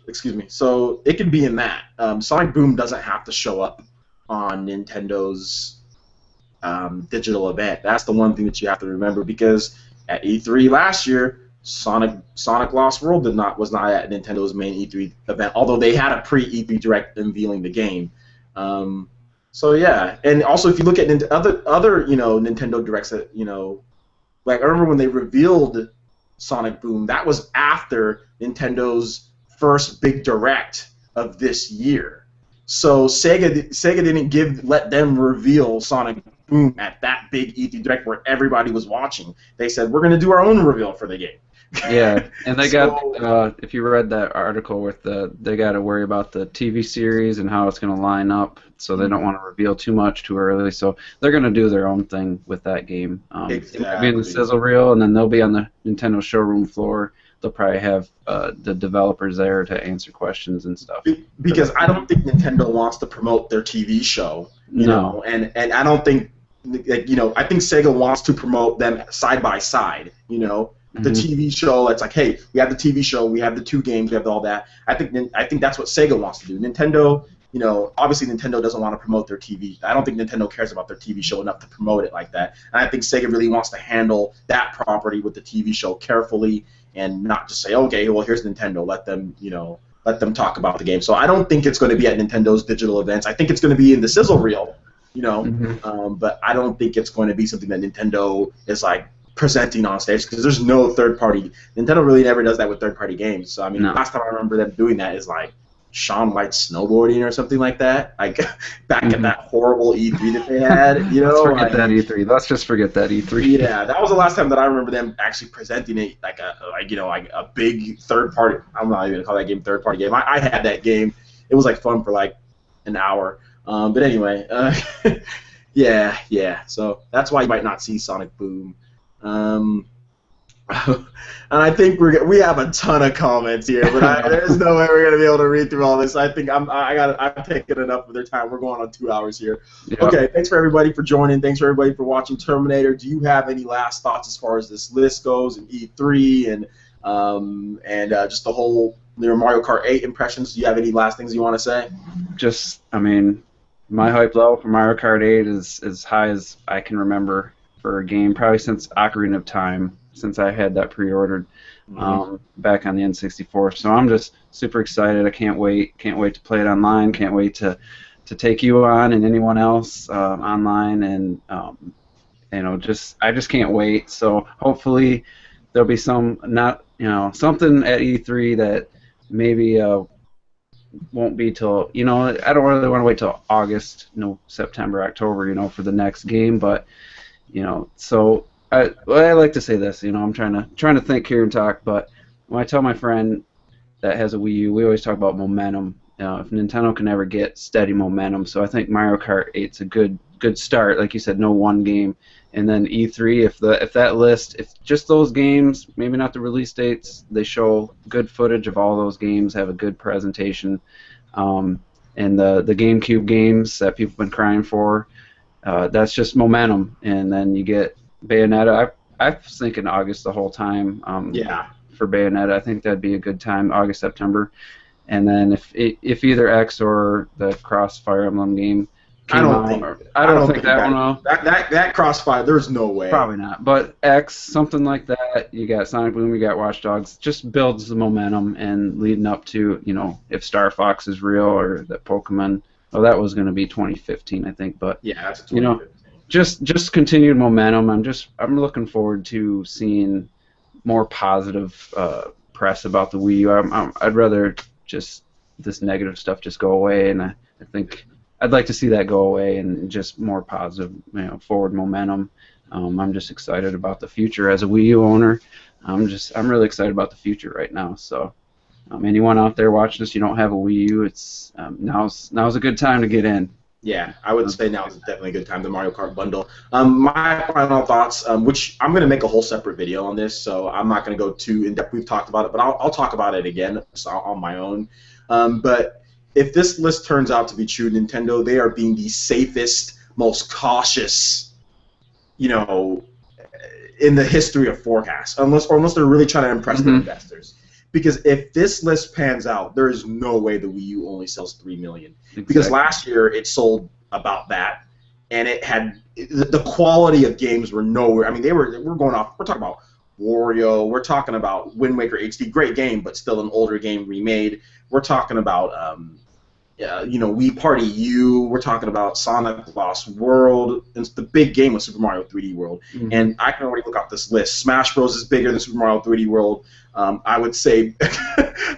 excuse me. So it could be in that. Sonic Boom doesn't have to show up on Nintendo's digital event. That's the one thing that you have to remember, because at E3 last year, Sonic Lost World was not at Nintendo's main E3 event, although they had a pre-E3 Direct unveiling the game. So yeah, and also if you look at other Nintendo Directs that like I remember when they revealed Sonic Boom, that was after Nintendo's first big Direct of this year. So Sega didn't let them reveal Sonic Boom at that big E3 Direct where everybody was watching. They said, we're going to do our own reveal for the game. Yeah, and they got So if you read that article with they got to worry about the TV series and how it's going to line up, so they don't want to reveal too much too early. So they're going to do their own thing with that game. It might be in the exactly. sizzle reel, and then they'll be on the Nintendo showroom floor. They'll probably have the developers there to answer questions and stuff. Because I don't think Nintendo wants to promote their TV show, No. and I don't think, like, I think Sega wants to promote them side by side, the Hmm. TV show. It's like, hey, we have the TV show, we have the two games, we have all that. I think that's what Sega wants to do. Nintendo, obviously Nintendo doesn't want to promote their TV. I don't think Nintendo cares about their TV show enough to promote it like that. And I think Sega really wants to handle that property with the TV show carefully and not just say, okay, well, here's Nintendo, let them talk about the game. So I don't think it's going to be at Nintendo's digital events. I think it's going to be in the sizzle reel, Hmm. but I don't think it's going to be something that Nintendo is like presenting on stage because there's no third party. Nintendo really never does that with third party games. So I mean, No. last time I remember them doing that is like Shaun White's snowboarding or something like that. Like back at Hmm. that horrible E3 that they had, Let's forget like, that E3. Let's just forget that E3. yeah, that was the last time that I remember them actually presenting it like a big third party. I'm not even gonna call that game third party game. I had that game. It was like fun for like an hour. But anyway, yeah. So that's why you might not see Sonic Boom. Um, and I think we have a ton of comments here, but there's no way we're gonna be able to read through all this. I think I've taken enough of their time. We're going on 2 hours here. Yep. Okay, thanks for everybody for joining. Thanks for everybody for watching Terminator. Do you have any last thoughts as far as this list goes and E3 and just the whole Mario Kart 8 impressions? Do you have any last things you want to say? Just, I mean, my hype level for Mario Kart 8 is as high as I can remember for a game, probably since Ocarina of Time, since I had that pre-ordered back on the N64. So I'm just super excited. I can't wait. Can't wait to play it online. Can't wait to take you on and anyone else online. And I just can't wait. So hopefully there'll be something at E3 that maybe won't be till, I don't really want to wait till August, September, October, for the next game, but so I like to say this, I'm trying to think here and talk, but when I tell my friend that has a Wii U, we always talk about momentum. If Nintendo can ever get steady momentum, so I think Mario Kart 8's a good start. Like you said, no one game, and then E3. If that list, if just those games, maybe not the release dates, they show good footage of all those games, have a good presentation, and the GameCube games that people have been crying for, that's just momentum. And then you get Bayonetta. I was thinking August the whole time. Yeah. For Bayonetta, I think that'd be a good time, August, September. And then if either X or the Cross Fire Emblem game came out, I don't think that one will. That Crossfire, there's no way. Probably not. But X, something like that. You got Sonic Boom, you got Watch Dogs. Just builds the momentum and leading up to, if Star Fox is real or that Pokemon. Oh, that was going to be 2015, I think. But yeah, that's 2015. just continued momentum. I'm looking forward to seeing more positive press about the Wii U. I'd rather just this negative stuff just go away, and I think I'd like to see that go away and just more positive, forward momentum. I'm just excited about the future as a Wii U owner. I'm really excited about the future right now. So, anyone out there watching this, you don't have a Wii U, it's now's a good time to get in. Yeah, I would say now is definitely a good time, the Mario Kart bundle. My final thoughts, which I'm going to make a whole separate video on this, so I'm not going to go too in-depth. We've talked about it, but I'll talk about it again on my own. But if this list turns out to be true, Nintendo, they are being the safest, most cautious, in the history of forecasts, unless they're really trying to impress their investors. Because if this list pans out, there is no way the Wii U only sells 3 million. Exactly. Because last year it sold about that, and it had the quality of games were nowhere. I mean, we're talking about Wario, we're talking about Wind Waker HD, great game, but still an older game remade. We're talking about Wii Party U. We're talking about Sonic Lost World. It's the big game with Super Mario 3D World, and I can already look up this list. Smash Bros is bigger than Super Mario 3D World. I would say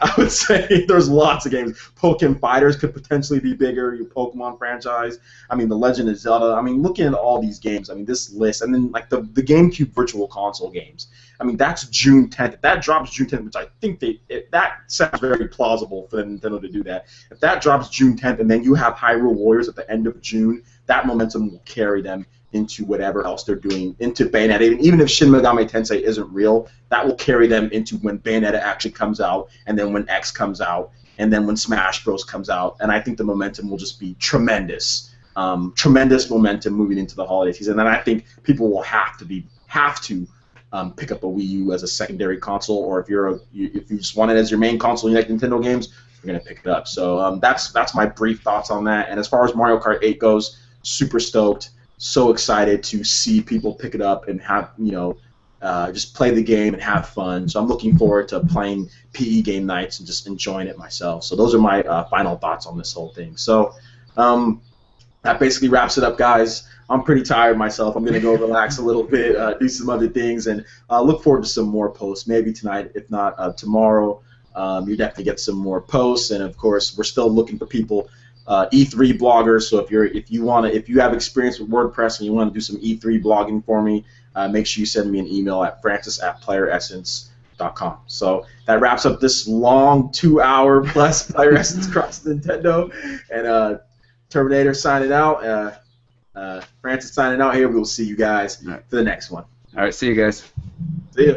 I would say there's lots of games. Pokemon Fighters could potentially be bigger. Your Pokemon franchise. I mean, The Legend of Zelda. I mean, looking at all these games. I mean, this list, and then like the GameCube Virtual Console games. I mean, that's June 10th. If that drops June 10th, which I think that sounds very plausible for Nintendo to do that. If that drops June 10th, and then you have Hyrule Warriors at the end of June, that momentum will carry them into whatever else they're doing, into Bayonetta. Even if Shin Megami Tensei isn't real, that will carry them into when Bayonetta actually comes out, and then when X comes out, and then when Smash Bros. Comes out. And I think the momentum will just be tremendous. Tremendous momentum moving into the holiday season. And I think people will have to pick up a Wii U as a secondary console, or if you just want it as your main console, you like Nintendo games, you're gonna pick it up. So that's my brief thoughts on that. And as far as Mario Kart 8 goes, super stoked, so excited to see people pick it up and have just play the game and have fun. So I'm looking forward to playing PE game nights and just enjoying it myself. So those are my final thoughts on this whole thing. So that basically wraps it up, guys. I'm pretty tired myself. I'm going to go relax a little bit, do some other things, and look forward to some more posts. Maybe tonight, if not tomorrow. You definitely get some more posts, and of course, we're still looking for people, E3 bloggers. So if you have experience with WordPress and you want to do some E3 blogging for me, make sure you send me an email at francis@playeressence.com. So that wraps up this long 2-hour plus Player Essence Cross Nintendo, and Terminator signing out. Francis signing out here. We will see you guys for the next one. All right, see you guys. See ya.